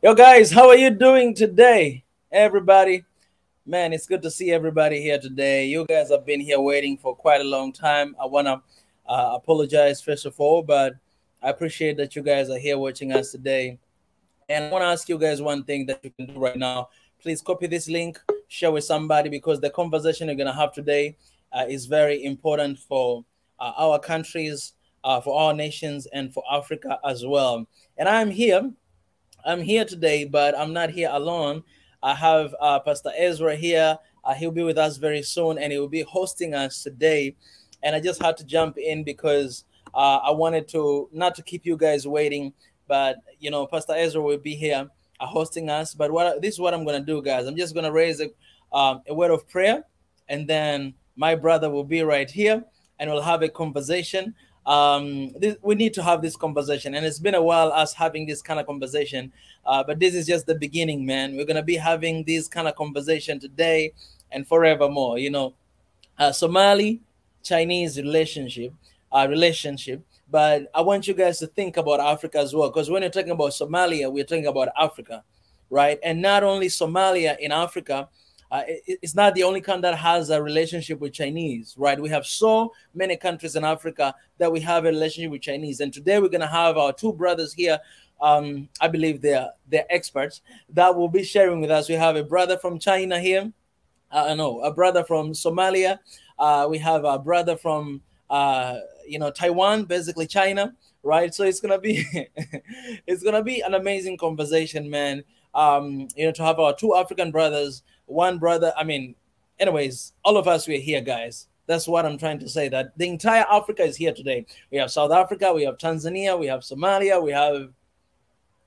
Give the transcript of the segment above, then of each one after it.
Yo, guys, how are you doing today? Everybody, man, it's good to see everybody here today. You guys have been here waiting for quite a long time. I want to apologize, first of all, but I appreciate that you guys are here watching us today. And I want to ask you guys one thing that you can do right now. Please copy this link, share with somebody because the conversation you're going to have today is very important for our countries, for our nations, and for Africa as well. And I'm here today, but I'm not here alone. I have Pastor Ezra here. He'll be with us very soon, and he will be hosting us today. And I just had to jump in because I wanted to not to keep you guys waiting, but Pastor Ezra will be here hosting us. But this is what I'm gonna do, guys. I'm just gonna raise a word of prayer, and then my brother will be right here, and we'll have a conversation. We need to have this conversation, and it's been a while us having this kind of conversation, but this is just the beginning, man. We're gonna be having this kind of conversation today and forevermore. Somali Chinese relationship. But I want you guys to think about Africa as well, because when you're talking about Somalia, we're talking about Africa, right? And not only Somalia in Africa, it's not the only country that has a relationship with Chinese, right? We have so many countries in Africa that we have a relationship with Chinese. And today we're gonna have our two brothers here. I believe they're experts that will be sharing with us. We have a brother from China here. No, a brother from Somalia. We have a brother from Taiwan, basically China, right? So it's gonna be it's gonna be an amazing conversation, man. To have our two African brothers, one brother. I mean, anyways, all of us we're here, guys. That's what I'm trying to say. That the entire Africa is here today. We have South Africa, we have Tanzania, we have Somalia, we have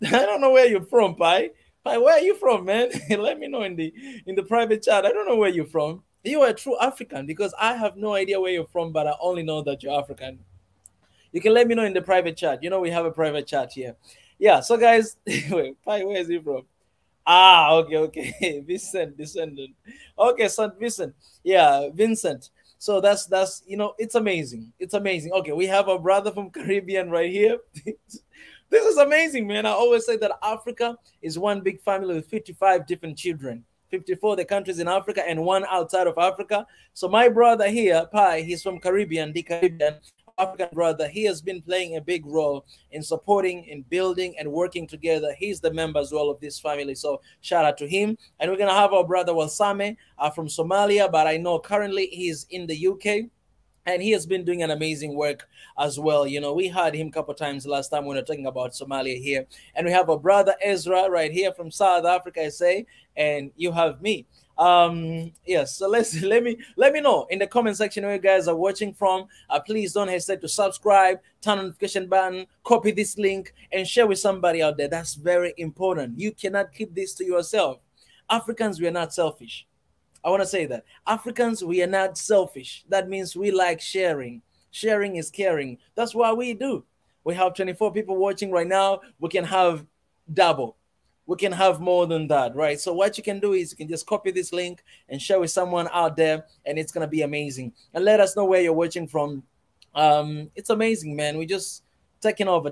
I don't know where you're from, Pi. Pi, where are you from, man? Let me know in the private chat. I don't know where you're from. You are a true African because I have no idea where you're from, but I only know that you're African. You can let me know in the private chat. We have a private chat here. Yeah, so guys, wait, Pi, where is he from? Ah, okay. Vincent, descendant. Okay, Saint Vincent. Yeah, Vincent. So that's it's amazing. It's amazing. Okay, we have a brother from Caribbean right here. This is amazing, man. I always say that Africa is one big family with 55 different children. 54 the countries in Africa and one outside of Africa. So my brother here, Pi, he's from Caribbean, the Caribbean, African brother. He has been playing a big role in supporting, in building, and working together. He's the member as well of this family. So shout out to him. And we're gonna have our brother Walsame from Somalia, but I know currently he's in the UK and he has been doing an amazing work as well. We had him a couple times last time when we were talking about Somalia here. And we have a brother Ezra right here from South Africa, I say, and you have me. Yes, so let me know in the comment section where you guys are watching from. Please don't hesitate to subscribe, turn on notification button, copy this link, and share with somebody out there. That's very important. You cannot keep this to yourself. Africans, we are not selfish. I want to say that Africans, we are not selfish. That means we like sharing. Sharing is caring. That's what we do. We have 24 people watching right now. We can have double. We can have more than that, right? So what you can do is you can just copy this link and share with someone out there, and it's gonna be amazing. And let us know where you're watching from. It's amazing, man. We just taking over.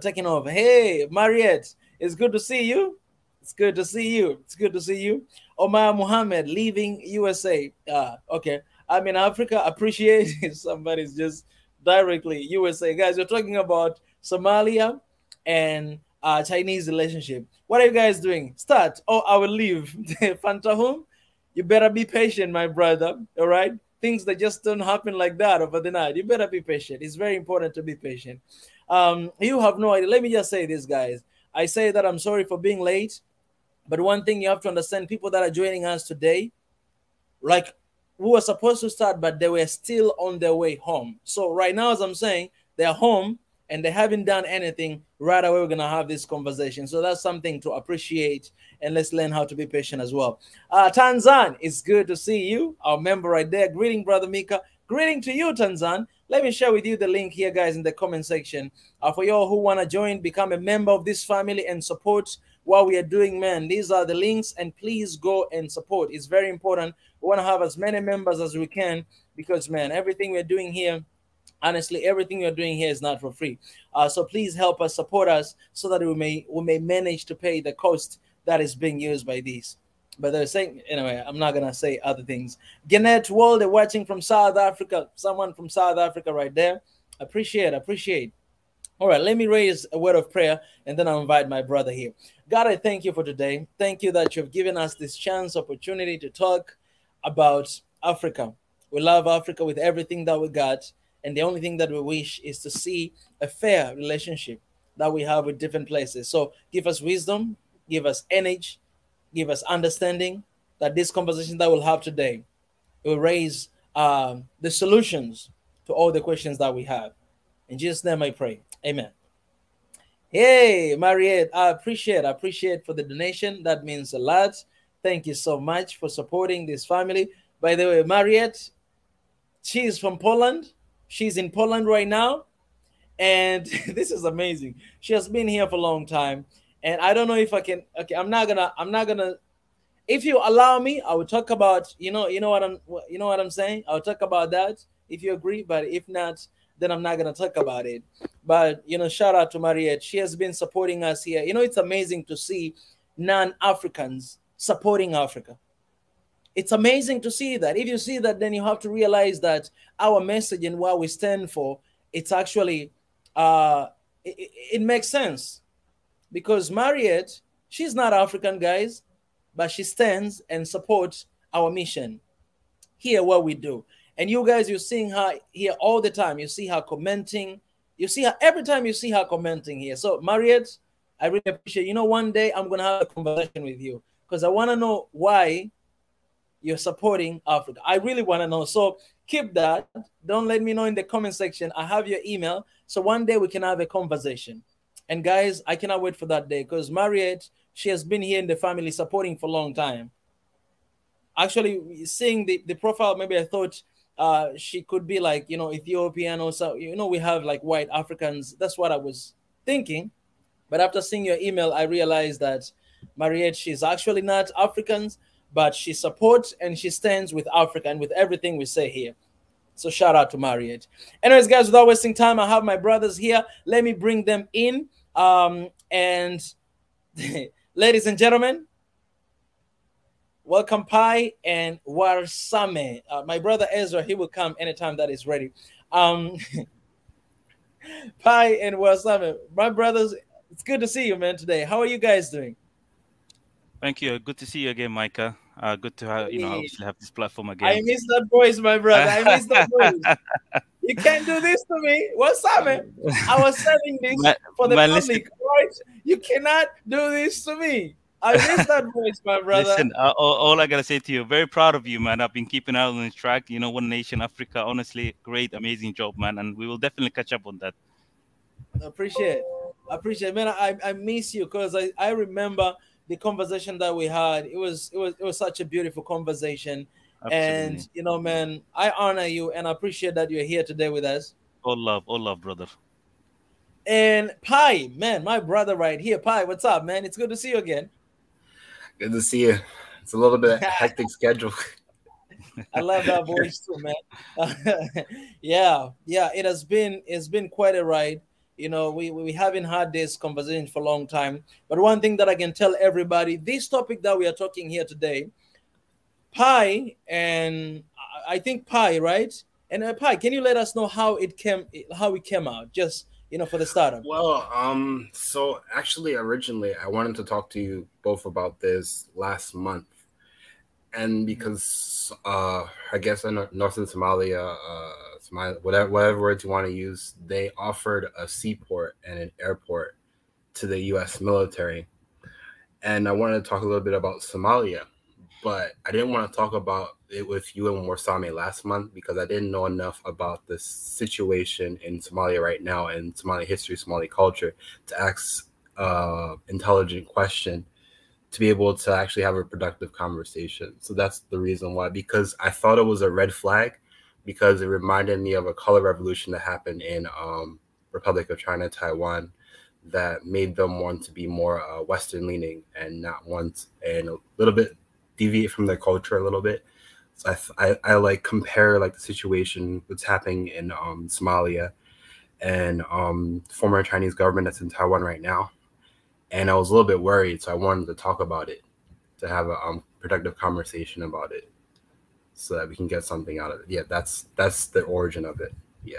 Hey, Mariette, it's good to see you. It's good to see you. It's good to see you. Omar Muhammad leaving USA. Okay. I'm in Africa. Appreciate it. Somebody's just directly USA. Guys, we're talking about Somalia and Chinese relationship. What are you guys doing? Start. Oh, I will leave. Fantahum, you better be patient, my brother. All right. Things that just don't happen like that over the night. You better be patient. It's very important to be patient. You have no idea. Let me just say this, guys. I say that I'm sorry for being late. But one thing you have to understand, people that are joining us today, like we were supposed to start, but they were still on their way home. So right now, as I'm saying, they're home and they haven't done anything. Right away, we're going to have this conversation. So that's something to appreciate. And let's learn how to be patient as well. Tanzan, it's good to see you. Our member right there. Greeting, Brother Mika. Greeting to you, Tanzan. Let me share with you the link here, guys, in the comment section. For y'all who want to join, become a member of this family and support what we are doing, man. These are the links, and please go and support. It's very important. We want to have as many members as we can because, man, everything we're doing here, honestly, everything we're doing here is not for free. So please help us, support us, so that we may manage to pay the cost that is being used by these. But they're saying, anyway, I'm not gonna say other things. Gannett World, they're watching from South Africa. Someone from South Africa right there. Appreciate. All right, let me raise a word of prayer and then I'll invite my brother here. God, I thank you for today. Thank you that you've given us this chance, opportunity to talk about Africa. We love Africa with everything that we got. And the only thing that we wish is to see a fair relationship that we have with different places. So give us wisdom, give us energy, give us understanding that this conversation that we'll have today will raise the solutions to all the questions that we have. In Jesus' name I pray. Amen. Hey, Mariette, I appreciate for the donation. That means a lot. Thank you so much for supporting this family. By the way, Mariette, she's from Poland. She's in Poland right now. And this is amazing. She has been here for a long time. And I don't know if I can, okay, I'm not gonna, if you allow me, I will talk about, you know what I'm saying? I'll talk about that if you agree, but if not, then I'm not gonna talk about it. But shout out to Mariette. She has been supporting us here. It's amazing to see non-Africans supporting Africa. It's amazing to see that. If you see that, then you have to realize that our message and what we stand for, it's actually it makes sense. Because Mariette, she's not African, guys, but she stands and supports our mission here, what we do. And you guys, you're seeing her here all the time. You see her commenting. You see her every time you see her commenting here. So, Mariette, I really appreciate. One day I'm going to have a conversation with you because I want to know why you're supporting Africa. I really want to know. So keep that. Don't let me know in the comment section. I have your email. So one day we can have a conversation. And guys, I cannot wait for that day because Mariette, she has been here in the family supporting for a long time. Actually, seeing the profile, maybe I thought she could be like, Ethiopian or so. We have like white Africans. That's what I was thinking. But after seeing your email, I realized that Mariette, she's actually not African, but she supports and she stands with Africa and with everything we say here. So shout out to Mariette. Anyways, guys, without wasting time, I have my brothers here. Let me bring them in. And ladies and gentlemen, welcome Pai and Warsame. My brother Ezra, he will come anytime that is ready. Pai and Warsame, my brothers, it's good to see you, man, today. How are you guys doing? Thank you. Good to see you again, Micah. Good to have obviously have this platform again. I miss that voice, my brother. I miss that voice. You can't do this to me. What's up, man? I was selling this for the public, right? You cannot do this to me. I miss that voice, my brother. Listen, all I gotta say to you, very proud of you, man. I've been keeping out on the track. One Nation Africa, honestly, great, amazing job, man. And we will definitely catch up on that. Appreciate, man. I miss you because I remember the conversation that we had. It was such a beautiful conversation. Absolutely. And man, I honor you and I appreciate that you're here today with us. All love, brother. And Pai, man, my brother right here. Pai, what's up, man? It's good to see you again. Good to see you. It's a little bit hectic schedule. I love that voice too, man. Yeah, it's been quite a ride. We haven't had this conversation for a long time. But one thing that I can tell everybody, this topic that we are talking here today, Pai, and I think Pai, right? And Pai, can you let us know how it came out, just for the startup? Well, so actually, originally, I wanted to talk to you both about this last month, and because I guess in northern Somalia, whatever words you want to use, they offered a seaport and an airport to the U.S. military, and I wanted to talk a little bit about Somalia. But I didn't want to talk about it with you and Warsame last month because I didn't know enough about the situation in Somalia right now and Somali history, Somali culture to ask intelligent question to be able to actually have a productive conversation. So that's the reason why, because I thought it was a red flag because it reminded me of a color revolution that happened in Republic of China, Taiwan, that made them want to be more Western leaning and not want and a little bit deviate from their culture a little bit. So I like compare like the situation that's happening in Somalia and former Chinese government that's in Taiwan right now. and I was a little bit worried, so I wanted to talk about it, to have a productive conversation about it, so that we can get something out of it. Yeah, that's the origin of it. Yeah.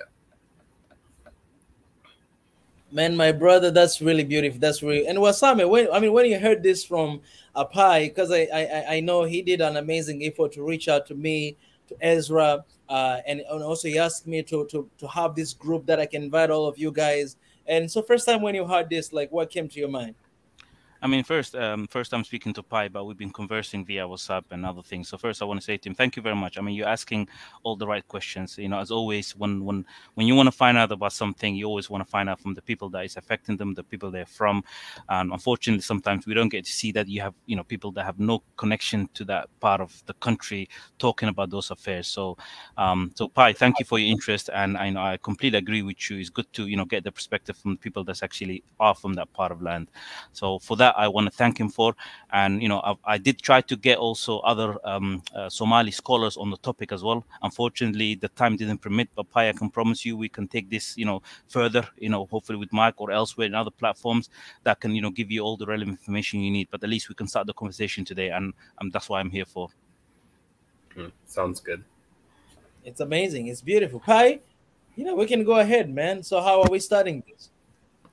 Man, my brother, that's really beautiful. That's really, and Wasame, when you heard this from Apai, because I know he did an amazing effort to reach out to me, to Ezra, and also he asked me to have this group that I can invite all of you guys. And so first time when you heard this, like what came to your mind? I mean, first I'm speaking to Pi, but we've been conversing via WhatsApp and other things. So first, I want to say to him, thank you very much. I mean, you're asking all the right questions. You know, as always, when you want to find out about something, you always want to find out from the people that is affecting them, the people they're from. And unfortunately, sometimes we don't get to see that. You have, you know, people that have no connection to that part of the country talking about those affairs. So, so Pi, thank you for your interest, and I know I completely agree with you. It's good to, you know, get the perspective from the people that's actually are from that part of land. So for that, I want to thank him for. And, you know, I did try to get also other Somali scholars on the topic as well. Unfortunately, the time didn't permit, but Pi, I can promise you we can take this, you know, further, you know, hopefully with Mike or elsewhere in other platforms that can, you know, give you all the relevant information you need. But at least we can start the conversation today, and that's what I'm here for. Sounds good. It's amazing. It's beautiful. Pi, you know, we can go ahead, man. So how are we starting this?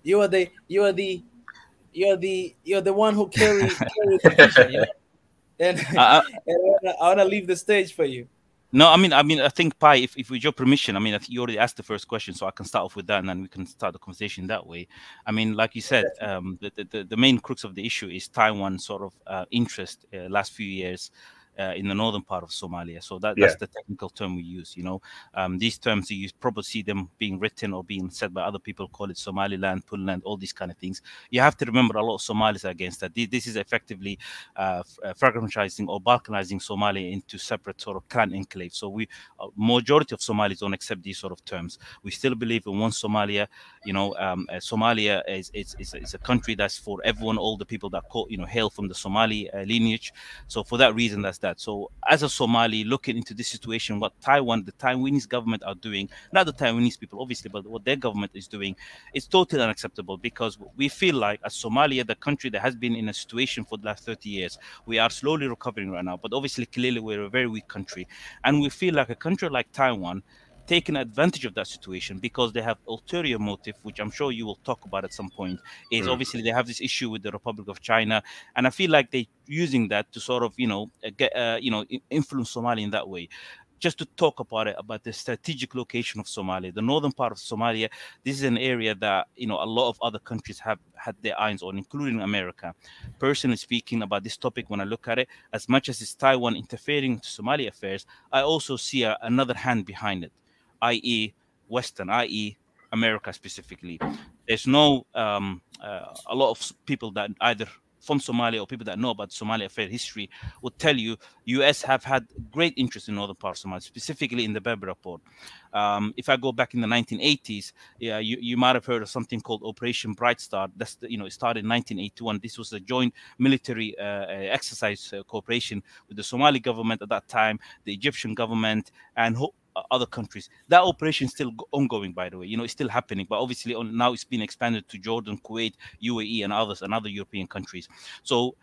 You're the one who carry the vision, you know? And, and I want to leave the stage for you. No, I mean, I think, Pi, if with your permission, I mean, I think you already asked the first question, so I can start off with that, and then we can start the conversation that way. I mean, like you said, the main crux of the issue is Taiwan sort of interest last few years in the northern part of Somalia. So that's the technical term we use. You know, these terms you probably see them being written or being said by other people, call it Somaliland, Puntland, all these kind of things. You have to remember a lot of Somalis are against that. This is effectively fragmentizing or balkanizing Somalia into separate sort of clan enclaves. So we majority of Somalis don't accept these sort of terms. We still believe in one Somalia. You know, Somalia is a country that's for everyone, all the people that hail from the Somali lineage. So for that reason, that's that. So as a Somali looking into this situation, what the Taiwanese government are doing, not the Taiwanese people obviously, but what their government is doing, is totally unacceptable, because we feel like as Somalia, the country that has been in a situation for the last 30 years, we are slowly recovering right now, but obviously clearly we're a very weak country, and we feel like a country like Taiwan taking advantage of that situation because they have ulterior motive, which I'm sure you will talk about at some point, is obviously they have this issue with the Republic of China, and I feel like they're using that to sort of influence Somalia in that way. Just to talk about it, about the strategic location of Somalia, the northern part of Somalia, this is an area that a lot of other countries have had their eyes on, including America. Personally speaking, about this topic, when I look at it, as much as it's Taiwan interfering into Somali affairs, I also see another hand behind it, i.e. Western, i.e. America specifically. There's no a lot of people that either from Somalia or people that know about Somali affair history would tell you U.S. have had great interest in northern part of Somalia, specifically in the Berber Report. If I go back in the 1980s, you might have heard of something called Operation Brightstar. That's it started in 1981. This was a joint military exercise cooperation with the Somali government at that time, the Egyptian government, and other countries. That operation is still ongoing, by the way. It's still happening, but obviously now it's been expanded to Jordan, Kuwait, UAE, and others, and other European countries. So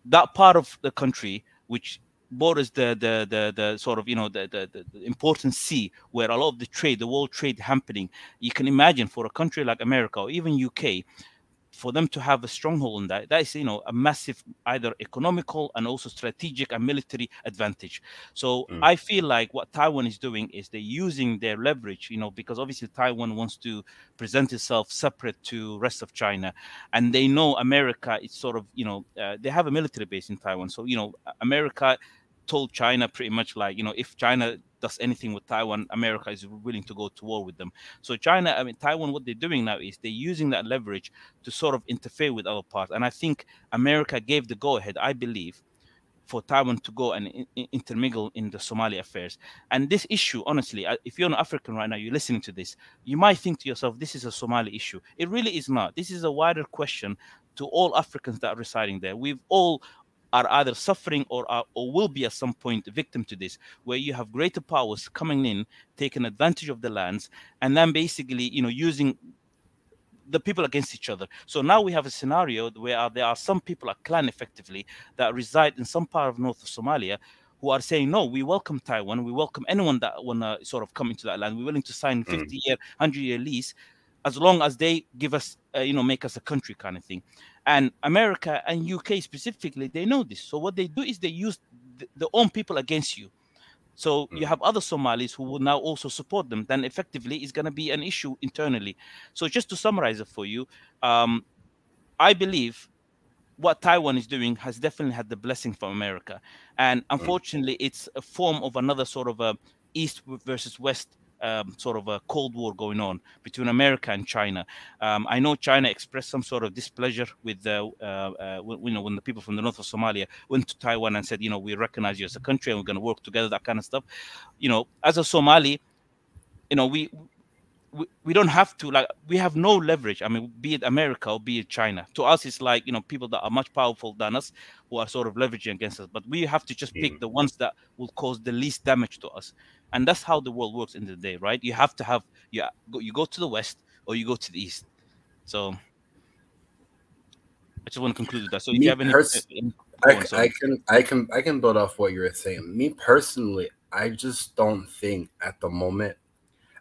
that part of the country, which borders the sort of the important sea where a lot of the trade, the world trade happening, you can imagine for a country like America or even UK, for them to have a stronghold in that is a massive either economical and also strategic and military advantage. So I feel like what Taiwan is doing is they're using their leverage, because obviously Taiwan wants to present itself separate to rest of China, and they know America is sort of they have a military base in Taiwan. So America told China pretty much like, if China does anything with Taiwan, America is willing to go to war with them. So Taiwan, what they're doing now is they're using that leverage to sort of interfere with other parts. And I think America gave the go-ahead, I believe, for Taiwan to go and intermingle in the Somali affairs. And this issue, honestly, if you're an African right now, you're listening to this, you might think to yourself, this is a Somali issue. It really is not. This is a wider question to all Africans that are residing there. We've all are either suffering or will be at some point a victim to this, where you have greater powers coming in, taking advantage of the lands, and then basically, using the people against each other. So now we have a scenario where there are some people, a clan effectively, that reside in some part of north of Somalia, who are saying, no, we welcome Taiwan, we welcome anyone that want to sort of come into that land. We're willing to sign 50-year, 100-year lease, as long as they give us, make us a country kind of thing. And America and UK specifically, they know this. So what they do is they use their own people against you. So you have other Somalis who will now also support them. Then effectively it's going to be an issue internally. So just to summarize it for you, I believe what Taiwan is doing has definitely had the blessing from America. And unfortunately, it's a form of another sort of a East versus West sort of a Cold War going on between America and China. I know China expressed some sort of displeasure with when the people from the north of Somalia went to Taiwan and said, we recognize you as a country and we're going to work together, that kind of stuff. As a Somali, we don't have to, like, we have no leverage. I mean, be it America or be it China. To us, it's like, people that are much powerful than us who are sort of leveraging against us. But we have to just pick the ones that will cause the least damage to us. And that's how the world works in the day, right? You have to have, you go to the West or you go to the East. So I just want to conclude with that. So if you have any, I can build off what you're saying. Me personally, I just don't think at the moment,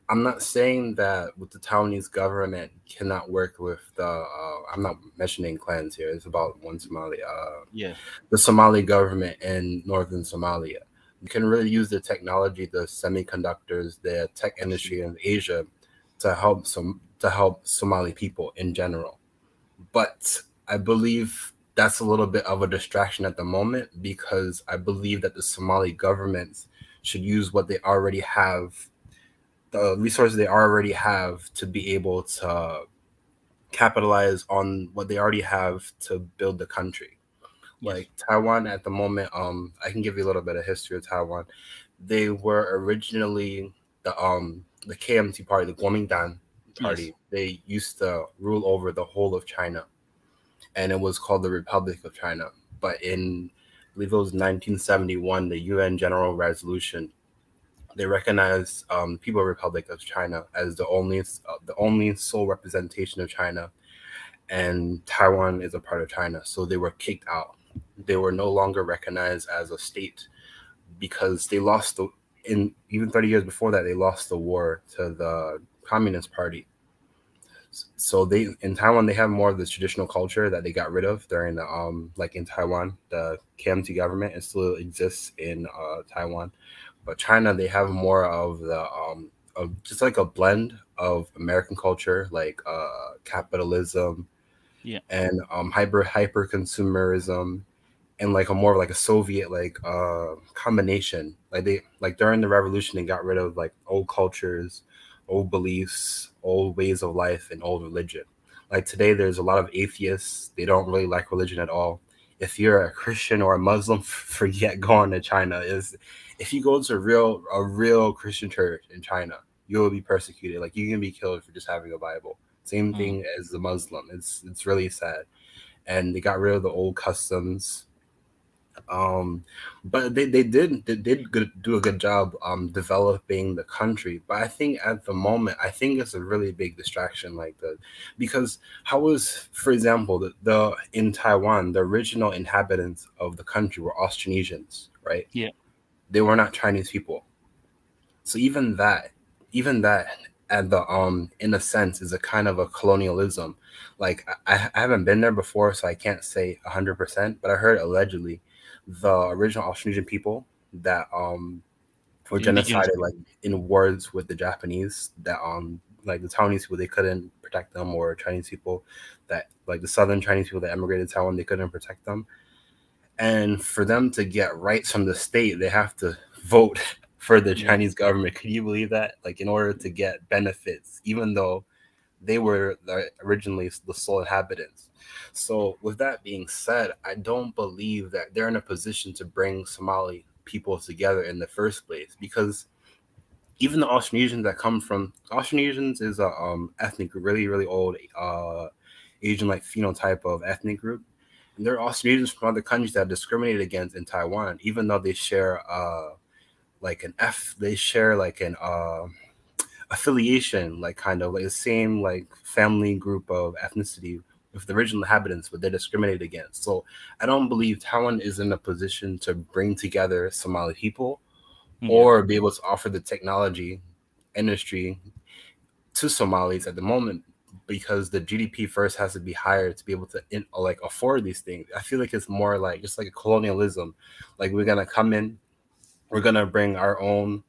I'm not saying that with the Taiwanese government cannot work with the, I'm not mentioning clans here. It's about one Somali, the Somali government in northern Somalia. You can really use the technology, the semiconductors, the tech industry in Asia to help Somali people in general. But I believe that's a little bit of a distraction at the moment, because I believe that the Somali governments should use what they already have, the resources they already have, to be able to capitalize on what they already have to build the country. Yes. Like Taiwan at the moment, I can give you a little bit of history of Taiwan. They were originally the KMT party, the Kuomintang party. Yes. They used to rule over the whole of China, and it was called the Republic of China. But in, I believe it was 1971, the UN General Resolution, they recognized People's Republic of China as the only sole representation of China, and Taiwan is a part of China. So they were kicked out. They were no longer recognized as a state, because they lost even 30 years before that, they lost the war to the Communist Party. So in Taiwan, they have more of this traditional culture that they got rid of during the like in Taiwan, the KMT government, it still exists in Taiwan. But China, they have more of the of just like a blend of American culture, like capitalism, and hyper consumerism, and like a more of like a Soviet combination. Like during the revolution, they got rid of like old cultures, old beliefs, old ways of life, and old religion. Like today, there's a lot of atheists. They don't really like religion at all. If you're a Christian or a Muslim, forget going to China. If you go to a real Christian church in China, you will be persecuted. Like you can be killed for just having a Bible. Same thing as the Muslim. It's really sad. And they got rid of the old customs. But they did do a good job developing the country. But I think at the moment, I think it's a really big distraction, because for example, in Taiwan, the original inhabitants of the country were Austronesians, right? Yeah, they were not Chinese people. So even that at the in a sense is a kind of a colonialism. Like I haven't been there before, so I can't say 100%, but I heard allegedly the original Austronesian people that were genocided like in wars with the Japanese, that like the Taiwanese people, they couldn't protect them, or Chinese people that like the southern Chinese people that emigrated to Taiwan, they couldn't protect them. And for them to get rights from the state, they have to vote for the Chinese government. Could you believe that? Like in order to get benefits, even though they were originally the sole inhabitants. So with that being said, I don't believe that they're in a position to bring Somali people together in the first place, because even the Austronesians that come from, Austronesians is a ethnic group, really, really old Asian-like phenotype of ethnic group. And there are Austronesians from other countries that are discriminated against in Taiwan, even though they share they share like affiliation, like kind of like the same like family group of ethnicity with the original inhabitants, but they're discriminated against. So I don't believe Taiwan is in a position to bring together Somali people or be able to offer the technology industry to Somalis at the moment, because the GDP first has to be higher to be able to like afford these things. I feel like it's more like just like a colonialism. Like we're gonna come in, we're gonna bring our own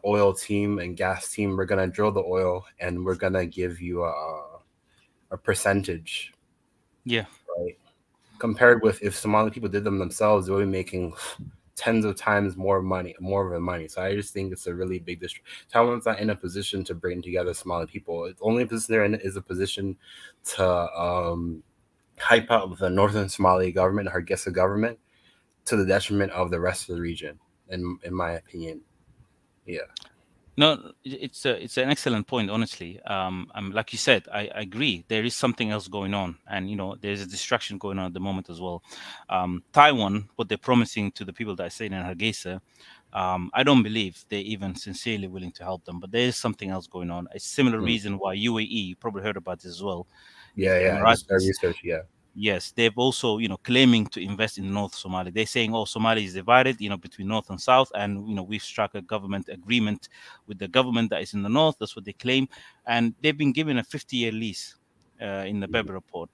oil team and gas team. We're gonna drill the oil, and we're gonna give you a percentage. Yeah. Right. Compared with if Somali people did them themselves, they would be making tens of times more of the money. So I just think it's a really big district. Taiwan's not in a position to bring together Somali people. It's only position they're in is a position to hype up the Northern Somali government, Hargeisa government, to the detriment of the rest of the region, in my opinion. Yeah. No, it's an excellent point, honestly. Like you said, I agree. There is something else going on, and there's a distraction going on at the moment as well. Taiwan, what they're promising to the people that are staying in Hargeisa, I don't believe they're even sincerely willing to help them. But there is something else going on. A similar reason why UAE, you probably heard about this as well. Yeah, I just research. Yeah. Yes, they've also, claiming to invest in North Somalia. They're saying, oh, Somalia is divided, between North and South, and we've struck a government agreement with the government that is in the North. That's what they claim, and they've been given a 50-year lease in the Beber report,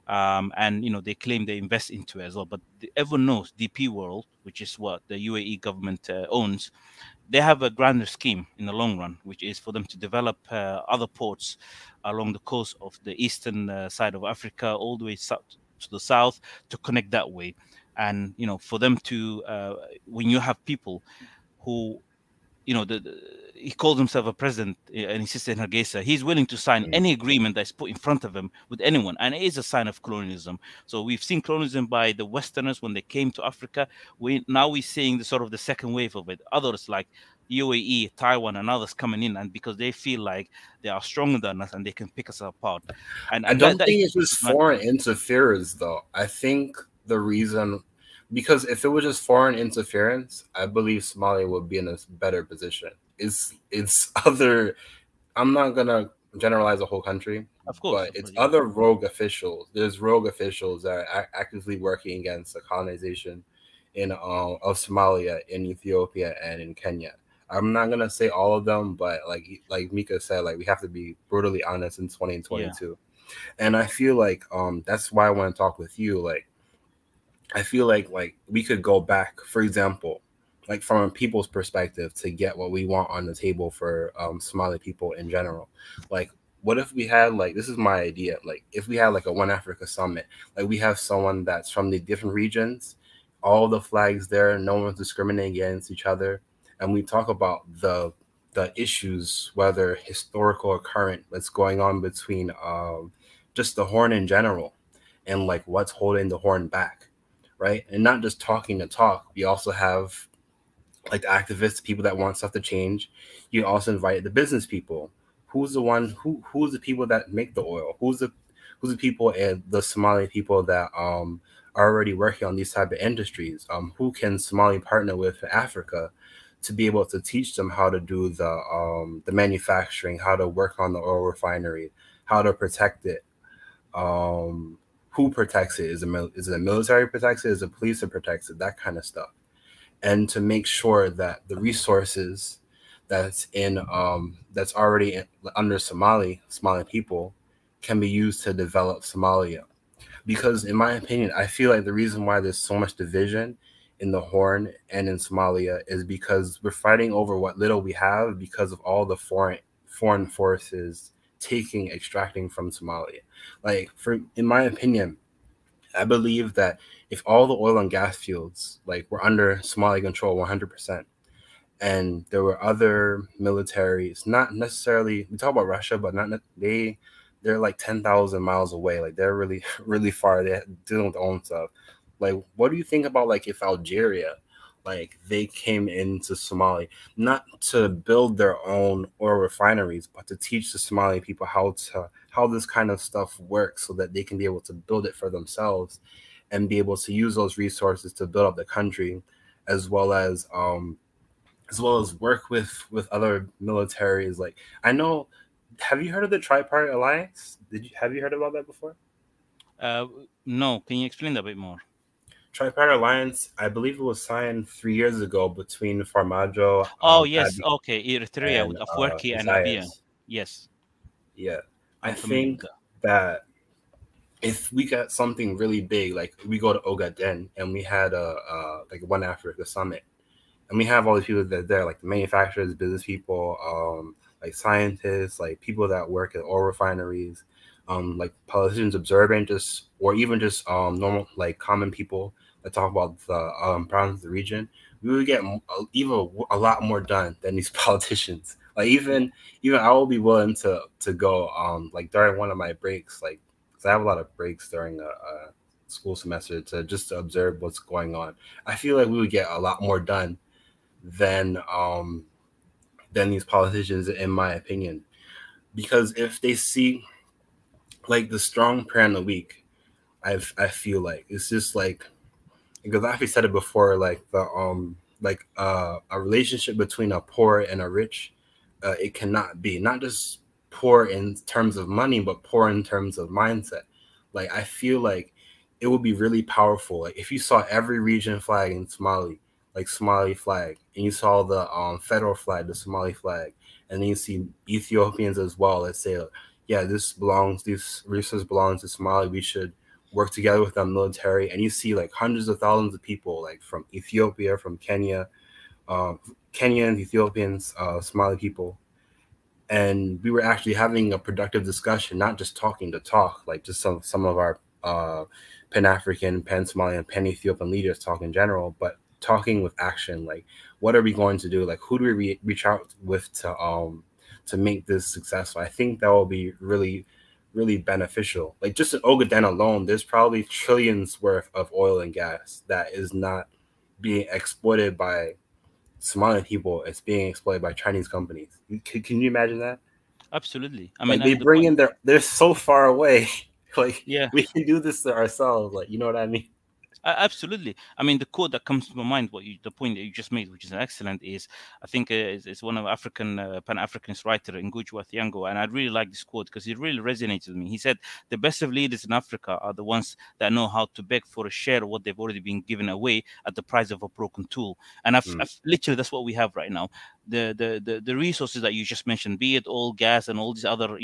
and they claim they invest into it as well. But everyone knows DP World, which is what the UAE government owns. They have a grander scheme in the long run, which is for them to develop other ports along the coast of the eastern side of Africa, all the way south to the south, to connect that way. And for them to, when you have people who, he calls himself a president and he sits in Hargeisa, he's willing to sign any agreement that's put in front of him with anyone, and it is a sign of colonialism. So we've seen colonialism by the Westerners when they came to Africa. Now we're seeing the sort of the second wave of it. Others like UAE, Taiwan, and others coming in, and because they feel like they are stronger than us and they can pick us apart. And I don't think it's just foreign interference, though. I think the reason, because if it was just foreign interference, I believe Somalia would be in a better position. It's other. I'm not gonna generalize the whole country, of course, but it's other rogue officials. There's rogue officials that are actively working against the colonization of Somalia, in Ethiopia, and in Kenya. I'm not gonna say all of them, but like Mika said, like we have to be brutally honest in 2022, and I feel like that's why I want to talk with you. Like I feel like we could go back, for example, like from a people's perspective, to get what we want on the table for Somali people in general. Like, what if we had, like, this is my idea, like if we had like a One Africa summit, like we have someone that's from the different regions, all the flags there, no one's discriminating against each other, and we talk about the issues, whether historical or current, that's going on between just the Horn in general, and like what's holding the Horn back. Right. And not just talking to talk. We also have like activists, people that want stuff to change. You also invite the business people. Who's the people that make the oil? Who's the people and the Somali people that are already working on these type of industries? Who can Somali partner with in Africa to be able to teach them how to do the manufacturing, how to work on the oil refinery, how to protect it? Who protects it? Is it the military protects it? Is it police that protects it? That kind of stuff. And to make sure that the resources that's already under Somali people can be used to develop Somalia. Because in my opinion, I feel like the reason why there's so much division in the Horn and in Somalia is because we're fighting over what little we have because of all the foreign forces extracting from Somalia. Like, in my opinion, I believe that if all the oil and gas fields were under Somali control 100%, and there were other militaries, not necessarily, we talk about Russia, but they're like 10,000 miles away. Like they're really, really far. They're dealing with their own stuff. Like, what do you think about if Algeria, they came into Somalia, not to build their own oil refineries, but to teach the Somali people how this kind of stuff works so that they can be able to build it for themselves and be able to use those resources to build up the country, as well as as well as work with other militaries. Like, I know, have you heard of the Tripartite Alliance? Have you heard about that before? No, can you explain that a bit more? Tripartite Alliance, I believe it was signed 3 years ago between Farmajo, Oh yes, Abiy, okay, Eritrea and with Afwerki and Abiy. Isaias. Yes, Yeah, I I'm familiar with think that if we got something really big, like we go to Ogaden and we had a like One Africa summit, and we have all these people that are there, like the manufacturers, business people, like scientists, like people that work at oil refineries, like politicians observing, or even just normal, like common people that talk about the problems of the region. We would get even a lot more done than these politicians. Like even I will be willing to go like during one of my breaks, like, because I have a lot of breaks during a school semester to observe what's going on. I feel like we would get a lot more done than these politicians, in my opinion, because if they see like the strong prey on the weak, I feel like it's just like, because I've said it before, like a relationship between a poor and a rich, it cannot be not just poor in terms of money, but poor in terms of mindset. Like, I feel like it would be really powerful, like if you saw every region flag in Somali, like Somali flag, and you saw the federal flag, the Somali flag, and then you see Ethiopians as well that say, yeah, these resources belongs to Somalia, we should work together with the military. And you see like hundreds of thousands of people, like from Ethiopia, from Kenya, Kenyans, Ethiopians, Somali people. And we were actually having a productive discussion, not just talking to talk, like just some of our Pan-African, Pan-Somalian, Pan-Ethiopian leaders talk in general, but talking with action. Like, what are we going to do? Like, who do we reach out with to make this successful? I think that will be really, really beneficial. Like, just in Ogaden alone, there's probably trillions worth of oil and gas that is not being exploited by Somali people. It's being exploited by Chinese companies. Can you imagine that? absolutely. I Like, mean, they bring in they're so far away. Like, yeah. we can do this to ourselves. Like, you know what I mean? Absolutely. I mean, the quote that comes to my mind, the point that you just made, which is excellent, is I think it's one of African Pan-Africanist writer, Ngugi wa Thiong'o, and I really like this quote because it really resonates with me. He said, "The best of leaders in Africa are the ones that know how to beg for a share of what they've already been given away at the price of a broken tool." And I've literally, that's what we have right now. The resources that you just mentioned, be it oil, gas, and all these other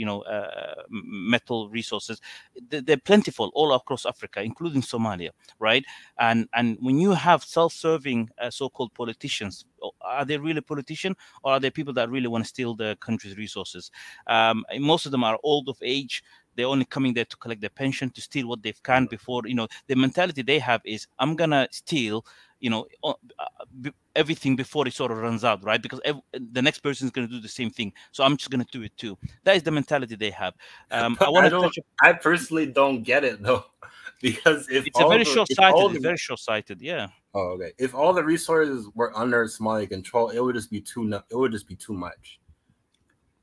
metal resources, they're plentiful all across Africa, including Somalia, right? And when you have self-serving so-called politicians, are they really politicians, or are they people that really want to steal the country's resources? Most of them are old of age. They're only coming there to collect their pension, to steal what they can before, the mentality they have is, I'm gonna steal, everything before it sort of runs out, right? Because the next person is going to do the same thing, so I'm just going to do it too. That is the mentality they have. I personally don't get it though, because it's very short-sighted. Yeah. Oh, okay. If all the resources were under Somali control, it would just be too much.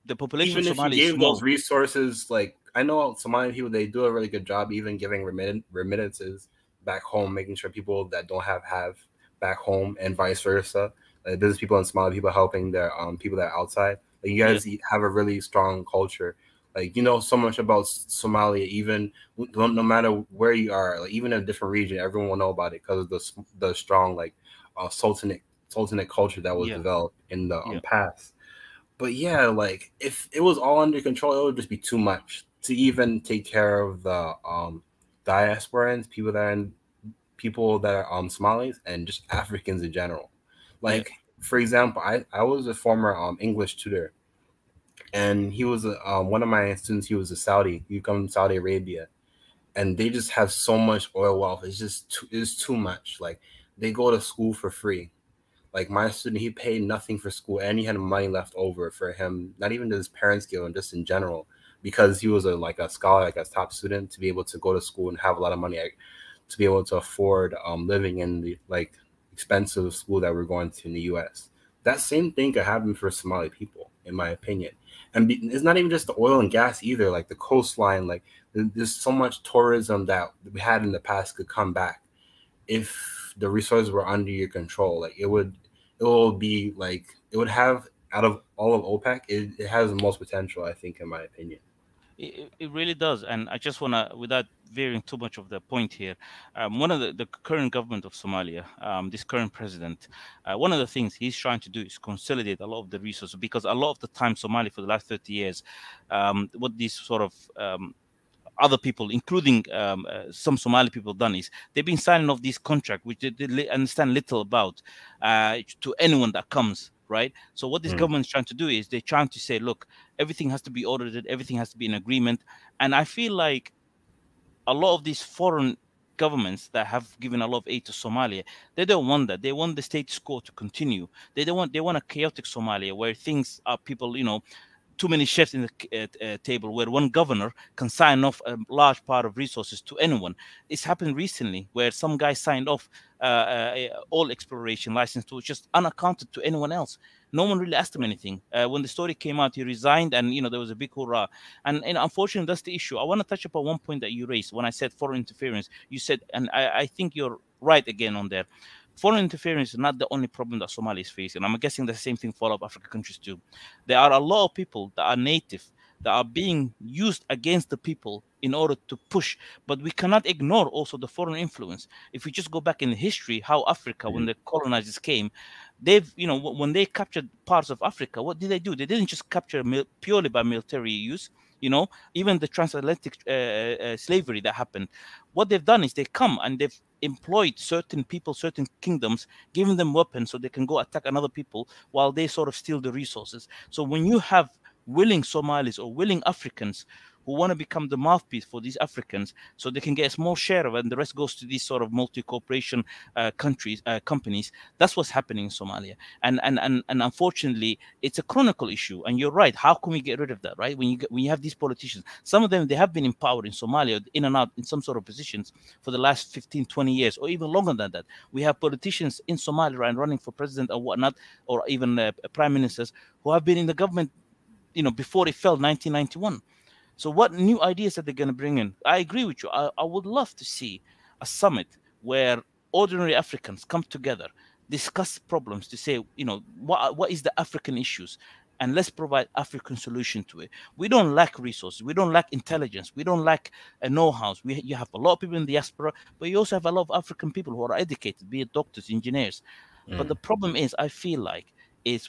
The population even of Somalia if you gave is small. those resources, like, I know Somali people, they do a really good job even giving remittances back home, making sure people that don't have back home, and vice versa. Like, business people and Somali people helping their people that are outside. Like, you guys have a really strong culture. Like, you know so much about Somalia, even no matter where you are, like even in a different region, everyone will know about it because of the strong, like, sultanate culture that was developed in the past. But yeah, like, if it was all under control, it would just be too much to even take care of the diasporans, people that are Somalis, and just Africans in general. Like, for example, I was a former English tutor, and he was one of my students. He was a Saudi. He come from Saudi Arabia, and they just have so much oil wealth. It's too much. Like, they go to school for free. Like, my student, he paid nothing for school, and he had money left over for him, not even to his parents give him, just in general, because he was a scholar, like a top student, to be able to go to school and have a lot of money, to be able to afford living in the expensive school that we're going to in the U.S. That same thing could happen for Somali people, in my opinion. And it's not even just the oil and gas either. Like, the coastline, like, there's so much tourism that we had in the past could come back if the resources were under your control. Like, it would it will be like, it would have, out of all of OPEC, it has the most potential, I think, in my opinion. It really does. And I just want to, without veering too much of the point here, one of the current government of Somalia, this current president, one of the things he's trying to do is consolidate a lot of the resources, because a lot of the time Somalia for the last 30 years, what these sort of other people, including some Somali people, done is they've been signing off these contracts, which they understand little about, to anyone that comes. Right. So what this government is trying to do is they're trying to say, look, everything has to be audited, everything has to be in agreement. And I feel like a lot of these foreign governments that have given a lot of aid to Somalia, they don't want that. They want the status quo to continue. They want a chaotic Somalia where things are people, too many chefs in the table, where one governor can sign off a large part of resources to anyone. It's happened recently where some guy signed off all exploration license to just unaccounted to anyone else. No one really asked him anything. When the story came out, he resigned, and there was a big hurrah. And unfortunately, that's the issue. I want to touch upon one point that you raised when I said foreign interference. You said, and I think you're right again on there. Foreign interference is not the only problem that Somalia is facing. I'm guessing the same thing for all of African countries too. There are a lot of people that are native that are being used against the people in order to push. But we cannot ignore also the foreign influence. If we just go back in history, how Africa, when the colonizers came, they've, when they captured parts of Africa, what did they do? They didn't just capture purely by military use. Even the transatlantic slavery that happened, what they've done is they come and they've employed certain people, certain kingdoms, giving them weapons so they can go attack another people while they sort of steal the resources. So when you have willing Somalis or willing Africans who want to become the mouthpiece for these Africans so they can get a small share of it, and the rest goes to these sort of multi-corporation companies. That's what's happening in Somalia. And unfortunately, it's a chronicle issue. And you're right. How can we get rid of that, right? When you have these politicians, some of them, they have been in power in Somalia, in and out in some sort of positions for the last 15, 20 years, or even longer than that. We have politicians in Somalia running for president or whatnot, or even prime ministers who have been in the government, before it fell 1991. So what new ideas are they going to bring in? I agree with you. I would love to see a summit where ordinary Africans come together, discuss problems to say, what is the African issues? And let's provide African solution to it. We don't lack resources. We don't lack intelligence. We don't lack know-how. You have a lot of people in the diaspora, but you also have a lot of African people who are educated, be it doctors, engineers. But the problem is, I feel like,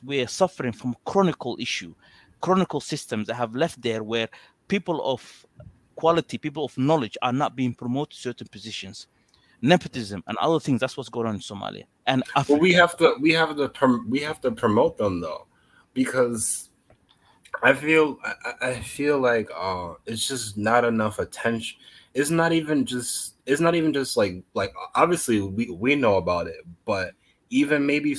we're suffering from a chronicle issue, chronicle systems that have left there where people of quality, people of knowledge are not being promoted to certain positions. Nepotism and other things. That's what's going on in Somalia and Africa. Well, we have to promote them though, because I feel like it's just not enough attention. It's not even just like obviously we know about it, but even maybe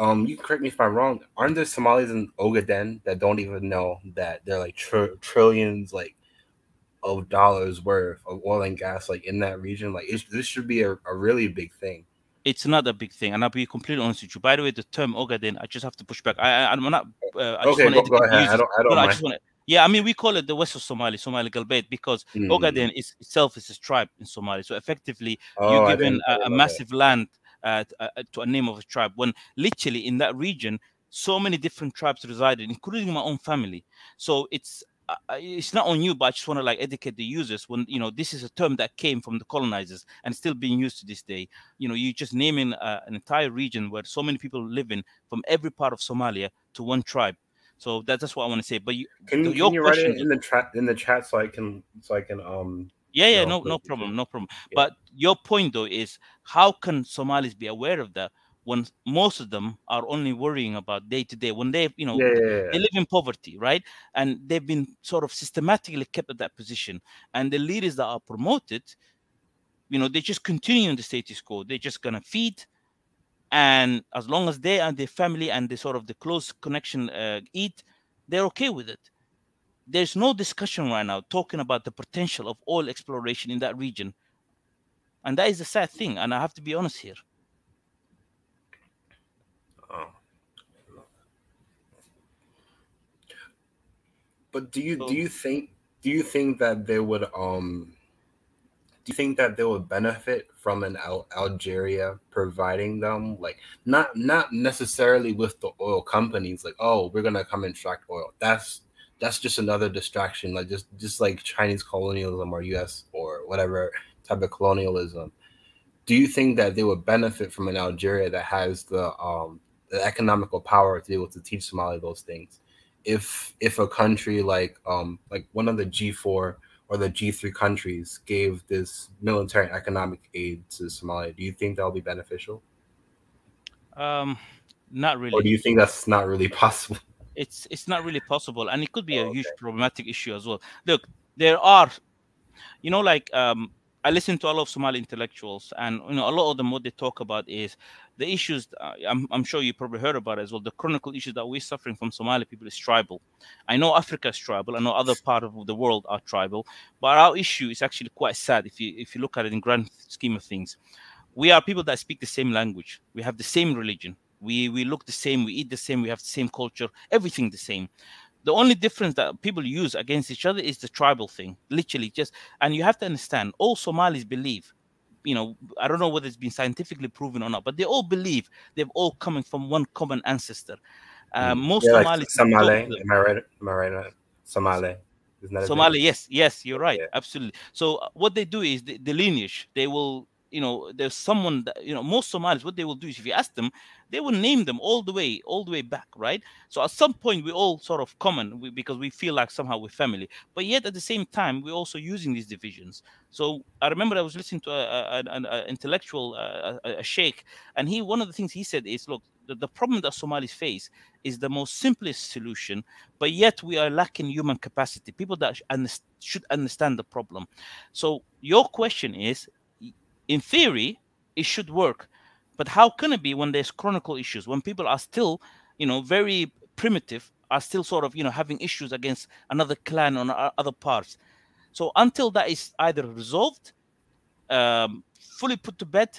you can correct me if I'm wrong. Aren't there Somalis in Ogaden that don't even know that they're like trillions of dollars worth of oil and gas in that region? This should be a really big thing. It's not a big thing, and I'll be completely honest with you. By the way, the term Ogaden, I just have to push back. I'm not. Okay, go ahead. I don't mind. I just want to. Yeah, I mean, we call it the West of Somali Galbeit, because Ogaden itself is a tribe in Somalia. So effectively, you're given a massive land to a name of a tribe, when literally in that region so many different tribes resided, including my own family. So it's not on you, but I just want to educate the users when this is a term that came from the colonizers and still being used to this day. You just naming an entire region where so many people live in from every part of Somalia to one tribe. So that's what I want to say. But can you write it in the chat so I can Yeah, no problem. Yeah. But your point though is, how can Somalis be aware of that when most of them are only worrying about day to day, when they, they live in poverty, right? And they've been sort of systematically kept at that position. And the leaders that are promoted, they just continue in the status quo. They're just gonna feed, and as long as they and their family and the close connection eat, they're okay with it. There's no discussion right now talking about the potential of oil exploration in that region. And that is the sad thing. And I have to be honest here. But do you think that they would do you think that they would benefit from an Algeria providing them, like not necessarily with the oil companies, like, oh, we're gonna come and extract oil? That's just another distraction, like just like Chinese colonialism or US or whatever type of colonialism. Do you think that they would benefit from an Algeria that has the economical power to be able to teach Somalia those things? If a country like one of the G4 or the G3 countries gave this military and economic aid to Somalia, do you think that will be beneficial? Not really. Or do you think that's not really possible? It's not really possible, and it could be a huge problematic issue as well. Look, there are, you know, like I listen to a lot of Somali intellectuals, and you know, a lot of them, what they talk about is the issues. I'm sure you probably heard about it as well. The chronicle issues that we're suffering from Somali people is tribal. I know Africa is tribal. I know other parts of the world are tribal, but our issue is actually quite sad if you look at it in grand scheme of things. We are people that speak the same language. We have the same religion. We look the same. We eat the same. We have the same culture. Everything the same. The only difference that people use against each other is the tribal thing, literally just. And you have to understand, all Somalis believe, you know, I don't know whether it's been scientifically proven or not, but they all believe they've all coming from one common ancestor. Most Somalis. Like Somali, am I right? Am I right? Somali. Isn't that Somali? Yes, you're right. Yeah. Absolutely. So what they do is the lineage. They will, you know, there's someone that, you know, most Somalis, what they will do is if you ask them, they will name them all the way back, right? So at some point we all sort of common because we feel like somehow we're family, but yet at the same time we're also using these divisions. So I remember I was listening to an intellectual, a sheikh, and one of the things he said is, look, the problem that Somalis face is the most simplest solution, but yet we are lacking human capacity, people that should understand the problem. So your question is, in theory, it should work. But how can it be when there's chronicle issues, when people are still, you know, very primitive, are still sort of, you know, having issues against another clan on other parts? So until that is either resolved, fully put to bed,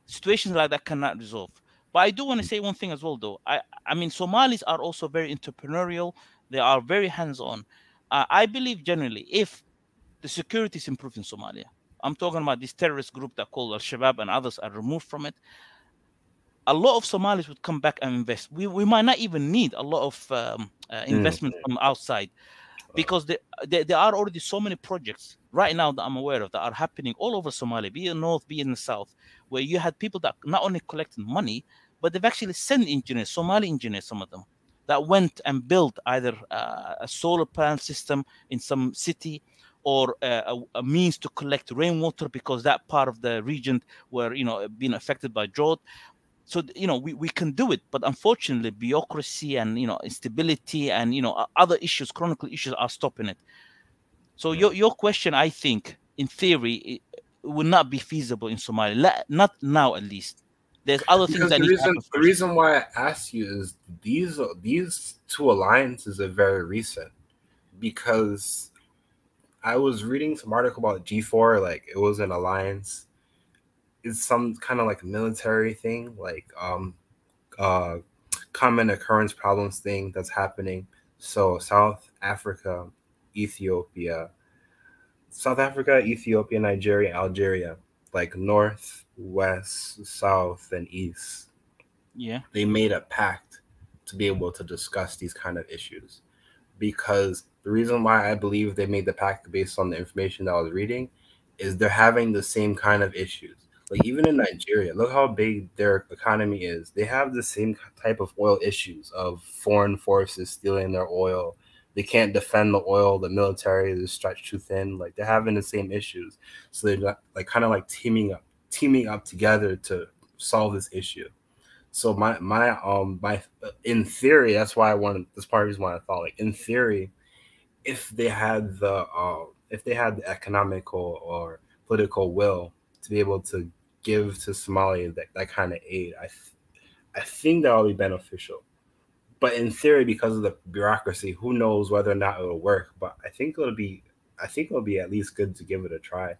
situations like that cannot resolve. But I do want to say one thing as well, though. I mean, Somalis are also very entrepreneurial. They are very hands-on. I believe generally, if the security is improved in Somalia, I'm talking about this terrorist group that called Al-Shabaab and others are removed from it, a lot of Somalis would come back and invest. We might not even need a lot of investment from outside, because there are already so many projects right now that I'm aware of that are happening all over Somalia, be it in the north, be it in the south, where you had people that not only collected money, but they've actually sent engineers, Somali engineers, some of them, that went and built either a solar panel system in some city, or a means to collect rainwater, because that part of the region were, you know, being affected by drought. So, you know, we can do it, but unfortunately, bureaucracy and, you know, instability and, you know, other issues, chronicle issues are stopping it. So your question, I think, in theory, it would not be feasible in Somalia, not now at least. There's other things that need to happen. The reason why I asked you is these two alliances are very recent, because I was reading some article about G4, like it was an alliance. It's some kind of like military thing, like common occurrence problems thing that's happening. So South Africa, Ethiopia, Nigeria, Algeria, like north, west, south, and east. Yeah. They made a pact to be able to discuss these kind of issues, because the reason why I believe they made the pact based on the information that I was reading is they're having the same kind of issues. Like even in Nigeria, look how big their economy is. They have the same type of oil issues of foreign forces stealing their oil. They can't defend the oil. The military is stretched too thin. Like they're having the same issues. So they're not, like kind of like teaming up together to solve this issue. So my in theory, that's why I wanted, that's part of the reason why I thought, like in theory, if they had the economical or political will to be able to give to Somalia that kind of aid, I think that will be beneficial. But in theory, because of the bureaucracy, who knows whether or not it will work. But I think it'll be at least good to give it a try.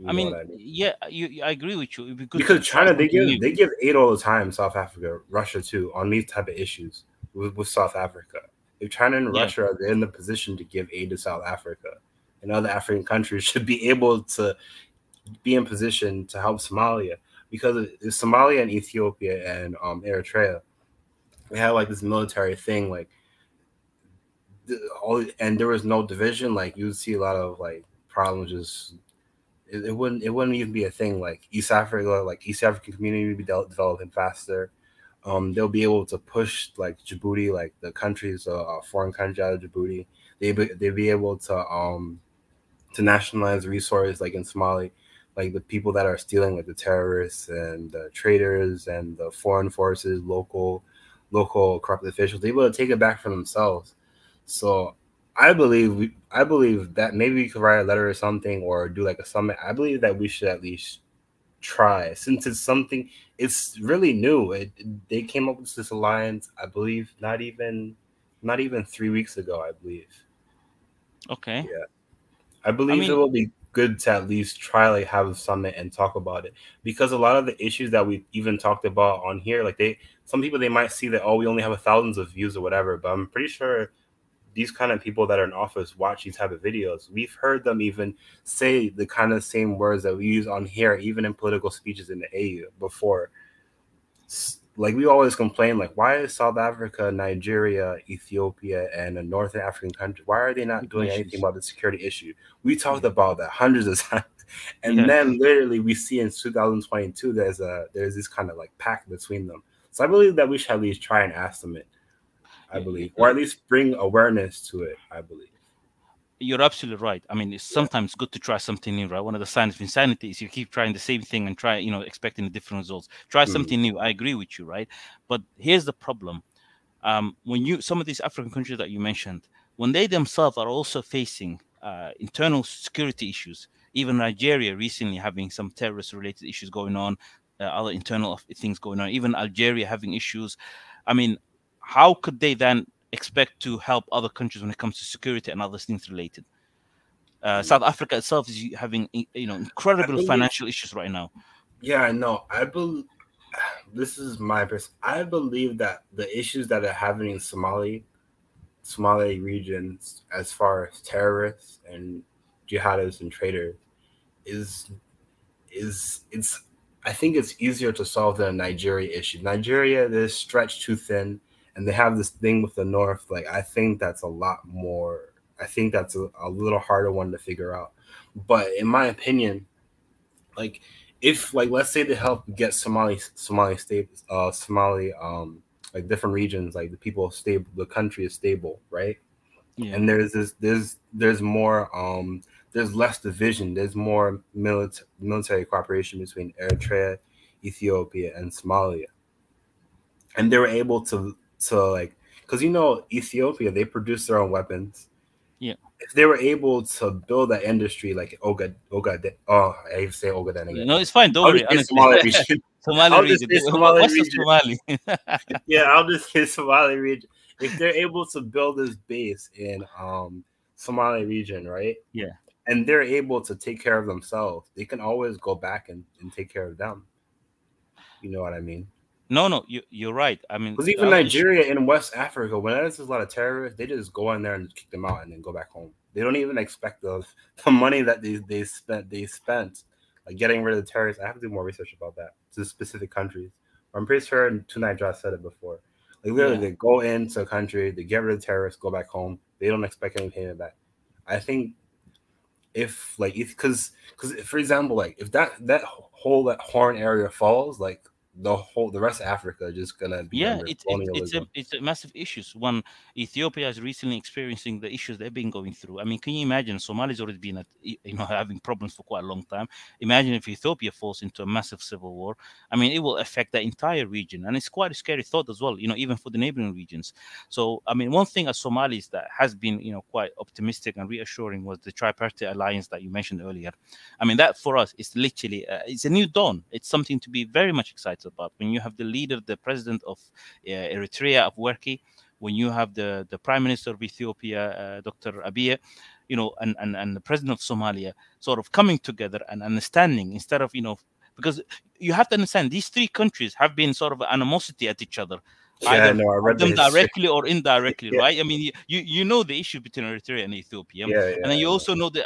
I mean, yeah, I agree with you. Because China, they give aid all the time. South Africa, Russia too, on these type of issues with South Africa. If China and Russia are in the position to give aid to South Africa, and other African countries should be able to be in position to help Somalia, because it's Somalia and Ethiopia and Eritrea. They have like this military thing, like and there was no division. Like you would see a lot of like problems. Just it wouldn't even be a thing. Like East African community would be developing faster. They'll be able to push like Djibouti, like the countries, foreign country out of Djibouti. They'd be able to nationalize resources, like in Somali, like the people that are stealing, like the terrorists and the traders and the foreign forces, local corrupt officials. They're able to take it back for themselves. So I believe that maybe we could write a letter or something, or do like a summit. I believe that we should at least try, since it's something, it's really new. They came up with this alliance, I believe, not even 3 weeks ago, I believe. Okay. Yeah. I believe it will be good to at least try, like, have a summit and talk about it, because a lot of the issues that we even talked about on here, like some people, they might see that, oh, we only have thousands of views or whatever, but I'm pretty sure these kind of people that are in office watch these type of videos. We've heard them even say the kind of same words that we use on here, even in political speeches in the AU before. Like, we always complain, like, why is South Africa, Nigeria, Ethiopia, and a Northern African country, why are they not doing anything about the security issue? We talked about that hundreds of times. And then literally we see in 2022, there's this kind of like pact between them. So I believe that we should at least try and ask them it. I believe, or at least bring awareness to it, I believe. You're absolutely right. I mean, it's sometimes good to try something new, right? One of the signs of insanity is you keep trying the same thing and try, expecting different results. Try something new. I agree with you, right? But here's the problem. When some of these African countries that you mentioned, when they themselves are also facing internal security issues, even Nigeria recently having some terrorist-related issues going on, other internal things going on, even Algeria having issues. I mean, how could they then expect to help other countries when it comes to security and other things related? South Africa itself is having incredible financial issues right now. Yeah, I know. This is my perspective. I believe that the issues that are happening in Somali regions, as far as terrorists and jihadists and traders, I think it's easier to solve than a Nigeria issue. Nigeria, they're stretched too thin, and they have this thing with the North. Like, I think that's a lot more. I think that's a little harder one to figure out. But in my opinion, like, if, like, let's say they help get Somali states, like different regions, like the people stable, the country is stable, right? Yeah. And there's more there's less division. There's more military cooperation between Eritrea, Ethiopia, and Somalia. And they were able to like, because Ethiopia, they produce their own weapons. Yeah. If they were able to build that industry, like I hate to say Ogaden again. No, it's fine. Don't worry. Somali region. Somali region. Somali. Yeah, I'll just say Somali region. If they're able to build this base in Somali region, right? Yeah. And they're able to take care of themselves, they can always go back and take care of them. You know what I mean? No, you're right. I mean, because even Nigeria in West Africa, when there's a lot of terrorists, they just go in there and kick them out and then go back home. They don't even expect the money that they spent like getting rid of the terrorists. I have to do more research about that to specific countries. I'm pretty sure Tonight Josh said it before. Like, literally, they go into a country, they get rid of the terrorists, go back home. They don't expect any payment back. I think because for example, like, if that whole Horn area falls, like, the rest of Africa is just gonna be it's a massive issues. One, Ethiopia is recently experiencing the issues they've been going through. I mean, can you imagine? Somalia's already been having problems for quite a long time. Imagine if Ethiopia falls into a massive civil war. I mean, it will affect the entire region, and it's quite a scary thought as well. Even for the neighboring regions. So, I mean, one thing as Somalis that has been quite optimistic and reassuring was the Tripartite Alliance that you mentioned earlier. I mean, that for us is literally it's a new dawn. It's something to be very much excited about. When you have the leader, the president of Eritrea, Afwerki, when you have the prime minister of Ethiopia, Dr. Abiy, and the president of Somalia sort of coming together and understanding, instead of because you have to understand, these three countries have been sort of animosity at each other either no, I read them the history. directly or indirectly, Yeah. right? I mean, you know the issue between Eritrea and Ethiopia, and then you also know that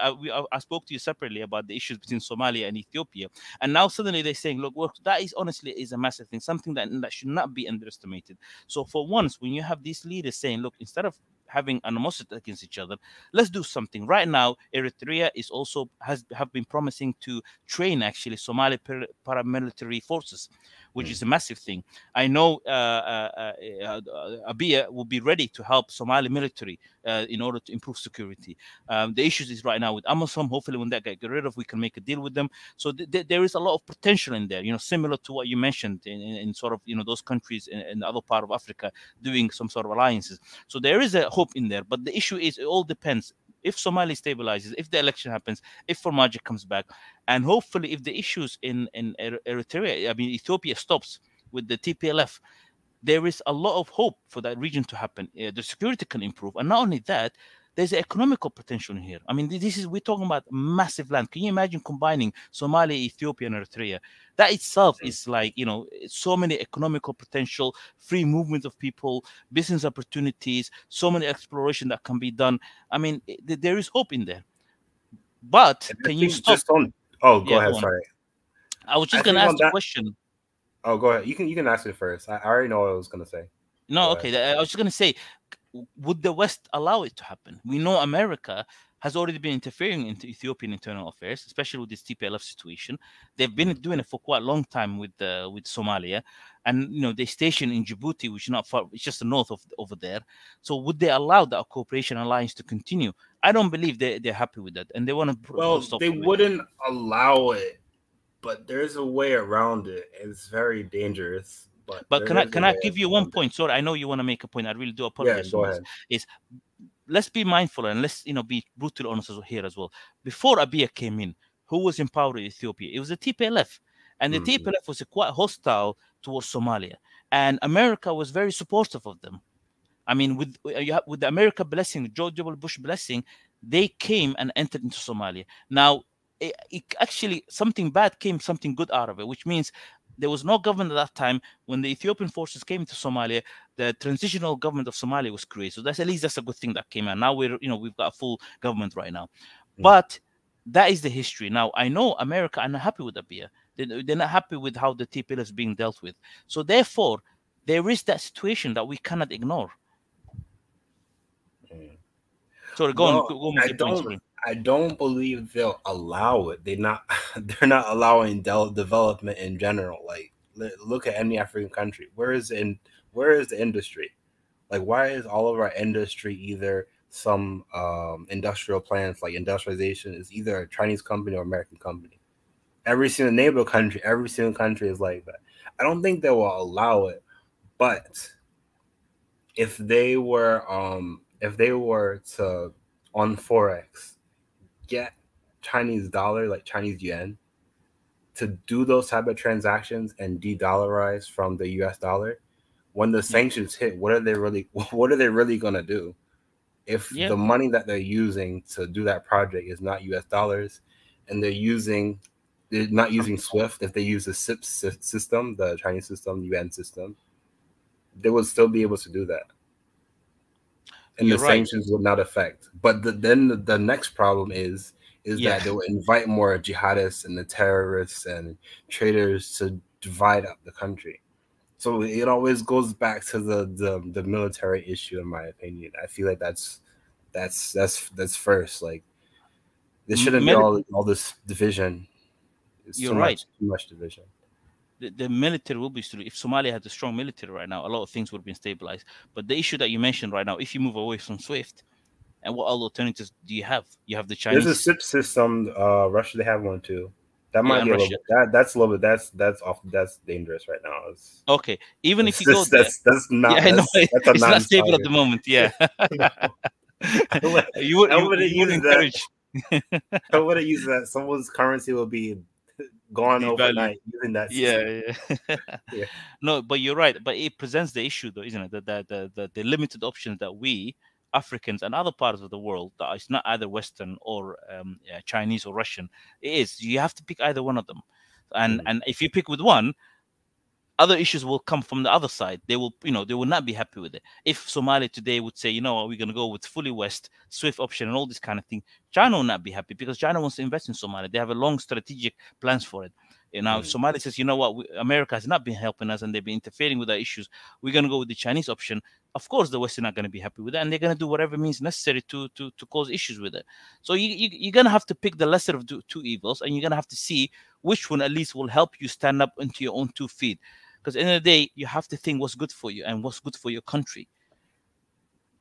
I spoke to you separately about the issues between Somalia and Ethiopia, and now suddenly they're saying, look, that is honestly is a massive thing, something that should not be underestimated. So for once, when you have these leaders saying, look, instead of having animosity against each other, let's do something right now. Eritrea is also have been promising to train actually Somali paramilitary forces, which is a massive thing. I know Abiy will be ready to help Somali military in order to improve security. The issues is right now with Amazon. Hopefully, when that get rid of, we can make a deal with them. So there is a lot of potential in there. Similar to what you mentioned in sort of those countries in the other part of Africa doing some sort of alliances. So there is a hope in there. But the issue is, it all depends. If Somalia stabilizes, if the election happens, if Farmaajo comes back, and hopefully if the issues in Eritrea, I mean Ethiopia, stops with the TPLF, there is a lot of hope for that region to happen. The security can improve, and not only that, there's an economical potential in here. I mean, we're talking about massive land. Can you imagine combining Somalia, Ethiopia, and Eritrea? That itself is like, so many economical potential, free movement of people, business opportunities, so many exploration that can be done. I mean, there is hope in there. But can you stop? Go ahead. Sorry. I was just going to ask the question. Oh, go ahead. You can ask it first. I already know what I was going to say. No, okay. I was just going to say, would the West allow it to happen? We know America has already been interfering into Ethiopian internal affairs, especially with this TPLF situation. They've been doing it for quite a long time with Somalia, and they stationed in Djibouti, which is not far; it's just the north of over there. So would they allow that cooperation alliance to continue? I don't believe they're happy with that, and they want to. Well, they wouldn't allow it, but there's a way around it. It's very dangerous. But can I give you one point? Sorry, I know you want to make a point. I really do apologize. Yeah, go ahead. Let's be mindful and let's be brutally honest here as well. Before Abiy came in, who was in power in Ethiopia? It was the TPLF, and the TPLF was quite hostile towards Somalia, and America was very supportive of them. I mean, with the America blessing, George W. Bush blessing, they came and entered into Somalia. Now, actually, something bad came, something good out of it, which means there was no government at that time. When the Ethiopian forces came into Somalia, the transitional government of Somalia was created. So that's at least that's a good thing that came out. Now we've got a full government right now. But that is the history. Now I know America are not happy with Abiy. They're not happy with how the TPLF is being dealt with. So therefore, there is that situation that we cannot ignore. Sorry, go on with your point. I don't believe they'll allow it. They're not allowing development in general. Like, look at any African country. Where is the industry? Like, why is all of our industry either some industrial plants, like industrialization, is either a Chinese company or American company? Every single neighbor country, every single country is like that. I don't think they will allow it, but if they were to on Forex get Chinese dollar, like Chinese yuan, to do those type of transactions and de-dollarize from the US dollar, when the sanctions hit, what are they really gonna do? If the money that they're using to do that project is not US dollars, and they're not using SWIFT, if they use the CIP system, the Chinese system, yuan system, they would still be able to do that. And the sanctions would not affect. But then the next problem is that they will invite more jihadists and the terrorists and traitors to divide up the country. So it always goes back to the military issue, in my opinion. I feel like that's first. Like, there shouldn't be all this division. It's too much division. The military will be strong. If Somalia had a strong military right now, a lot of things would have been stabilized. But the issue that you mentioned right now, if you move away from SWIFT, and what other alternatives do you have? You have the Chinese. There's a CIP system. Russia, they have one too. That might be a little bit. That's a little bit. That's dangerous right now. Okay, even if you go there, that's not. Yeah, it's not stable at the moment. Yeah. You wouldn't encourage. I wouldn't use that. Someone's currency will be gone overnight using that system. Yeah. No, but you're right. But it presents the issue, though, isn't it? The limited options that we Africans and other parts of the world that is not either Western or Chinese or Russian, you have to pick either one of them. And if you pick with one, other issues will come from the other side. They will, they will not be happy with it. If Somalia today would say, we're going to go with fully West, SWIFT option and all this kind of thing, China will not be happy because China wants to invest in Somalia. They have a long strategic plans for it. Now, if Somalia says, you know what, America has not been helping us and they've been interfering with our issues, we're going to go with the Chinese option. Of course, the West are not going to be happy with that, and they're going to do whatever means necessary to cause issues with it. So you're going to have to pick the lesser of two evils, and you're going to have to see which one at least will help you stand up into your own 2 feet. Because at the end of the day, you have to think what's good for you and what's good for your country.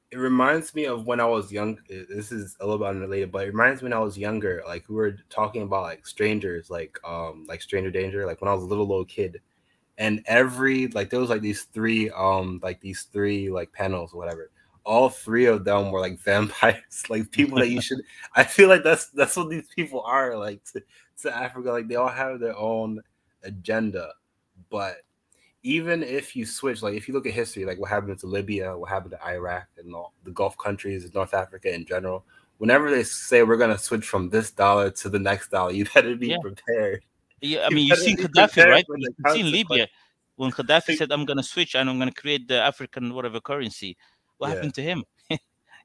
It reminds me of when I was young. This is a little bit unrelated, but it reminds me when I was younger. Like we were talking about like strangers, like Stranger Danger. Like when I was a little kid, and there was like these three panels or whatever. All 3 of them were like vampires, like people that you should. I feel like that's what these people are like to Africa. Like they all have their own agenda, but even if you switch, like if you look at history, like what happened to Libya, what happened to Iraq, and all the Gulf countries, North Africa in general, whenever they say we're gonna switch from this dollar to the next dollar, you better be prepared. Yeah, I mean, you've seen Gaddafi, right? You've seen Libya when Gaddafi said, "I'm gonna switch and I'm gonna create the African whatever currency." What happened to him?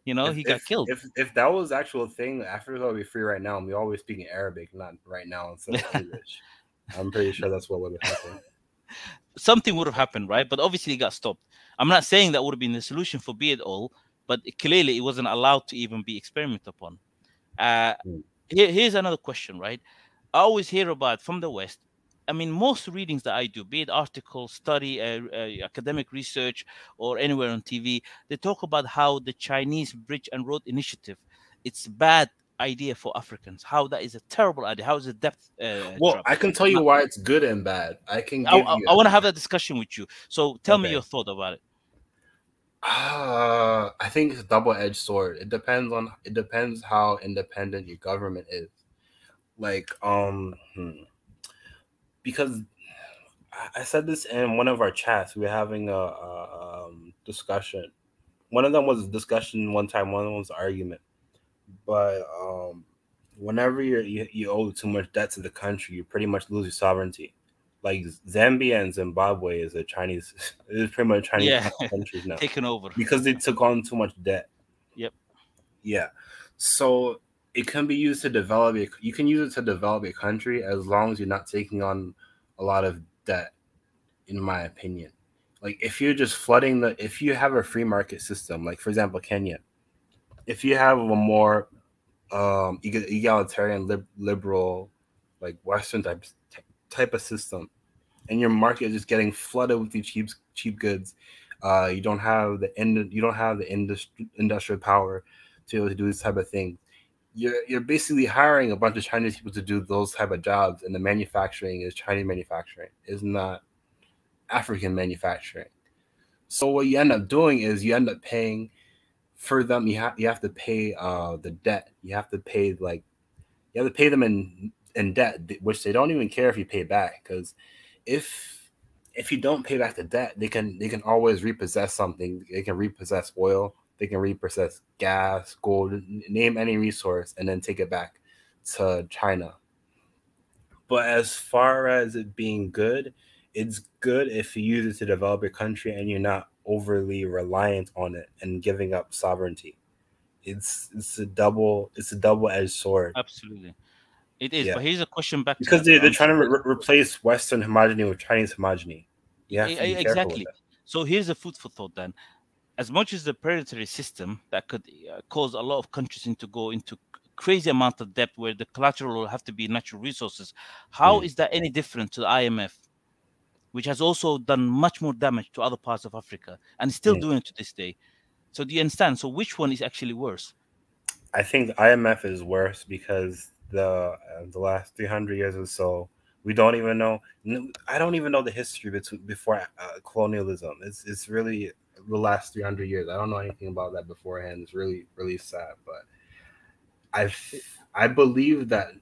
He got killed. If that was the actual thing, Africa would be free right now, and we always speaking Arabic, not right now instead of English. I'm pretty sure that's what would have happened. Something would have happened, right? But obviously it got stopped. I'm not saying that would have been the solution for be it all, but clearly it wasn't allowed to even be experimented upon. Here's another question, right? I always hear about from the West. I mean, most readings that I do, be it articles, study, academic research, or anywhere on TV, they talk about how the Chinese Bridge and Road Initiative, it's bad idea for Africans, how that is a terrible idea, how is the depth drop. I can tell you why it's good and bad. I want to have that discussion with you, so tell me your thought about it. I think it's a double-edged sword. It depends how independent your government is, like because I said this in one of our chats. We were having a discussion. One of them was a discussion one time, one of them was an argument. But whenever you owe too much debt to the country, you pretty much lose your sovereignty. Like Zambia and Zimbabwe is pretty much Chinese countries now, taken over because they took on too much debt. Yep. Yeah. So it can be used to develop it. You can use it to develop a country as long as you're not taking on a lot of debt, in my opinion. Like if you're just flooding if you have a free market system, like for example, Kenya, if you have a more egalitarian, liberal, like Western type of system, and your market is just getting flooded with these cheap goods, you don't have the industrial power to be able to do this type of thing. You're basically hiring a bunch of Chinese people to do those type of jobs, and the manufacturing is Chinese manufacturing, is not African manufacturing. So what you end up doing is you end up paying for them. You have to pay the debt. You have to pay them in debt, which they don't even care if you pay back, because if you don't pay back the debt, they can always repossess something. They can repossess oil. They can repossess gas, gold, name any resource, and then take it back to China. But as far as it being good, it's good if you use it to develop your country and you're not overly reliant on it and giving up sovereignty. It's a double-edged sword. Absolutely, it is. Yeah. But here's a question back because they're trying to replace Western homogeny with Chinese homogeny. Yeah, exactly. So here's a food for thought then. As much as the predatory system that could cause a lot of countries to go into crazy amount of debt, where the collateral will have to be natural resources, how is that any different to the IMF, which has also done much more damage to other parts of Africa and still doing it to this day? So do you understand? So which one is actually worse? I think the IMF is worse because the last 300 years or so, we don't even know. I don't even know the history before colonialism. It's really the last 300 years. I don't know anything about that beforehand. It's really, really sad. But I believe that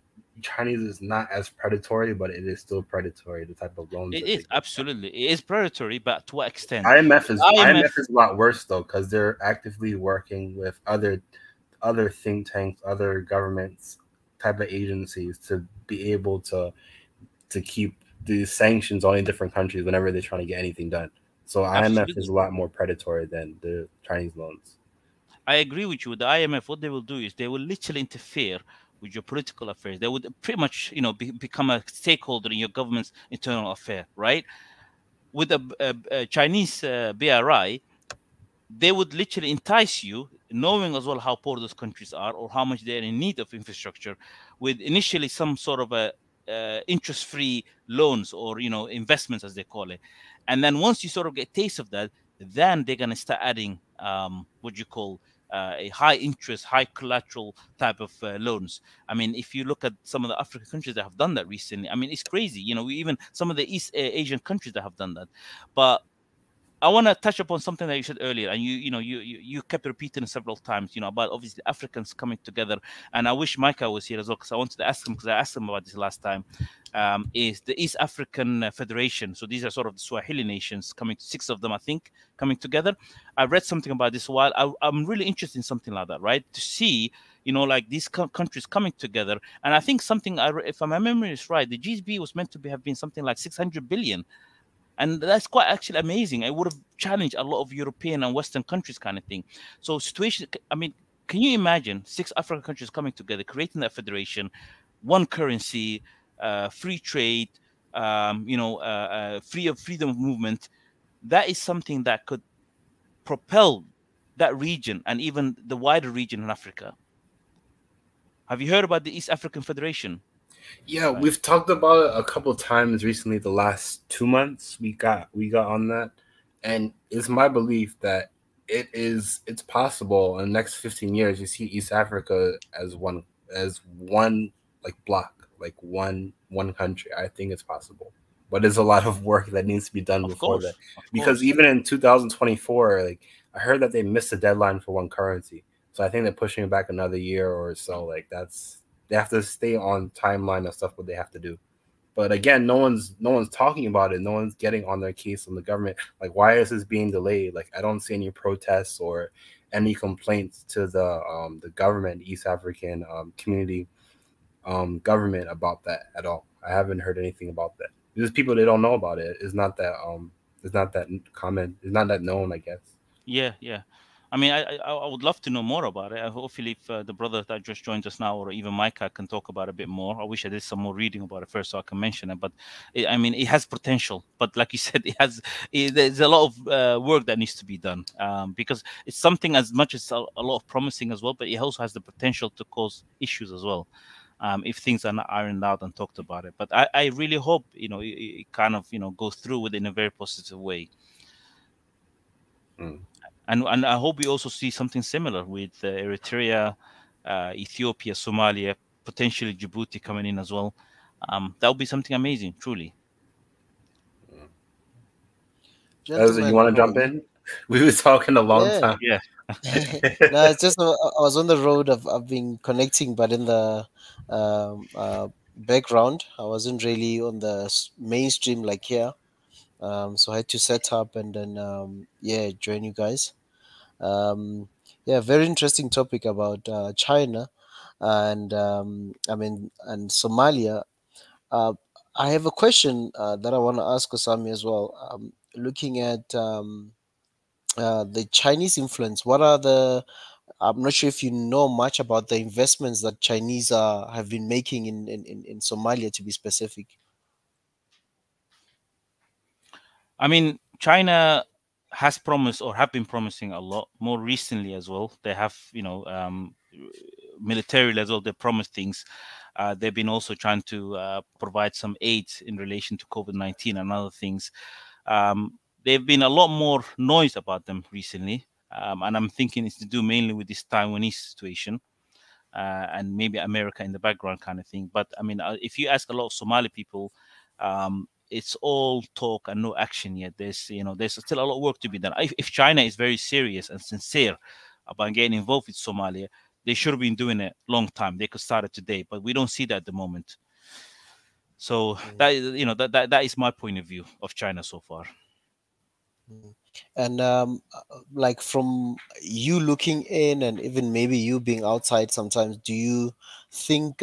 Chinese is not as predatory, but it is still predatory. The type of loans. It is absolutely. It is predatory, but to what extent? IMF is a lot worse though, because they're actively working with other think tanks, other governments, type of agencies to be able to keep the sanctions on different countries whenever they're trying to get anything done. So IMF is a lot more predatory than the Chinese loans. I agree with you. The IMF, what they will do is they will literally interfere with your political affairs. They would pretty much, become a stakeholder in your government's internal affair, right? With a Chinese BRI, they would literally entice you, knowing as well how poor those countries are or how much they're in need of infrastructure, with initially some sort of a interest-free loans or investments as they call it, and then once you sort of get a taste of that, then they're going to start adding what you call a high interest, high collateral type of loans. I mean, if you look at some of the African countries that have done that recently, I mean, it's crazy. Even some of the East Asian countries that have done that. But I want to touch upon something that you said earlier, and you kept repeating it several times, about obviously Africans coming together. And I wish Micah was here as well, because I wanted to ask him, because I asked him about this last time. Is the East African Federation? So these are sort of the Swahili nations coming, 6 of them, I think, coming together. I read something about this a while. I'm really interested in something like that, right? To see, like these countries coming together. And I think something, if my memory is right, the GSB was meant to have been something like 600 billion. And that's quite actually amazing. I would have challenged a lot of European and Western countries kind of thing. So situation, I mean, can you imagine 6 African countries coming together, creating that federation, one currency, free trade, freedom of movement? That is something that could propel that region and even the wider region in Africa. Have you heard about the East African Federation? Yeah, right. We've talked about it a couple of times recently. The last 2 months, we got on that, and it's my belief that it's possible in the next 15 years. You see East Africa as one like block, like one country. I think it's possible, but there's a lot of work that needs to be done before that. Because even in 2024, like I heard that they missed the deadline for one currency, so I think they're pushing it back another year or so. Like they have to stay on timeline of stuff what they have to do. But again, no one's talking about it. No one's getting on their case on the government. Like, why is this being delayed? Like, I don't see any protests or any complaints to the government, East African community government about that at all. I haven't heard anything about that. There's people that don't know about it. It's not that common. It's not that known, I guess. Yeah. I mean, I would love to know more about it. Hopefully, if the brother that just joined us now, or even Micah, can talk about it a bit more. I wish I did some more reading about it first so I can mention it. But it has potential. But like you said, there's a lot of work that needs to be done, because it's something as much as a lot of promising as well, but it also has the potential to cause issues as well, if things are not ironed out and talked about it. But I really hope it kind of goes through with it in a very positive way. And I hope we also see something similar with Eritrea, Ethiopia, Somalia, potentially Djibouti coming in as well. That would be something amazing, truly. Gentlemen, you want to jump in? We were talking a long time. Yeah. No, it's just I was on the road. I've been connecting, but in the background, I wasn't really on the mainstream like here. So I had to set up and then join you guys. Very interesting topic about China and and Somalia. I have a question that I want to ask Osami as well. Looking at the Chinese influence, what are I'm not sure if you know much about the investments that Chinese have been making in Somalia, to be specific. I mean, China has promised or have been promising a lot more recently as well. They have, militarily as well, they promised things. They've been also trying to provide some aid in relation to COVID-19 and other things. They've been a lot more noise about them recently. And I'm thinking it's to do mainly with this Taiwanese situation and maybe America in the background kind of thing. But I mean, if you ask a lot of Somali people, it's all talk and no action yet. There's still a lot of work to be done. If China is very serious and sincere about getting involved with Somalia, they should have been doing it a long time. They could start it today, but we don't see that at the moment. So that is my point of view of China so far. And like from you looking in and even maybe you being outside sometimes, do you think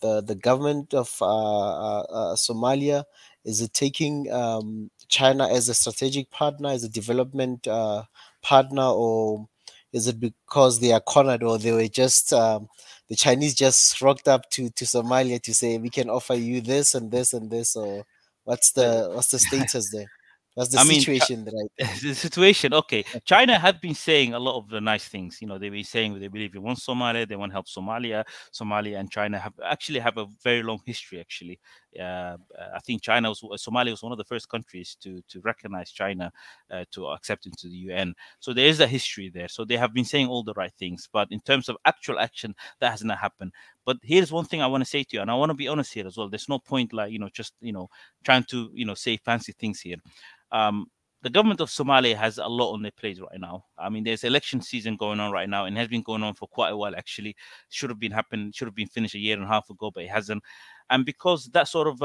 the government of Somalia, is it taking China as a strategic partner, as a development partner, or is it because they are cornered, or they were just the Chinese just rocked up to Somalia to say we can offer you this and this and this, or what's the status there? What's the I mean, situation right there? the situation. Okay, China have been saying a lot of the nice things. You know, they've been saying they believe in one Somalia, they want to help Somalia and China have a very long history. Actually, I think Somalia was one of the first countries to recognize China, to accept into the UN. So there is a history there. So they have been saying all the right things, but in terms of actual action, that has not happened. But here's one thing I want to say to you, and I want to be honest here as well. There's no point like just trying to say fancy things here. The government of Somalia has a lot on their plate right now. I mean, there's election season going on right now, and has been going on for quite a while. Actually, should have been finished a year and a half ago, but it hasn't. And because that sort of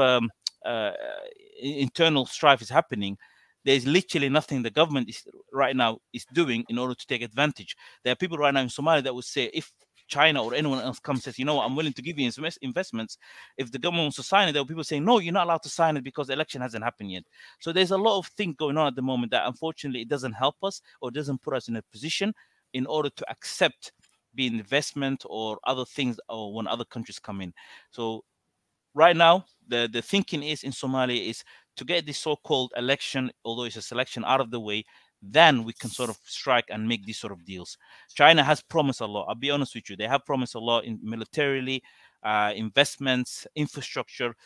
internal strife is happening, there's literally nothing the government right now is doing in order to take advantage. There are people right now in Somalia that would say, if China or anyone else comes and says, you know what, I'm willing to give you investments, if the government wants to sign it, there are people saying, no, you're not allowed to sign it because the election hasn't happened yet. So there's a lot of things going on at the moment that unfortunately it doesn't help us or doesn't put us in a position in order to accept the investment or other things, or when other countries come in. So right now, the thinking is in Somalia is to get this so-called election, although it's a selection, out of the way, then we can sort of strike and make these sort of deals. China has promised a lot. I'll be honest with you. They have promised a lot in militarily, investments, infrastructure,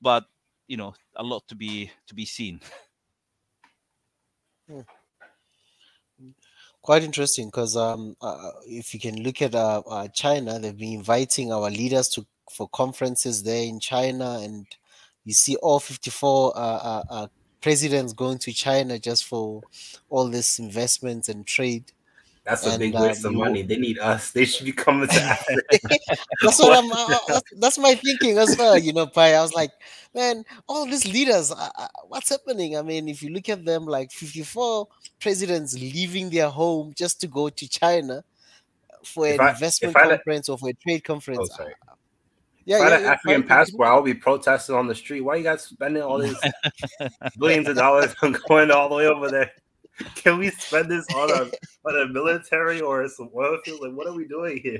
but a lot to be seen. Quite interesting, because if you can look at China, they've been inviting our leaders for conferences there in China, and you see all 54 presidents going to China just for all this investments and trade. That's a big waste of money. They need us. They should be coming to Africa. That's what that's my thinking as well. Pai. I was like, man, all these leaders, what's happening? I mean, if you look at them, like 54 presidents leaving their home just to go to China for an investment conference or for a trade conference. Oh, sorry. If I had an African passport, I'll be protesting on the street. Why you guys spending all these billions of dollars on going all the way over there? Can we spend this on a military or some oil field? Like, what are we doing here?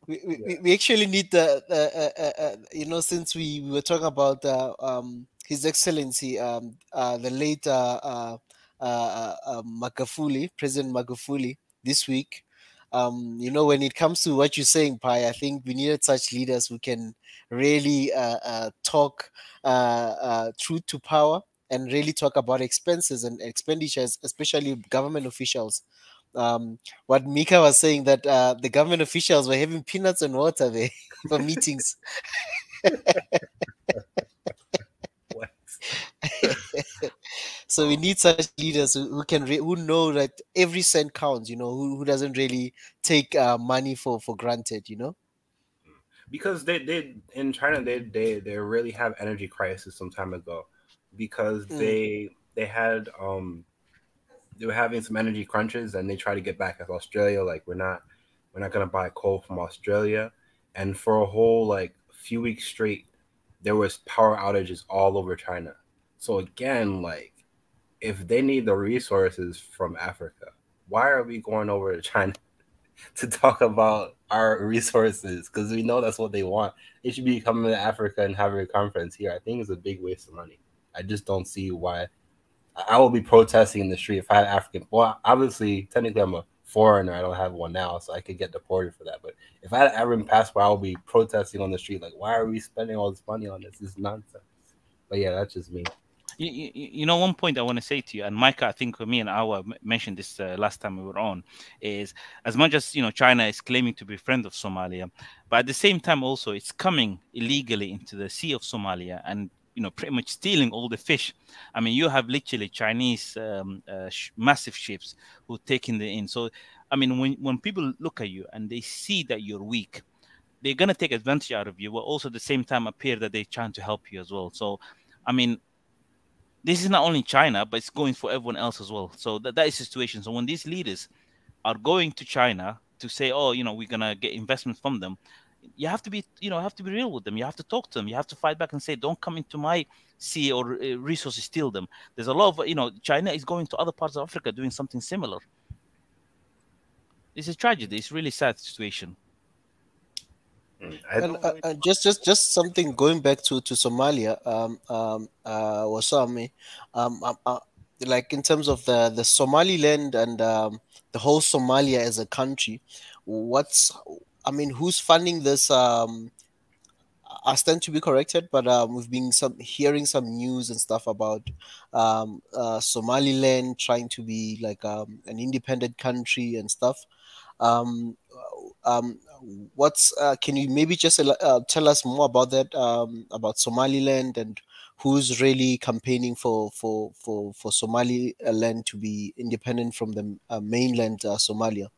We actually need since we were talking about His Excellency, the late Magufuli, President Magufuli, this week. When it comes to what you're saying, Pai, I think we needed such leaders who can really talk truth to power and really talk about expenses and expenditures, especially government officials. What Mika was saying, that the government officials were having peanuts and water there for meetings. What? So we need such leaders who know that every cent counts. Who doesn't really take money for granted. Because they in China they really have energy crisis some time ago, because they had they were having some energy crunches, and they tried to get back at Australia, like we're not gonna buy coal from Australia, and for a whole few weeks straight there was power outages all over China. So again, if they need the resources from Africa, why are we going over to China to talk about our resources? Because we know that's what they want. They should be coming to Africa and having a conference here. I think it's a big waste of money. I just don't see why. I will be protesting in the street if I had African. Well, obviously, technically, I'm a foreigner. I don't have one now, so I could get deported for that. But if I had an African passport, I will be protesting on the street. Like, why are we spending all this money on this? This is nonsense. But yeah, that's just me. One point I want to say to you, and Micah, I think me and Awa mentioned this last time we were on, is as much as China is claiming to be a friend of Somalia, but at the same time also it's coming illegally into the Sea of Somalia and pretty much stealing all the fish. I mean, you have literally Chinese massive ships who taking the in. So I mean, when people look at you and they see that you're weak, they're gonna take advantage out of you, but also at the same time appear that they're trying to help you as well. So I mean, this is not only China, but it's going for everyone else as well. So that is the situation. So when these leaders are going to China to say, oh, we're going to get investment from them, you have to be, have to be real with them. You have to talk to them. You have to fight back and say, don't come into my sea or resources, steal them. There's a lot of, China is going to other parts of Africa doing something similar. It's a tragedy. It's a really sad situation. And just something going back to Somalia, Wasami, like in terms of the Somaliland and the whole Somalia as a country, who's funding this? I stand to be corrected, but we've been hearing some news and stuff about Somaliland trying to be like an independent country and stuff. Can you maybe just tell us more about that, about Somaliland, and who's really campaigning for Somaliland to be independent from the mainland Somalia?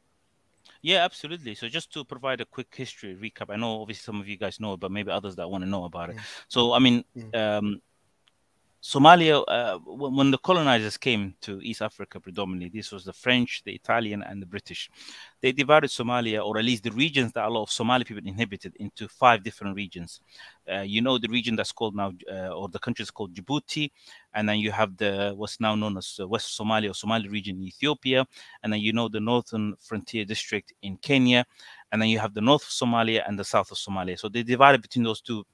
Yeah, absolutely. So just to provide a quick history recap, I know obviously some of you guys know it, but maybe others that want to know about it. So, I mean, Somalia, when the colonizers came to East Africa predominantly, this was the French, the Italian, and the British. They divided Somalia, or at least the regions that a lot of Somali people inhabited, into 5 different regions. The region that's called now, or the country is called Djibouti, and then you have what's now known as West Somalia or Somali region in Ethiopia, and then the Northern Frontier District in Kenya, and then you have the north of Somalia and the south of Somalia. So they divided between those two,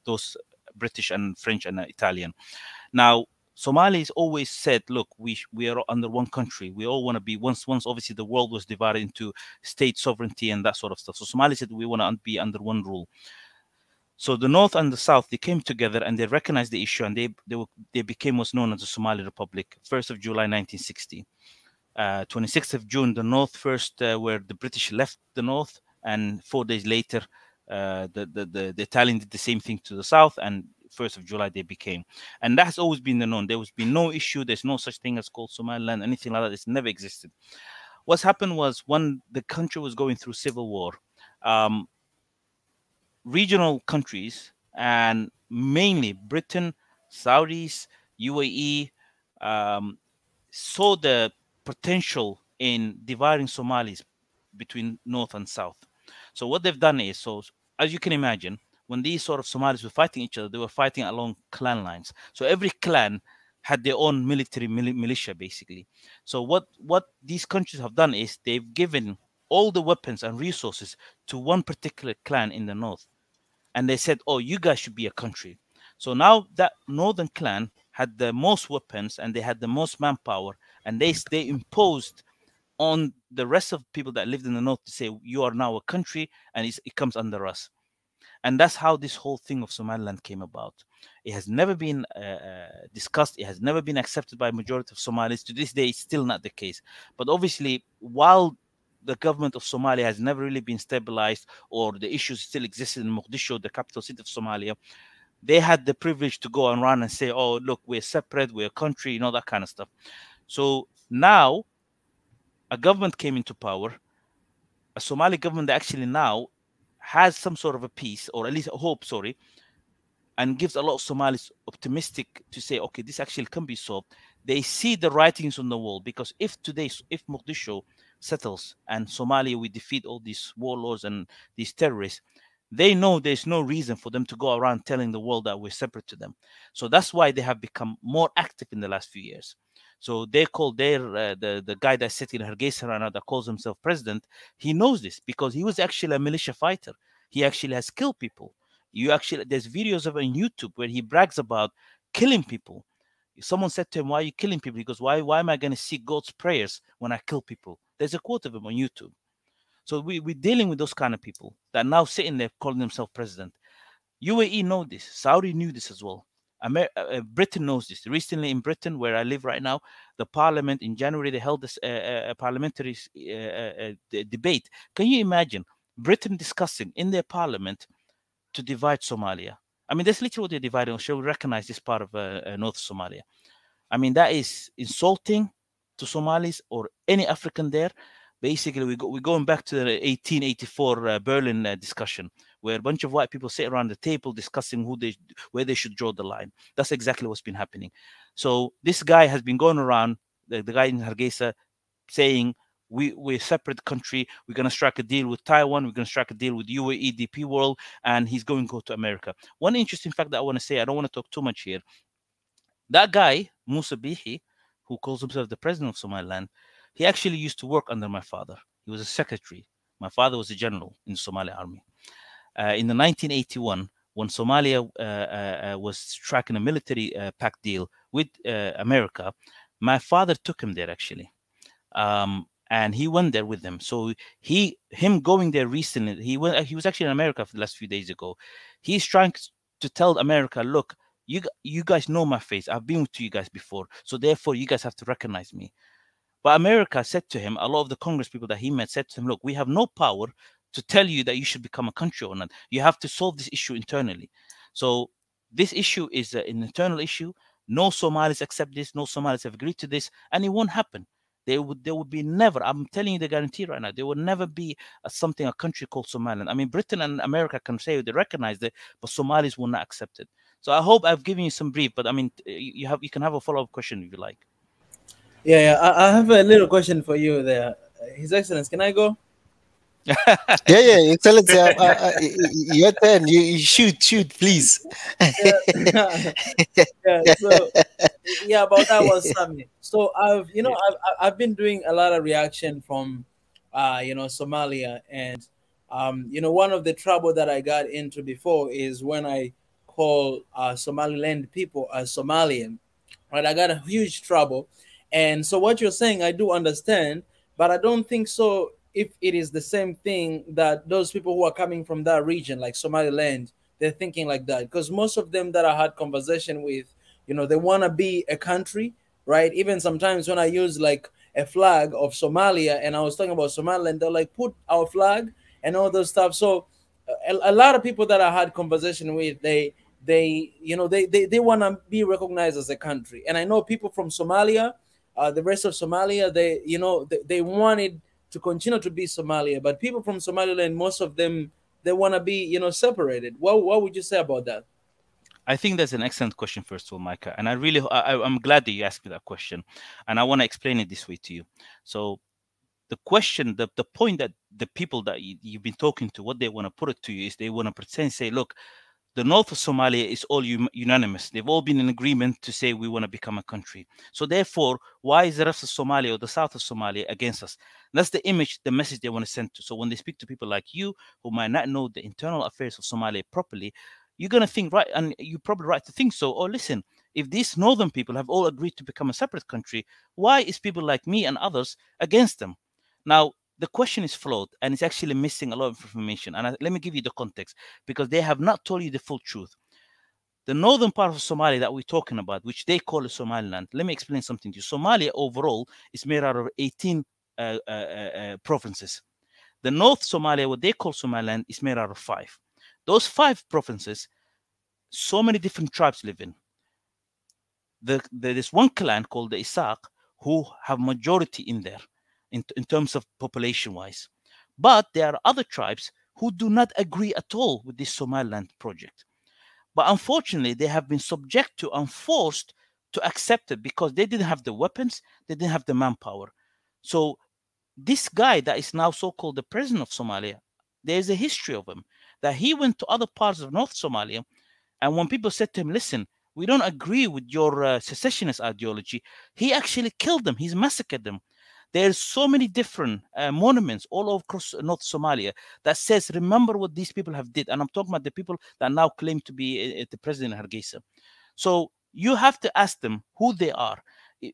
those British and French and Italian. Now, Somalis always said, look, we are under one country. We all want to be once obviously the world was divided into state sovereignty and that sort of stuff. So Somalis said we want to be under one rule. So the north and the south, they came together and they recognized the issue, and they became what's known as the Somali Republic, 1st of July 1960. 26th of June, the north first, where the British left the north, and 4 days later, the Italian did the same thing to the south, and 1st of July they became. And that has always been the norm. There has been no issue. There's no such thing as called Somaliland, anything like that. It's never existed. What's happened was when the country was going through civil war, regional countries, and mainly Britain, Saudis, UAE, saw the potential in dividing Somalis between north and south. So what they've done is, so as you can imagine, when these sort of Somalis were fighting each other, they were fighting along clan lines. So every clan had their own military militia, basically. So what these countries have done is they've given all the weapons and resources to one particular clan in the north. And they said, oh, you guys should be a country. So now that northern clan had the most weapons and they had the most manpower, and they imposed on the rest of people that lived in the north to say, you are now a country and it comes under us. And that's how this whole thing of Somaliland came about. It has never been discussed. It has never been accepted by a majority of Somalis. To this day, it's still not the case. But obviously, while the government of Somalia has never really been stabilized, or the issues still existed in Mogadishu, the capital city of Somalia, they had the privilege to go and run and say, oh, look, we're separate, we're a country, that kind of stuff. So now a government came into power, a Somali government that actually now has some sort of a peace, or at least a hope, and gives a lot of Somalis optimistic to say, okay, this actually can be solved. They see the writings on the wall, because if Mogadishu settles and Somalia, we defeat all these warlords and these terrorists, they know there's no reason for them to go around telling the world that we're separate to them. So that's why they have become more active in the last few years. So they call the guy that's sitting in Hargeisa right now that calls himself president. He knows this because he was actually a militia fighter. He actually has killed people. There's videos of him on YouTube where he brags about killing people. Someone said to him, why are you killing people? He goes, why am I going to seek God's prayers when I kill people? There's a quote of him on YouTube. So we're dealing with those kind of people that are now sitting there calling themselves president. UAE know this. Saudi knew this as well. Britain knows this. Recently in Britain, where I live right now, the parliament in January, they held this parliamentary debate. Can you imagine Britain discussing in their parliament to divide Somalia? I mean, that's literally what they're dividing. Shall we recognize this part of North Somalia? I mean, that is insulting to Somalis or any African there. Basically, we're going back to the 1884 Berlin discussion, where a bunch of white people sit around the table discussing where they should draw the line. That's exactly what's been happening. So this guy has been going around, the guy in Hargeisa, saying we're a separate country. We're going to strike a deal with Taiwan. We're going to strike a deal with UAE, DP World, and he's going to go to America. One interesting fact that I want to say, I don't want to talk too much here. That guy, Musa Bihi, who calls himself the president of Somaliland, he actually used to work under my father. He was a secretary. My father was a general in the Somali army. In the 1981, when Somalia was striking a military pact deal with America, my father took him there actually. And he went there with them. So him going there recently, he was actually in America for the last few days ago. He's trying to tell America, look, you guys know my face. I've been with you guys before. So therefore, you guys have to recognize me. But America said to him, a lot of the Congress people that he met said to him, look, we have no power to tell you that you should become a country or not. You have to solve this issue internally. So this issue is an internal issue. No Somalis accept this. No Somalis have agreed to this, and it won't happen. There would be never, I'm telling you the guarantee right now, there will never be a country called Somaliland. I mean, Britain and America can say they recognize it, but Somalis will not accept it. So I hope I've given you some brief, but I mean, you can have a follow-up question if you like. Yeah, I have a little question for you there. His Excellency, can I go? Yeah, Excellency, your turn. You shoot, please. Yeah, about that one, Sammy. So I've been doing a lot of reaction from Somalia, and one of the trouble that I got into before is when I call Somaliland people as Somalian, right? I got a huge trouble, and so what you're saying, I do understand, but I don't think so. If it is the same thing that those people who are coming from that region, like Somaliland, they're thinking like that, because most of them that I had conversation with, they want to be a country, right? Even sometimes when I use like a flag of Somalia and I was talking about Somaliland, they're like, put our flag and all those stuff. So a lot of people that I had conversation with, they want to be recognized as a country. And I know people from Somalia, the rest of Somalia, they wanted to continue to be Somalia, but people from Somaliland, most of them, they want to be, separated. What would you say about that? I think that's an excellent question, first of all, Micah. And I'm glad that you asked me that question. And I want to explain it this way to you. So the question, the point that the people that you've been talking to, what they want to put it to you is they want to pretend, say, look, the north of Somalia is all unanimous. They've all been in agreement to say we want to become a country. So therefore, why is the rest of Somalia or the south of Somalia against us? That's the image, the message they want to send to. So when they speak to people like you, who might not know the internal affairs of Somalia properly, you're going to think, right, and you're probably right to think so. Or listen, if these northern people have all agreed to become a separate country, why is people like me and others against them? Now, the question is flawed, and it's actually missing a lot of information. And let me give you the context, because they have not told you the full truth. The northern part of Somalia that we're talking about, which they call Somaliland, let me explain something to you. Somalia overall is made out of 18 provinces. The North Somalia, what they call Somaliland, is made out of 5. Those 5 provinces, so many different tribes live in. There's one clan called the Isaac who have majority in there. In terms of population-wise. But there are other tribes who do not agree at all with this Somaliland project. But unfortunately, they have been subject to and forced to accept it because they didn't have the weapons, they didn't have the manpower. So this guy that is now so-called the president of Somalia, there's a history of him, that he went to other parts of North Somalia, and when people said to him, listen, we don't agree with your secessionist ideology, he actually killed them, he's massacred them. There's so many different monuments all across North Somalia that says, remember what these people have did. And I'm talking about the people that now claim to be the president of Hargeisa. So you have to ask them who they are.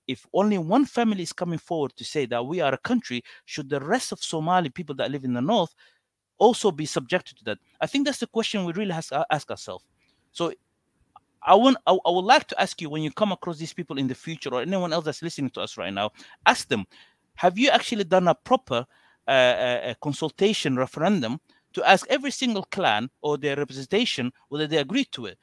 If only one family is coming forward to say that we are a country, should the rest of Somali people that live in the north also be subjected to that? I think that's the question we really have to ask ourselves. So I would like to ask you, when you come across these people in the future, or anyone else that's listening to us right now, ask them, have you actually done a proper consultation referendum to ask every single clan or their representation whether they agree to it?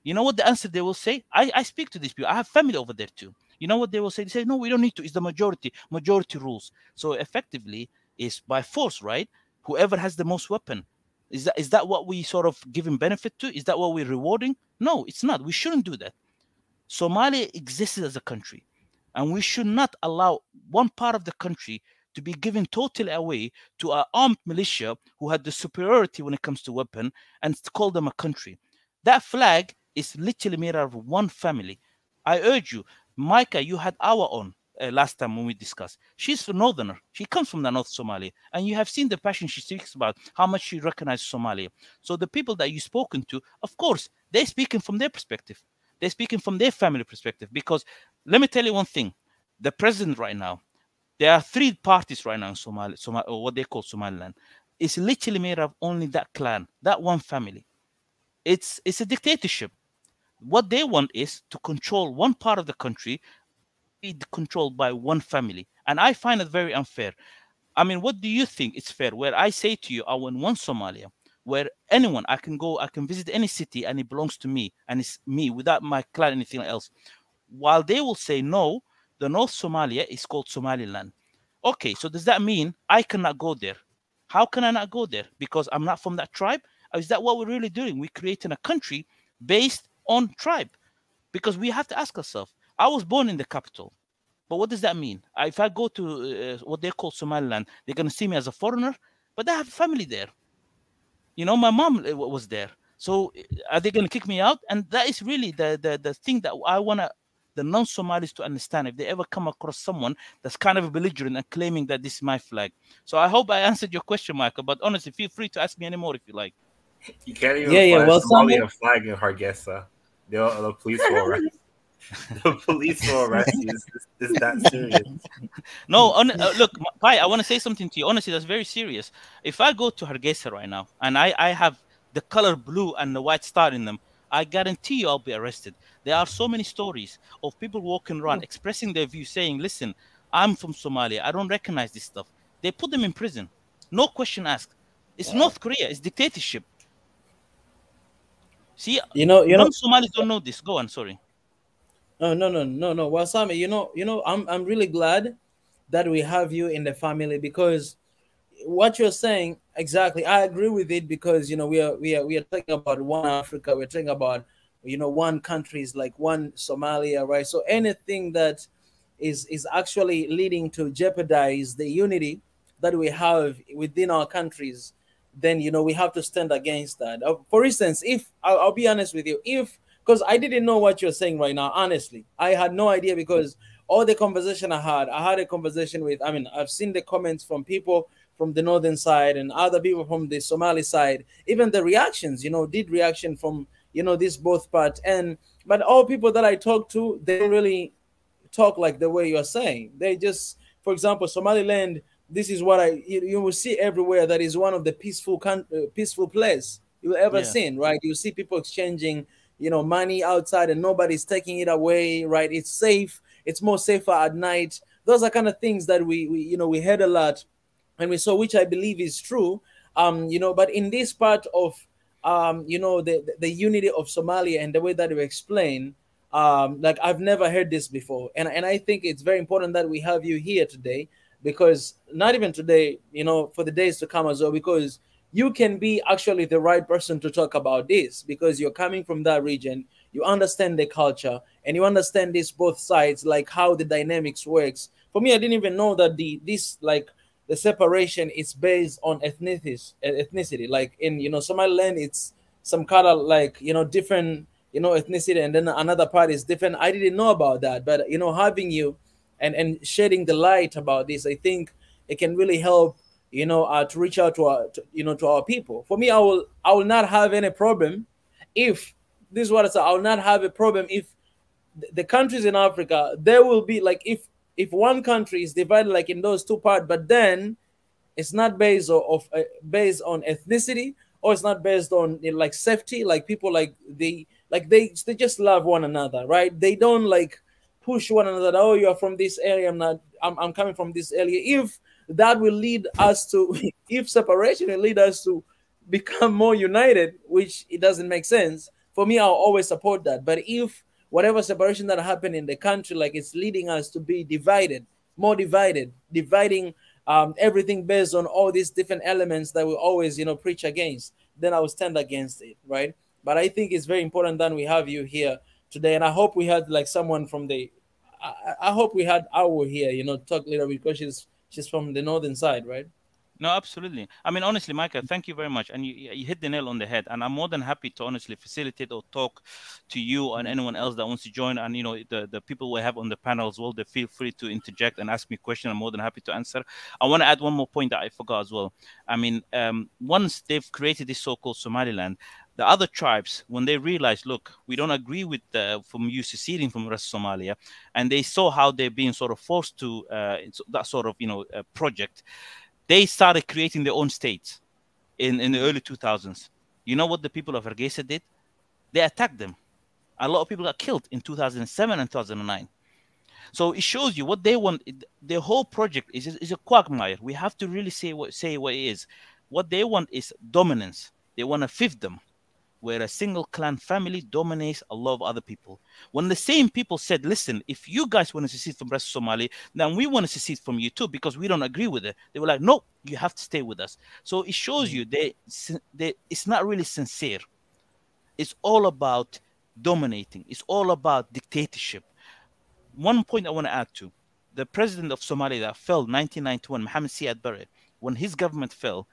You know what the answer they will say? I speak to these people. I have family over there too. You know what they will say? They say, no, we don't need to. It's the majority rules. So effectively, it's by force, right? Whoever has the most weapon. Is that what we sort of giving benefit to? Is that what we're rewarding? No, it's not. We shouldn't do that. Somalia existed as a country, and we should not allow one part of the country to be given totally away to an armed militia who had the superiority when it comes to weapon, and to call them a country. That flag is literally made out of one family. I urge you, Micah, you had our own last time when we discussed. She's a northerner. She comes from the North Somalia. And you have seen the passion she speaks about, how much she recognizes Somalia. So the people that you've spoken to, of course, they're speaking from their perspective. They're speaking from their family perspective. Because let me tell you one thing. The president right now, there are three parties right now in Somalia, or what they call Somaliland. It's literally made of only that clan, that one family. It's a dictatorship. What they want is to control one part of the country, be controlled by one family. And I find it very unfair. I mean, what do you think is fair? Where I say to you, I want one Somalia, where anyone, I can go, I can visit any city and it belongs to me and it's me without my clan, anything else. While they will say, no, the North Somalia is called Somaliland. Okay, so does that mean I cannot go there? How can I not go there? Because I'm not from that tribe? Or is that what we're really doing? We're creating a country based on tribe. Because we have to ask ourselves, I was born in the capital, but what does that mean? If I go to what they call Somaliland, they're going to see me as a foreigner, but I have family there. You know, my mom was there. So are they going to kick me out? And that is really the thing that I want the non-Somalis to understand if they ever come across someone that's kind of belligerent and claiming that this is my flag. So I hope I answered your question, Michael, but honestly, feel free to ask me any more if you like. You can't even well, Somalia flag in Hargeisa. The police will arrest. The police will arrest you. Is that serious? No, look, Pai, I want to say something to you. Honestly, that's very serious. If I go to Hargeisa right now and I have the color blue and the white star in them, I guarantee you I'll be arrested. There are so many stories of people walking around expressing their view, saying, listen, I'm from Somalia. I don't recognize this stuff. They put them in prison. No question asked. It's North Korea. It's dictatorship. See, non-Somalis don't know this. Go on, sorry. No. Well, Sami, I'm really glad that we have you in the family, because what you're saying, exactly, I agree with it, because we are talking about one Africa, we're talking about one country, is like one Somalia, right? So anything that is actually leading to jeopardize the unity that we have within our countries, then we have to stand against that. For instance, if I'll be honest with you, because I didn't know what you're saying right now, honestly, I had no idea, because all the conversation I had a conversation with, I've seen the comments from people from the northern side and other people from the Somali side, even the reactions, did reaction from, this both part. But all people that I talk to, they don't really talk like the way you're saying. They just, for example, Somaliland, this is what you will see everywhere. That is one of the peaceful place you will ever seen, right? You see people exchanging, money outside and nobody's taking it away, right? It's safe. It's more safer at night. Those are kind of things that we heard a lot and we saw, which I believe is true. But in this part of, the unity of Somalia and the way that you explain, like I've never heard this before. And I think it's very important that we have you here today, because not even today, for the days to come as well, because you can be actually the right person to talk about this, because you're coming from that region, you understand the culture, and you understand this both sides, like how the dynamics works. For me, I didn't even know that the separation is based on ethnicity. Like in Somaliland, it's some kind of like different ethnicity, and then another part is different. I didn't know about that, but having you and shedding the light about this, I think it can really help to reach out to our people. For me, I will not have any problem if this is what I say. I will not have a problem if the countries in Africa, there will be like, if one country is divided like in those two parts, but then it's not based based on ethnicity, or it's not based on like safety, like people they just love one another, right? They don't like push one another. Oh, you are from this area, I'm coming from this area. If that will lead us to, if separation will lead us to become more united, which it doesn't make sense, for me, I'll always support that. But if whatever separation that happened in the country, like it's leading us to be dividing everything based on all these different elements that we always, preach against, then I will stand against it, right? But I think it's very important that we have you here today, and I hope we had like someone from I hope we had our here, talk a little bit, because she's She's from the northern side, right? No, absolutely. I mean, honestly, Micah, thank you very much. And you hit the nail on the head. And I'm more than happy to honestly facilitate or talk to you and anyone else that wants to join. And, you know, the people we have on the panel as well, they feel free to interject and ask me questions. I'm more than happy to answer. I want to add one more point that I forgot as well. I mean, once they've created this so-called Somaliland, the other tribes, when they realized, look, we don't agree with from you seceding from the rest of Somalia, and they saw how they're being sort of forced to that sort of, you know, project, they started creating their own states in the early 2000s. You know what the people of Hargeisa did? They attacked them. A lot of people got killed in 2007 and 2009. So it shows you what they want. Their whole project is a quagmire. We have to really say what it is. What they want is dominance. They want a fiefdom, where a single clan family dominates a lot of other people. When the same people said, listen, if you guys want to secede from the rest of Somalia, then we want to secede from you too, because we don't agree with it. They were like, no, you have to stay with us. So it shows you it's not really sincere. It's all about dominating. It's all about dictatorship. One point I want to add to, the president of Somalia that fell in 1991, Mohammed Siad Barre, when his government fell,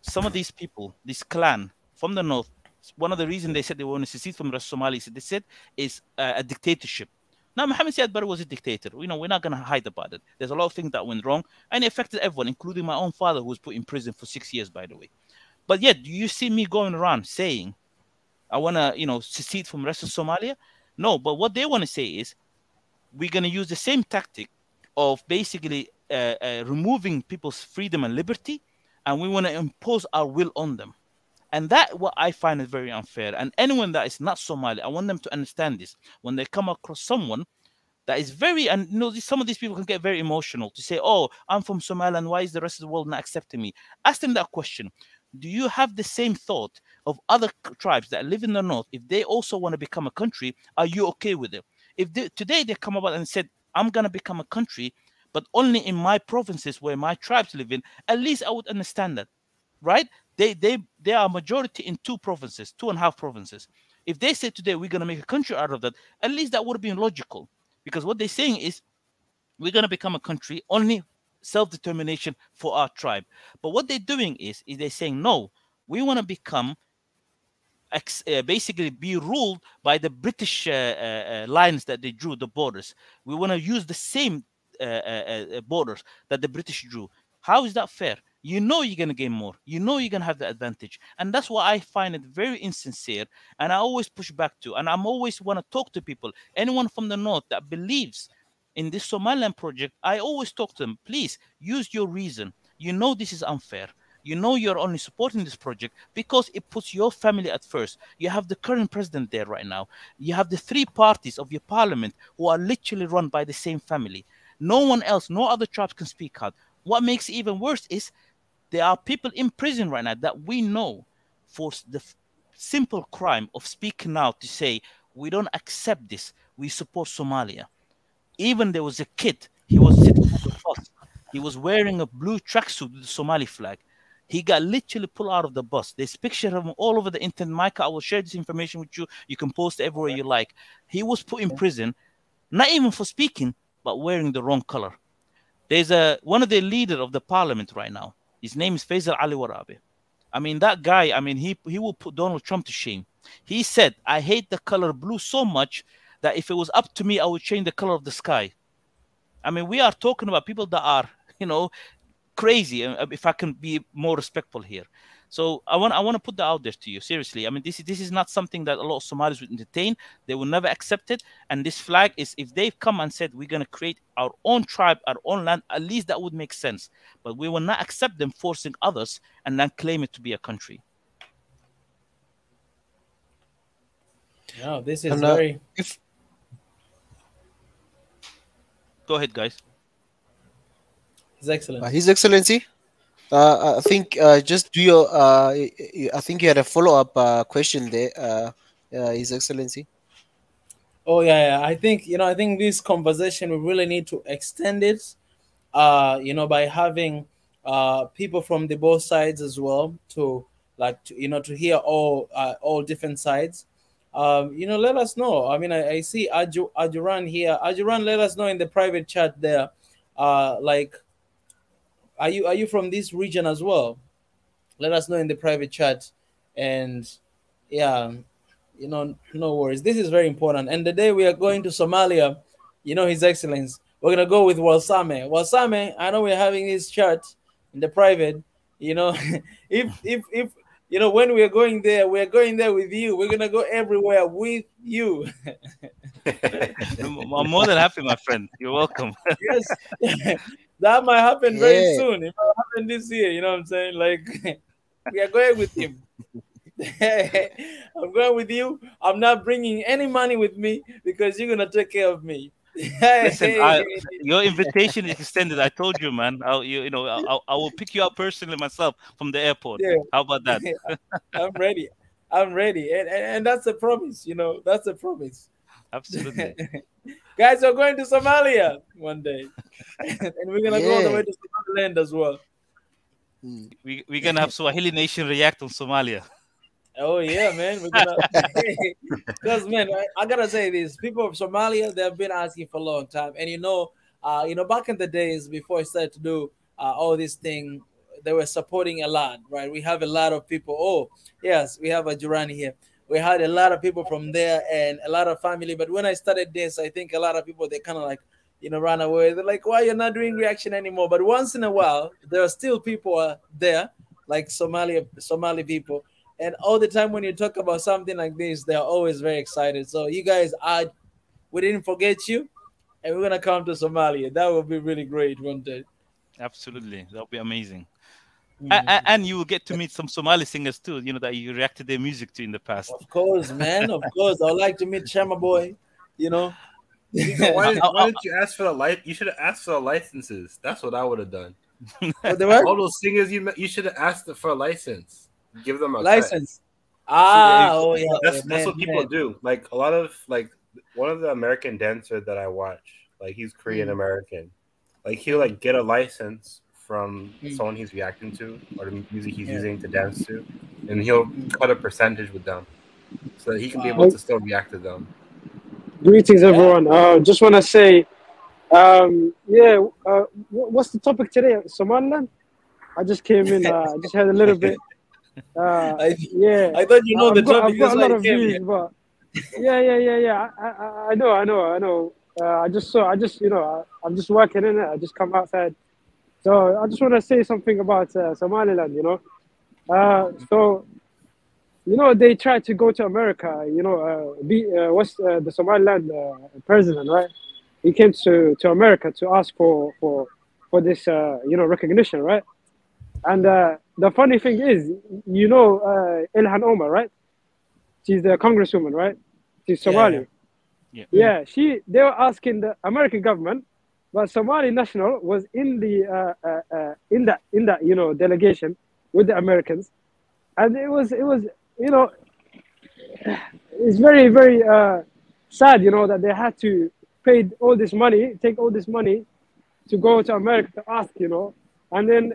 some of these people, this clan from the north, one of the reasons they said they want to secede from the rest of Somalia, they said, is a dictatorship. Now, Mohammed Siad Barre was a dictator. You know, we're not going to hide about it. There's a lot of things that went wrong, and it affected everyone, including my own father, who was put in prison for 6 years, by the way. But yet, do you see me going around saying, I want to, you know, secede from the rest of Somalia? No, but what they want to say is, we're going to use the same tactic of basically removing people's freedom and liberty, and we want to impose our will on them. And that what I find is very unfair. And anyone that is not Somali, I want them to understand this. When they come across someone that is very, and you know, some of these people can get very emotional to say, oh, I'm from Somaliland, why is the rest of the world not accepting me? Ask them that question. Do you have the same thought of other tribes that live in the north? If they also want to become a country, are you okay with it? If today they come about and said, I'm going to become a country, but only in my provinces where my tribes live in, at least I would understand that, right? They are a majority in 2.5 provinces. If they say today we're going to make a country out of that, at least that would have been logical. Because what they're saying is we're going to become a country, only self-determination for our tribe. But what they're doing is they're saying, no, we want to become, basically be ruled by the British lines that they drew, the borders. We want to use the same borders that the British drew. How is that fair? You know you're going to gain more. You know you're going to have the advantage. And that's why I find it very insincere. And I always push back to. And I'm always want to talk to people. Anyone from the north that believes in this Somaliland project, I always talk to them. Please use your reason. You know this is unfair. You know you're only supporting this project because it puts your family at first. You have the current president there right now. You have the 3 parties of your parliament who are literally run by the same family. No one else, no other tribes can speak out. What makes it even worse is there are people in prison right now that we know for the simple crime of speaking out to say, we don't accept this. We support Somalia. Even there was a kid, he was sitting on the bus. He was wearing a blue tracksuit with the Somali flag. He got literally pulled out of the bus. There's pictures of him all over the internet. Micah, I will share this information with you. You can post it everywhere you like. He was put in prison, not even for speaking, but wearing the wrong color. There's one of the leaders of the parliament right now. His name is Faisal Ali Warabi. I mean, that guy, I mean, he will put Donald Trump to shame. He said, I hate the color blue so much that if it was up to me, I would change the color of the sky. I mean, we are talking about people that are, you know, crazy, if I can be more respectful here. So I want to put that out there to you, seriously. I mean, this is not something that a lot of Somalis would entertain. They will never accept it. And this flag is, if they've come and said, we're going to create our own tribe, our own land, at least that would make sense. But we will not accept them forcing others and then claim it to be a country. No, this is very... Go ahead, guys. His Excellency. His Excellency, I think just do your. I think you had a follow-up question there, His Excellency. Oh yeah. I think this conversation we really need to extend it. By having people from the both sides as well to to hear all different sides. Let us know. I mean, I see Ajuran here. Ajuran, let us know in the private chat there. are you from this region as well? Let us know in the private chat. And yeah, no worries. This is very important. And the day we are going to Somalia, His Excellency, we're gonna go with Walsame. Walsame, I know we're having this chat in the private. If when we are going there, we're going there with you. We're gonna go everywhere with you. I'm more than happy, my friend. You're welcome. Yes, that might happen very soon. It might happen this year. You know what I'm saying? Like, we are going with him. I'm going with you. I'm not bringing any money with me because you're gonna take care of me. Listen, your invitation is extended. I told you, man. I will pick you up personally myself from the airport. Yeah. How about that? I'm ready. And that's a promise. That's a promise. Absolutely. Guys, we're going to Somalia one day, and we're gonna go all the way to Somaliland as well. We're gonna have Swahili Nation react on Somalia. Oh yeah, man. We're gonna because man, I gotta say this. People of Somalia, they've been asking for a long time. And back in the days before I started to do all this thing, they were supporting a lot, right? We have a lot of people. Oh, yes, we have a Durani here. We had a lot of people from there and a lot of family. But when I started this, I think a lot of people, they kind of like, ran away. They're like, why you're not doing reaction anymore? But once in a while, there are still people there, like Somali people. And all the time when you talk about something like this, they're always very excited. So you guys, we didn't forget you, and we're gonna come to Somalia. That would be really great one day. Absolutely, that would be amazing. And you will get to meet some Somali singers too. That you reacted their music to in the past. Of course, man. Of course, I'd like to meet Shama Boy. Why didn't you ask for the You should have asked for the licenses. That's what I would have done. All those singers you should have asked for a license. Give them a license. That's what people do. Like a lot of one of the American dancers that I watch, like he's Korean American. Like he'll get a license from someone he's reacting to or the music he's using to dance to, and he'll cut a percentage with them so that he can be able to still react to them. Greetings, everyone. Just want to say, what's the topic today? Somaliland? I just came in. I just had a little bit. I thought the topic. I've got a lot of views, but I know. I'm just working in it. I just come outside, so I just want to say something about Somaliland. So they tried to go to America. What's the Somaliland president, right? He came to America to ask for this recognition, right? And the funny thing is, Ilhan Omar, right? She's the congresswoman, right? She's Somali. Yeah. They were asking the American government, but Somali national was in that delegation with the Americans, and it was it's very, very sad, that they had to take all this money to go to America to ask, and then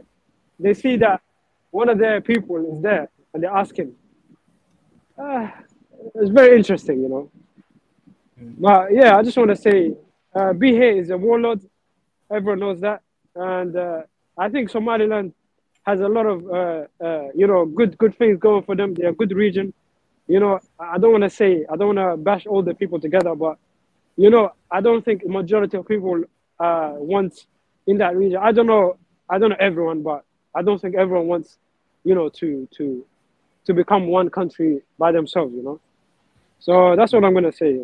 they see that one of their people is there and they're asking. It's very interesting, But yeah, I just want to say, Bihe is a warlord. Everyone knows that. And I think Somaliland has a lot of, good things going for them. They're a good region. I don't want to bash all the people together, but, I don't think the majority of people want in that region. I don't know everyone, but I don't think everyone wants, to become one country by themselves, So that's what I'm going to say,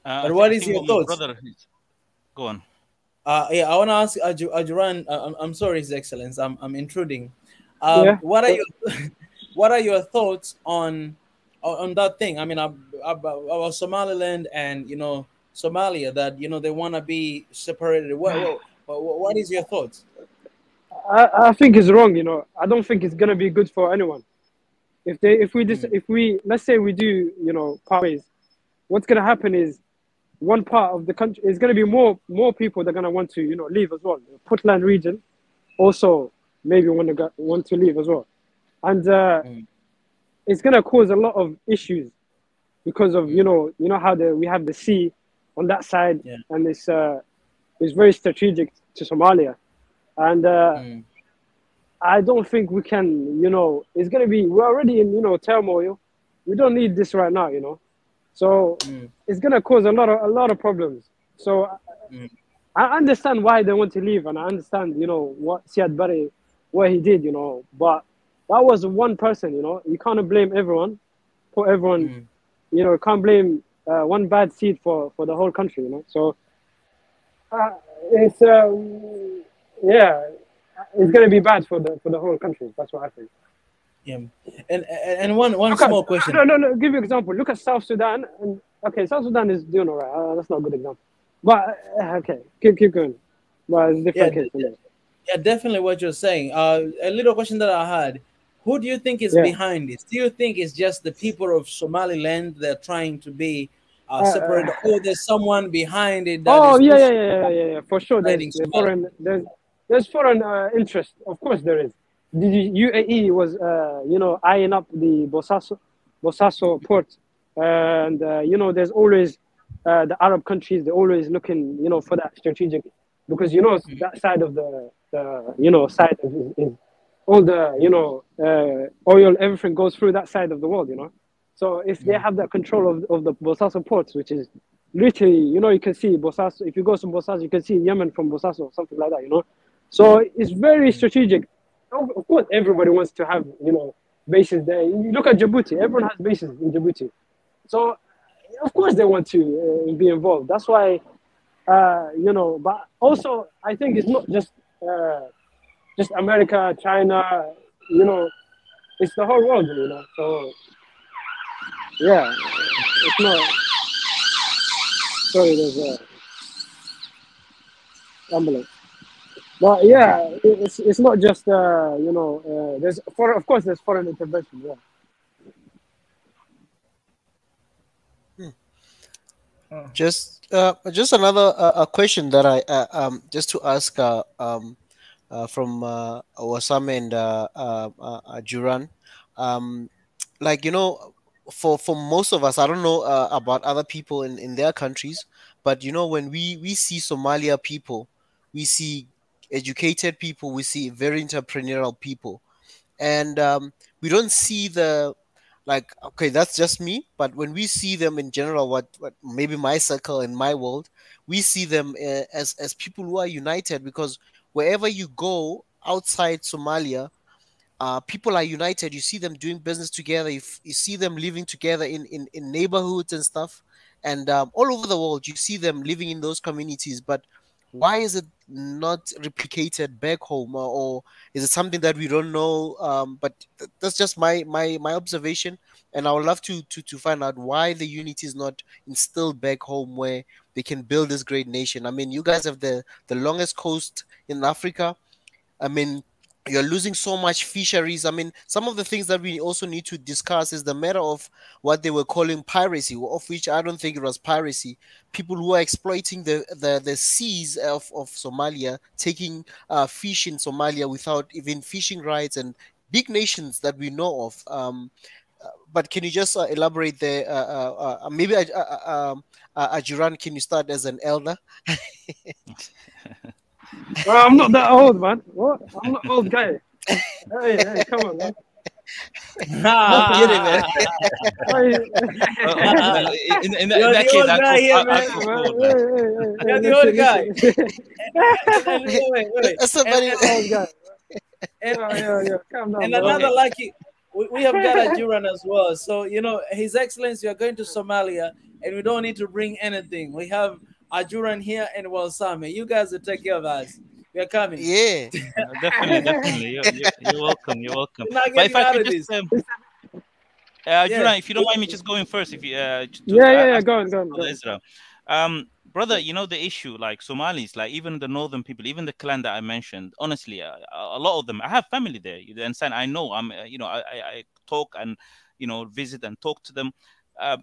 But what is your thoughts? Go on. I want to ask Ajuran. I'm sorry, His Excellence. I'm intruding. What are your thoughts on that thing? I mean, about Somaliland and Somalia, that they want to be separated. What is your thoughts? I think it's wrong. I don't think it's gonna be good for anyone. If we let's say we do part ways, what's gonna happen is one part of the country is gonna be more people that are gonna want to leave as well. The Puntland region also maybe want to leave as well, and it's gonna cause a lot of issues because of how we have the sea on that side, and this is very strategic to Somalia, and I don't think we can, you know, it's gonna be, we're already in, you know, turmoil. We don't need this right now, you know. So it's gonna cause a lot of problems. So I understand why they want to leave, and I understand, you know, what Siad Barre, what he did, you know. But that was one person, you know. You can't blame everyone, for everyone, you know. You can't blame one bad seed for the whole country, you know. So it's yeah, it's gonna be bad for the whole country. That's what I think. Yeah, and one small question. No. Give you an example. Look at South Sudan. And okay, South Sudan is doing all right. That's not a good example. But okay, keep going. But it's different case. Yeah, definitely what you're saying. A little question that I had: who do you think is behind this? Do you think it's just the people of Somaliland that are trying to be separate, or there's someone behind it? Yeah. For sure, there's foreign interest. Of course, there is. The UAE was, you know, eyeing up the Bosaso port, and you know, there's always the Arab countries. They're always looking, you know, for that strategic, because you know that side of the you know, side is all the, you know, oil, everything goes through that side of the world, you know. So if they have that control of the Bosaso ports, which is literally, you know, you can see Bosaso. If you go to Bosaso, you can see Yemen from Bosaso, something like that, you know. So it's very strategic. Of course, everybody wants to have, you know, bases there. You look at Djibouti; everyone has bases in Djibouti. So, of course, they want to be involved. That's why, you know. But also, I think it's not just America, China. You know, it's the whole world. You know, so yeah, it's not. Sorry, there's a ambulance. But yeah, it's not just you know, there's of course there's foreign intervention. Yeah. Just another question that I just to ask from Wasame and Juran, like, you know, for most of us, I don't know about other people in their countries, but you know, when we see Somalia people, we see educated people, we see very entrepreneurial people, and we don't see the, like, okay, that's just me, but when we see them in general, what maybe my circle in my world, we see them as people who are united, because wherever you go outside Somalia, people are united. You see them doing business together. You see them living together in neighborhoods and stuff, and all over the world you see them living in those communities. But why is it not replicated back home, or is it something that we don't know? But that's just my observation, and I would love to find out why the unity is not instilled back home, where they can build this great nation. I mean, you guys have the longest coast in Africa. I mean, you're losing so much fisheries. I mean, some of the things that we also need to discuss is the matter of what they were calling piracy, of which I don't think it was piracy. People who are exploiting the seas of Somalia, taking fish in Somalia without even fishing rights, and big nations that we know of. But can you just elaborate there? Maybe Ajuran, can you start as an elder? Well, I'm not that old, man. What? I'm not old guy. Hey, come on, man. I'm kidding, man. In that case, You're the old guy. Wait. That's a very old guy. Yeah. Calm down, And bro. another lucky, we have got a Duran as well. So, you know, His Excellency, you're going to Somalia, and we don't need to bring anything. We have Ajuran here and Walsame. You guys will take care of us. We are coming. Yeah. Definitely. You're welcome. You're welcome. We're not But if getting I out could of just, this. Ajuran, if you don't mind me just going first, if you Go on. Israel. Brother, you know the issue, like Somalis, like even the northern people, even the clan that I mentioned, honestly, a lot of them, I have family there. You understand? I know, I talk and, visit and talk to them.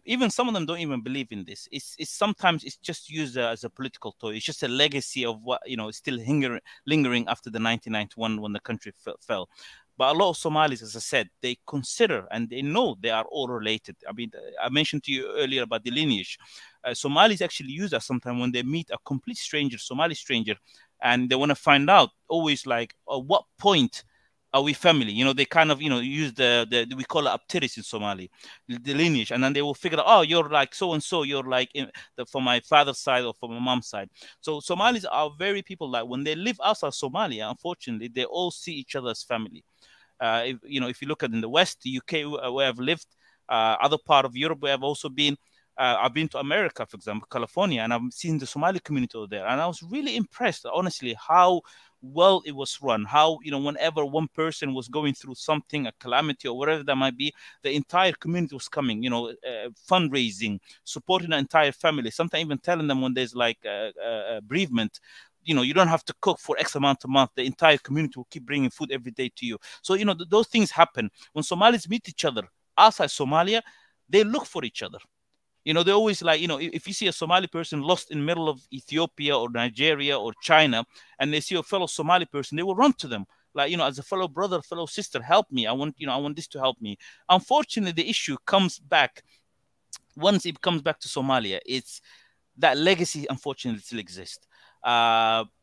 Even some of them don't even believe in this. It's sometimes it's just used as a political toy. It's just a legacy of what, is still lingering after the 1991 when the country fell. But a lot of Somalis, as I said, they consider and they know they are all related. I mean, I mentioned to you earlier about the lineage. Somalis actually use that sometimes when they meet a complete stranger, Somali stranger, and they want to find out always like, at what point are we family? You know, they kind of, you know, use the we call it aptiris in Somali, the lineage, and then they will figure out, oh, you're like so and so, you're like from my father's side or from my mom's side. So Somalis are very people like when they live outside Somalia, unfortunately, they all see each other as family. If you look at in the West, the UK, where I've lived, other part of Europe where I've also been. I've been to America, for example, California, and I've seen the Somali community over there. And I was really impressed, honestly, how well it was run. How, whenever one person was going through something, a calamity or whatever that might be, the entire community was coming, fundraising, supporting the entire family, sometimes even telling them when there's like a bereavement, you don't have to cook for X amount a month. The entire community will keep bringing food every day to you. So, those things happen. When Somalis meet each other outside Somalia, they look for each other. They always like, if you see a Somali person lost in the middle of Ethiopia or Nigeria or China, and they see a fellow Somali person, they will run to them. Like, as a fellow brother, fellow sister, help me. I want this to help me. Unfortunately, the issue comes back, once it comes back to Somalia, it's that legacy, unfortunately, still exists,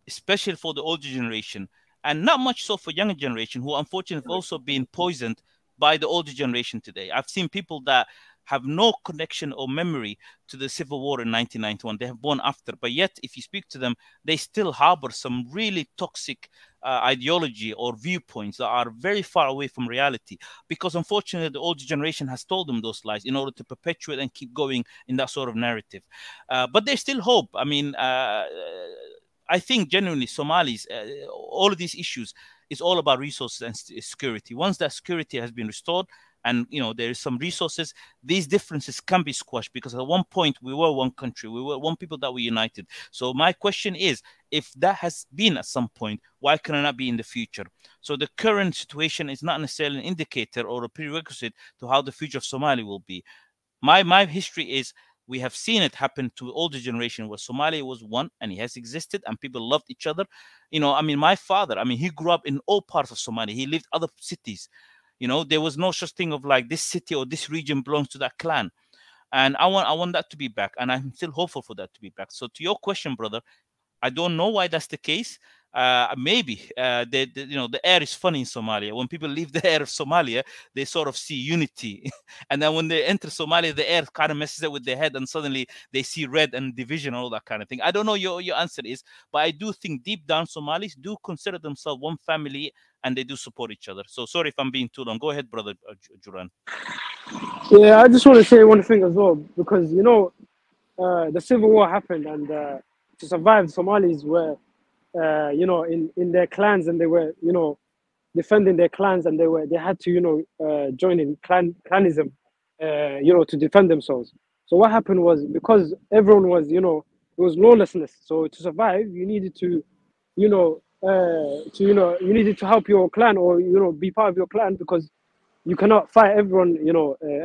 especially for the older generation, and not much so for younger generation, who unfortunately have also been poisoned by the older generation today. I've seen people that have no connection or memory to the civil war in 1991. They have born after, but yet if you speak to them, they still harbor some really toxic ideology or viewpoints that are very far away from reality, because unfortunately the older generation has told them those lies in order to perpetuate and keep going in that sort of narrative. But there's still hope. I mean, I think genuinely Somalis, all of these issues is all about resources and security. Once that security has been restored, and there is some resources, these differences can be squashed, because at one point we were one country, we were one people that were united. So my question is, if that has been at some point, why can it not be in the future? So the current situation is not necessarily an indicator or a prerequisite to how the future of Somalia will be. My history is, we have seen it happen to older generation where Somalia was one and it has existed and people loved each other. My father, he grew up in all parts of Somalia. He lived other cities. There was no such thing of like this city or this region belongs to that clan. And I want that to be back. And I'm still hopeful for that to be back. So to your question, brother, I don't know why that's the case. Maybe the air is funny in Somalia. When people leave the air of Somalia, they sort of see unity. And then when they enter Somalia, the air kind of messes up with their head and suddenly they see red and division and all that kind of thing. I don't know your answer is, but I do think deep down Somalis do consider themselves one family and they do support each other. So sorry if I'm being too long. Go ahead, brother Juran. Yeah, I just want to say one thing as well, because, the civil war happened, and to survive, Somalis were, in their clans, and they were, defending their clans, and they had to, join in clanism, to defend themselves. So what happened was, because everyone was, it was lawlessness. So to survive, you needed to, you needed to help your clan, or, be part of your clan, because you cannot fight everyone,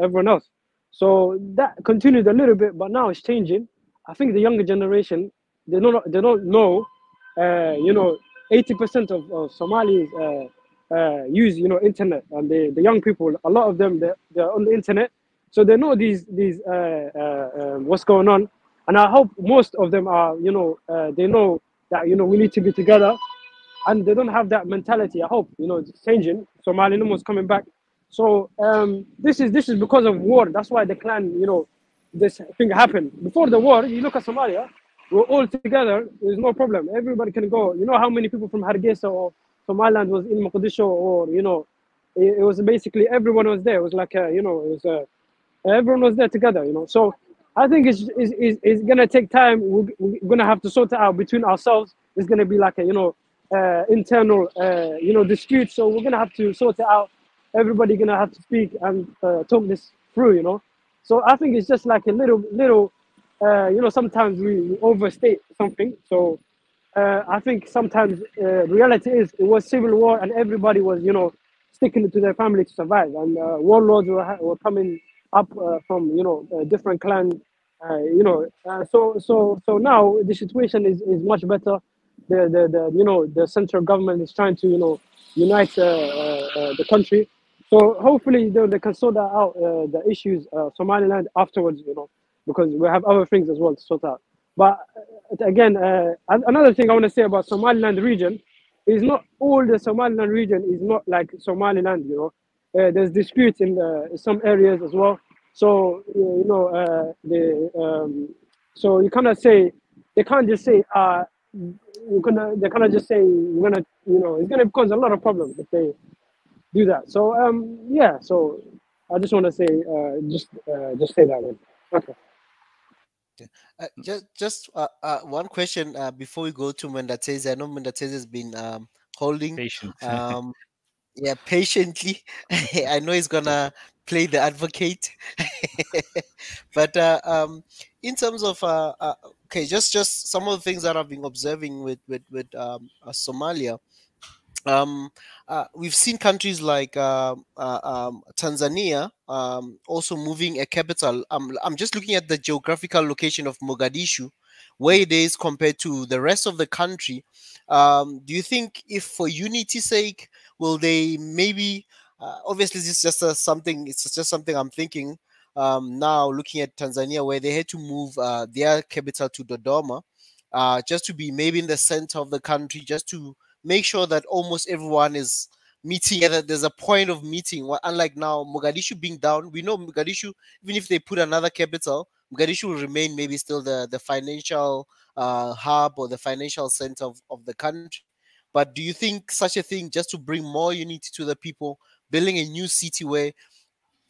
everyone else. So that continued a little bit, but now it's changing. I think the younger generation, they don't know, 80% of Somalis use, internet, and the young people, a lot of them, they're on the internet, so they know these what's going on. And I hope most of them are, they know that, we need to be together, and they don't have that mentality. I hope, it's changing. Somaliland was coming back. So this is because of war. That's why the clan, this thing happened. Before the war, you look at Somalia, we're all together. There's no problem. Everybody can go. You know how many people from Hargeisa or Somaliland was in Mogadishu, or it was basically everyone was there. It was like everyone was there together. So I think it's gonna take time. We're gonna have to sort it out between ourselves. It's gonna be like a internal dispute. So we're gonna have to sort it out. Everybody gonna have to speak and talk this through. So I think it's just like a little. Sometimes we overstate something. So I think sometimes reality is it was civil war and everybody was, sticking to their family to survive. And warlords were coming up from, different clans. So now the situation is much better. the central government is trying to unite the country. So hopefully they can sort that out, the issues Somaliland afterwards, because we have other things as well to sort out. But again, another thing I want to say about Somaliland region is not all the Somaliland region is not like Somaliland. There's disputes in some areas as well. So so you cannot say they can't just say they cannot just say we're gonna it's gonna cause a lot of problems if they do that. So yeah. So I just want to say just say that one. Okay. Just one question before we go to Mendatese. I know Mendatese has been holding Patient. yeah, patiently. I know he's gonna play the advocate, but in terms of okay, just some of the things that I've been observing with Somalia. We've seen countries like Tanzania also moving a capital. I'm just looking at the geographical location of Mogadishu, where it is compared to the rest of the country. Do you think, if for unity's sake, will they maybe? Obviously, this is just something. It's just something I'm thinking now. Looking at Tanzania, where they had to move their capital to Dodoma, just to be maybe in the center of the country, just to make sure that almost everyone is meeting, that there's a point of meeting. Unlike now, Mogadishu being down, we know Mogadishu, even if they put another capital, Mogadishu will remain maybe still the financial hub or the financial center of the country. But do you think such a thing, just to bring more unity to the people, building a new city where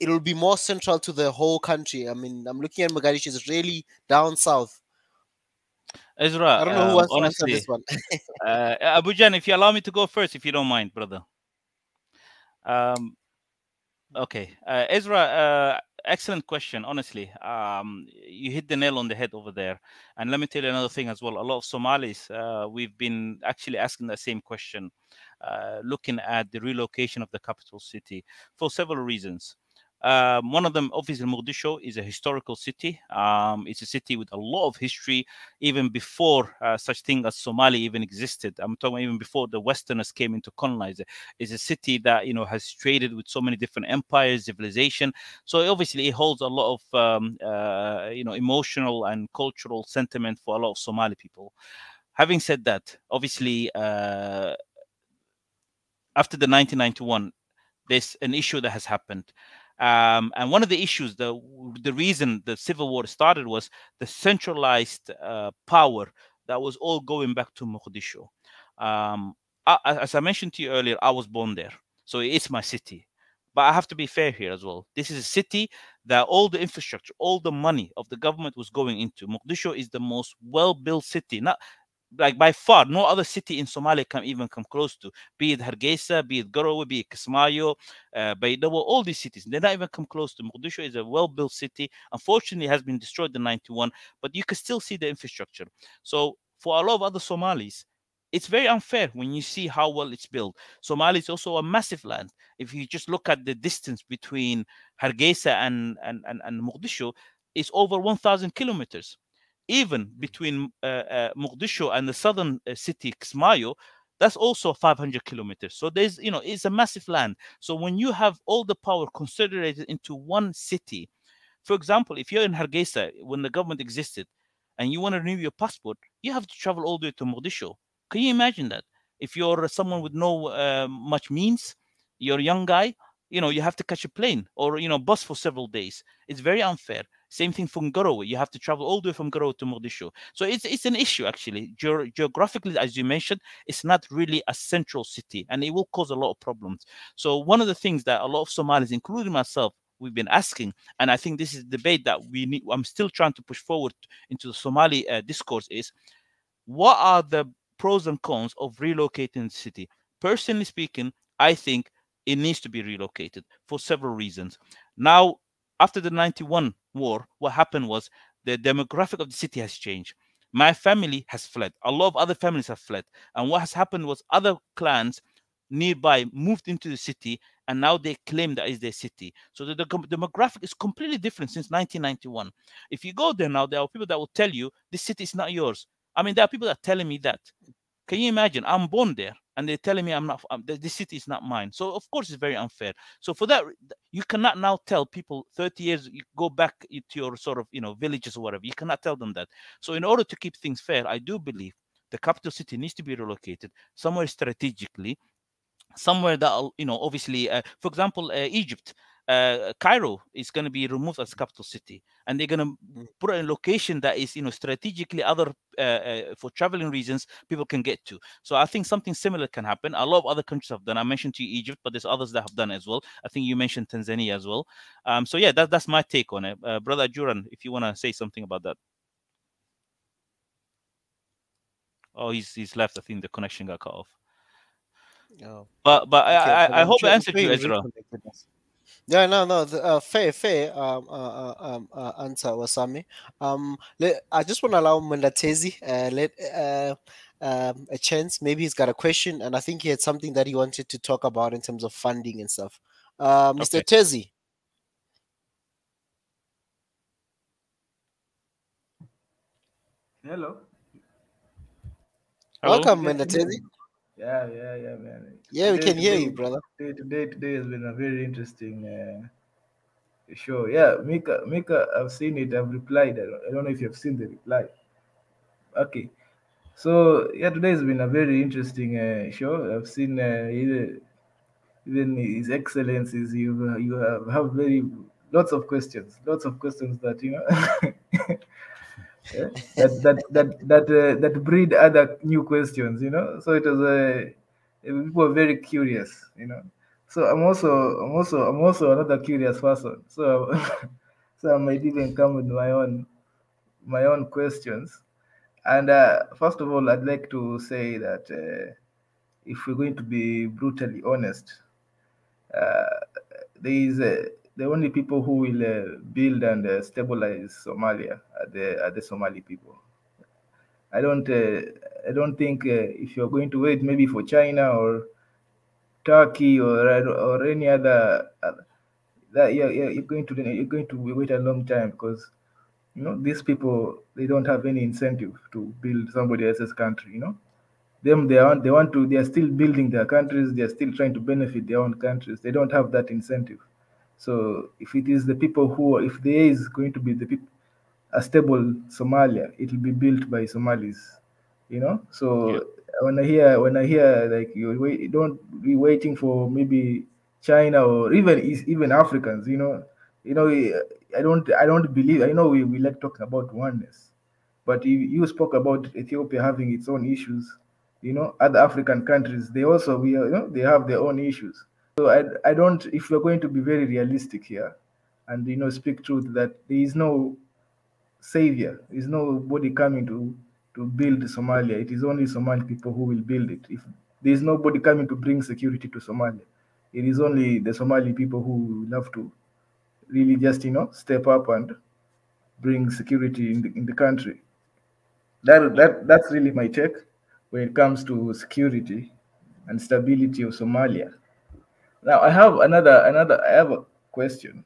it'll be more central to the whole country? I mean, I'm looking at Mogadishu, it's really down south. Ezra, I don't know who wants honestly, to answer this one. Abu Jan, if you allow me to go first, if you don't mind, brother. Okay, Ezra, excellent question. Honestly, you hit the nail on the head over there. And let me tell you another thing as well. A lot of Somalis, we've been actually asking the same question, looking at the relocation of the capital city for several reasons. One of them, obviously, Mogadishu is a historical city. It's a city with a lot of history, even before such thing as Somalia even existed. I'm talking even before the Westerners came into colonize it. It's a city that has traded with so many different empires, civilization. So obviously, it holds a lot of emotional and cultural sentiment for a lot of Somali people. Having said that, obviously, after the 1991, there's an issue that has happened. And one of the issues, the reason the civil war started was the centralized power that was all going back to Mogadishu. As I mentioned to you earlier, I was born there, so it's my city. But I have to be fair here as well. This is a city that all the infrastructure, all the money of the government was going into. Mogadishu is the most well-built city, not like by far, no other city in Somalia can even come close to, be it Hargeisa, be it Garowe, be it Kismayo, Baydhabo, all these cities. They don't even come close to. Mogadishu is a well-built city. Unfortunately, it has been destroyed in 91, but you can still see the infrastructure. So for a lot of other Somalis, it's very unfair when you see how well it's built. Somalia is also a massive land. If you just look at the distance between Hargeisa and Mogadishu, it's over 1,000 kilometers. Even between Mogadishu and the southern city Kismayo, that's also 500 kilometers. So there's, it's a massive land. So when you have all the power concentrated into one city, for example, if you're in Hargeisa when the government existed and you want to renew your passport, you have to travel all the way to Mogadishu. Can you imagine that? If you're someone with no much means, you're a young guy, you have to catch a plane or, bus for several days. It's very unfair. Same thing from Garowe. You have to travel all the way from Garowe to Mogadishu. So it's an issue, actually. Geographically, as you mentioned, it's not really a central city, and it will cause a lot of problems. So one of the things that a lot of Somalis, including myself, we've been asking, and I think this is a debate that I'm still trying to push forward into the Somali discourse, is what are the pros and cons of relocating the city? Personally speaking, I think it needs to be relocated for several reasons. Now, after the 91 war, what happened was the demographic of the city has changed. My family has fled. A lot of other families have fled. And what has happened was other clans nearby moved into the city, and now they claim that is their city. So the demographic is completely different since 1991. If you go there now, there are people that will tell you this city is not yours. I mean, there are people that are telling me that. Can you imagine? I'm born there, and they're telling me I'm not. This city is not mine. So of course it's very unfair. So for that, you cannot now tell people 30 years you go back to your sort of villages or whatever. You cannot tell them that. So in order to keep things fair, I do believe the capital city needs to be relocated somewhere strategically, somewhere that obviously, for example, Egypt. Cairo is going to be removed as capital city, and they're going to put it in a location that is, strategically other for traveling reasons people can get to. So I think something similar can happen. A lot of other countries have done. I mentioned to you Egypt, but there's others that have done as well. I think you mentioned Tanzania as well. So yeah, that's my take on it. Brother Juran, if you want to say something about that. Oh, he's left. I think the connection got cut off. Oh. But Okay, I hope I answered sure you, you Ezra. reconnected us. Yeah, no, fair answer, Wasami. I just want to allow Mandatezi a chance. Maybe he's got a question, and I think he had something that he wanted to talk about in terms of funding and stuff. Mr. Okay. Tezi. Hello. Welcome, Mandatezi. Yeah, man. Yeah, we can hear you, brother. Today has been a very interesting show. Yeah, Mika, I've seen it. I've replied. I don't know if you've seen the reply. Okay. So yeah, today has been a very interesting show. I've seen even His Excellencies. You have very lots of questions that yeah, that breed other new questions. So it was people were very curious. So I'm also another curious person. So so I might even come with my own questions. And first of all, I'd like to say that if we're going to be brutally honest, the only people who will build and stabilize Somalia are the Somali people. I don't think if you're going to wait maybe for China or Turkey or any other that you're going to wait a long time, because these people, they don't have any incentive to build somebody else's country. They are still building their countries. They are still trying to benefit their own countries. They don't have that incentive. So if it is the people if there is going to be a stable Somalia, it will be built by Somalis. So yeah. when I hear like don't be waiting for maybe China or even Africans. I don't believe. I know we like talking about oneness, but you spoke about Ethiopia having its own issues. Other African countries, they they have their own issues. So I don't. If we're going to be very realistic here, and speak truth, that there is no savior, there is nobody coming to build Somalia. It is only Somali people who will build it. If there is nobody coming to bring security to Somalia, it is only the Somali people who will have to really just step up and bring security in the country. That's really my take when it comes to security and stability of Somalia. Now I have a question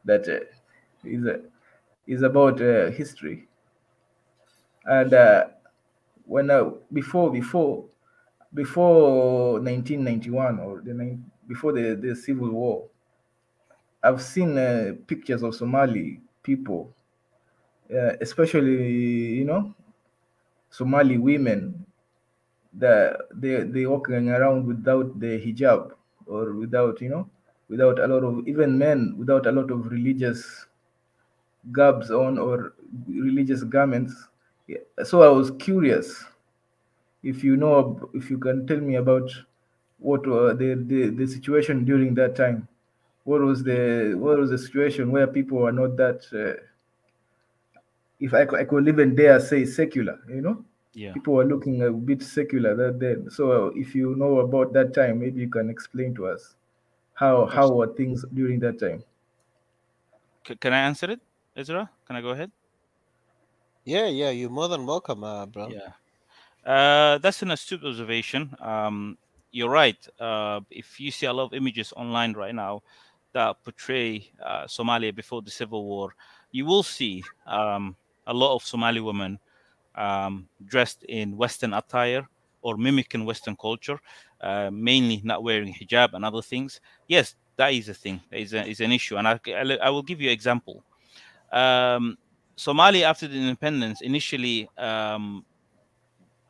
that is about history, and when before 1991 or before the civil war, I've seen pictures of Somali people, especially Somali women, that they walking around without the hijab, or without a lot of, even men without a lot of religious garbs on or religious garments. Yeah. So I was curious if you can tell me about what the situation during that time. What was the situation where people were not that if I could even dare say secular, Yeah. People were looking a bit secular that then. So if you know about that time, maybe you can explain to us how were things during that time. Can I answer it, Ezra? Can I go ahead? Yeah, you're more than welcome, bro. Yeah. That's an astute observation. You're right. If you see a lot of images online right now that portray Somalia before the civil war, you will see a lot of Somali women dressed in Western attire or mimicking Western culture, mainly not wearing hijab and other things. Yes, that is a thing. Is an issue, and I will give you an example. Somalia, after the independence, initially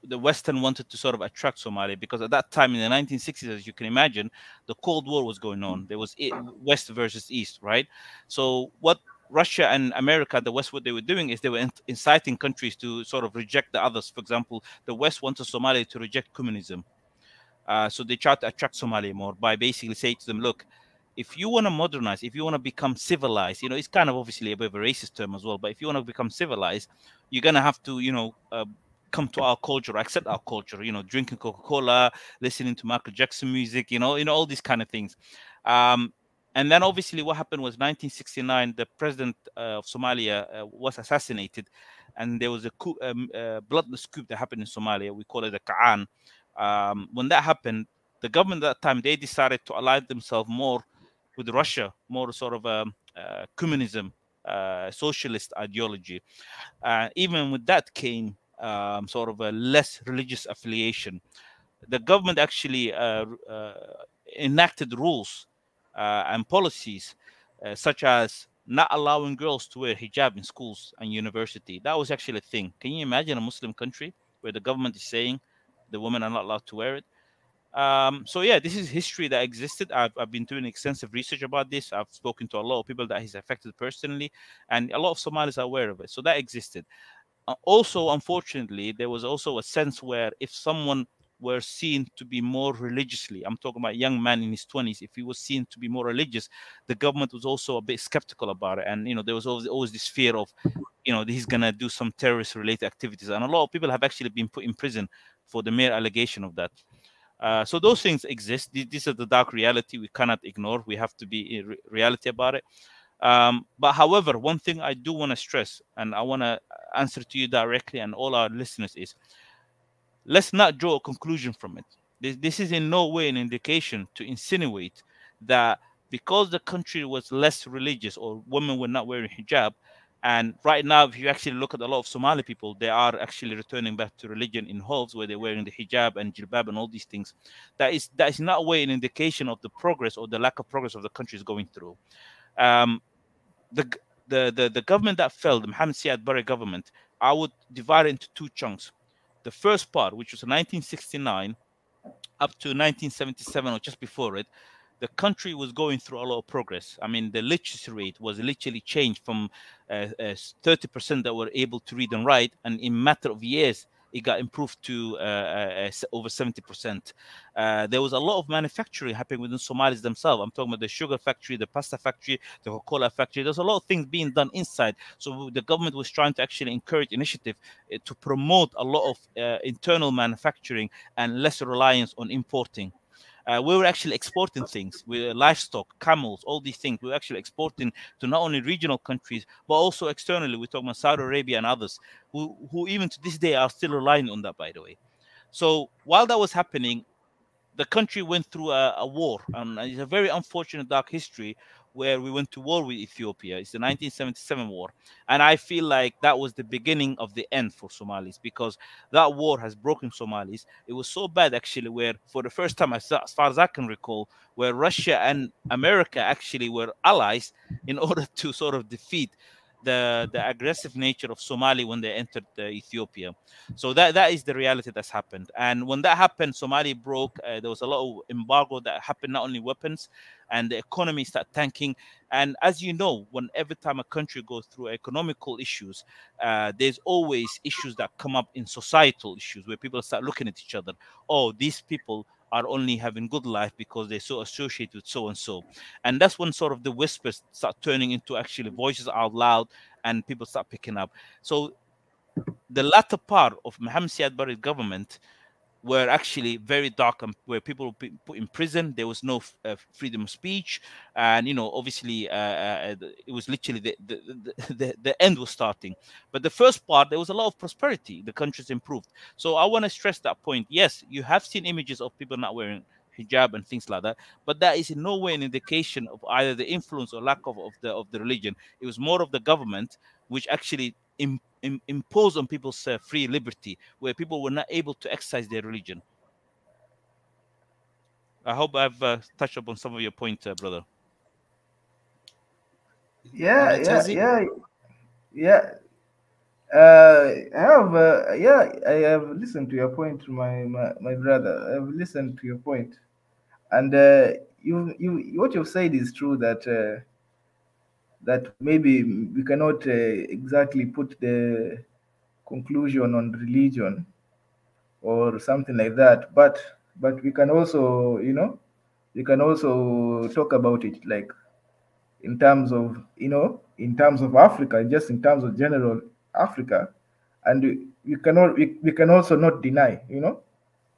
the Western wanted to sort of attract Somalia, because at that time in the 1960s, as you can imagine, the Cold War was going on. There was West versus East, right? So what Russia and America, the West, what they were doing is they were inciting countries to sort of reject the others. For example, the West wanted Somalia to reject communism. So they tried to attract Somalia more by basically saying to them, look, if you want to modernize, if you want to become civilized, you know, it's kind of obviously a bit of a racist term as well, but if you want to become civilized, you're going to have to, you know, come to our culture, accept our culture, you know, drinking Coca-Cola, listening to Michael Jackson music, you know, all these kind of things. And then obviously what happened was 1969, the president of Somalia was assassinated, and there was a bloodless coup that happened in Somalia. We call it a Ka'an. When that happened, the government at that time, they decided to align themselves more with Russia, more sort of communism, socialist ideology. Even with that came sort of a less religious affiliation. The government actually enacted rules and policies such as not allowing girls to wear hijab in schools and university. That was actually a thing. Can you imagine a Muslim country where the government is saying the women are not allowed to wear it? So yeah, this is history that existed. I've been doing extensive research about this. I've spoken to a lot of people that he's affected personally, and a lot of Somalis are aware of it. So that existed. Also, unfortunately, there was also a sense where if someone were seen to be more religiously, I'm talking about a young man in his 20s, if he was seen to be more religious, the government was also a bit skeptical about it. And, you know, there was always this fear of, you know, he's going to do some terrorist related activities. And a lot of people have actually been put in prison for the mere allegation of that. So those things exist. These are the dark reality we cannot ignore. We have to be in reality about it. But however, one thing I do want to stress, and I want to answer to you directly and all our listeners, is let's not draw a conclusion from it. This is in no way an indication to insinuate that because the country was less religious or women were not wearing hijab, and right now, if you actually look at a lot of Somali people, they are actually returning back to religion in halves where they're wearing the hijab and jilbab and all these things. That is not a way an indication of the progress or the lack of progress of the country is going through. The government that fell, the Mohammed Siad Barre government, I would divide it into two chunks. The first part, which was 1969 up to 1977 or just before it, the country was going through a lot of progress. I mean, the literacy rate was literally changed from 30% that were able to read and write, and in a matter of years, it got improved to over 70%. There was a lot of manufacturing happening within Somalis themselves. I'm talking about the sugar factory, the pasta factory, the Coca-Cola factory. There's a lot of things being done inside. So the government was trying to actually encourage initiative to promote a lot of internal manufacturing and less reliance on importing. We were actually exporting things, livestock, camels, all these things. We were actually exporting to not only regional countries, but also externally. We're talking about Saudi Arabia and others, who even to this day are still relying on that, by the way. So while that was happening, the country went through a war, and it's a very unfortunate dark history where we went to war with Ethiopia. It's the 1977 war, and I feel like that was the beginning of the end for Somalis, because that war has broken Somalis. It was so bad actually, where for the first time, as far as I can recall, where Russia and America actually were allies in order to sort of defeat the aggressive nature of Somali when they entered Ethiopia. So that is the reality that's happened. And when that happened, Somali broke. There was a lot of embargo that happened, not only weapons, and the economy started tanking. And as you know, when every time a country goes through economical issues, there's always issues that come up in societal issues where people start looking at each other. Oh, these people are only having good life because they're so associated with so and so. And that's when sort of the whispers start turning into actually voices out loud and people start picking up. So the latter part of Mohammed Siad Barre's government were actually very dark, and where people were put in prison. There was no freedom of speech, and obviously it was literally the end was starting. But the first part, there was a lot of prosperity. The country's improved. So I want to stress that point. Yes, you have seen images of people not wearing hijab and things like that, but that is in no way an indication of either the influence or lack of the religion. It was more of the government which actually impose on people's free liberty, where people were not able to exercise their religion. I hope I've touched upon some of your points, brother. Yeah, yeah, Tazi? yeah, yeah. I have listened to your point, my brother. I've listened to your point, and what you've said is true, that maybe we cannot exactly put the conclusion on religion or something like that, but we can also, we can also talk about it, like in terms of, in terms of Africa, just in terms of general Africa. And we can also not deny, we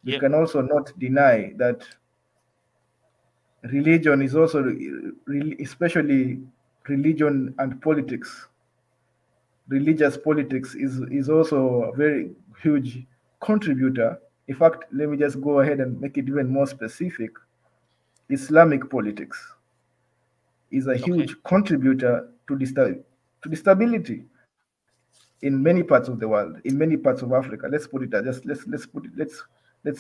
Yeah. can also not deny that religion is also, especially religion and politics, religious politics is also a very huge contributor. In fact, let me just go ahead and make it even more specific. Islamic politics is a huge contributor to the stability in many parts of the world, in many parts of Africa. Let's put it just let's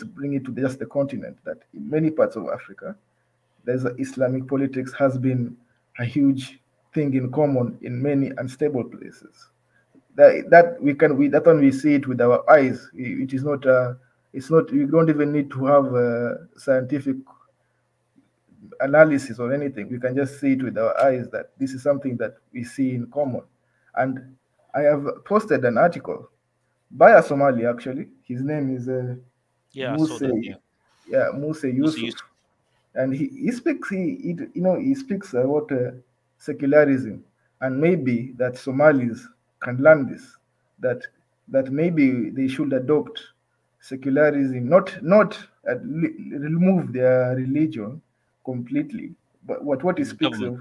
bring it to just the continent, that in many parts of Africa, there's Islamic politics has been a huge thing in common in many unstable places. That one we see it with our eyes. It is not it's not, you don't even need to have scientific analysis or anything. We can just see it with our eyes that this is something that we see in common. And I have posted an article by a Somali, actually. His name is I saw that. Yeah, Muse Yusuf. And he speaks he speaks about secularism, and maybe that Somalis can learn this, that maybe they should adopt secularism, not remove their religion completely, but what he speaks of,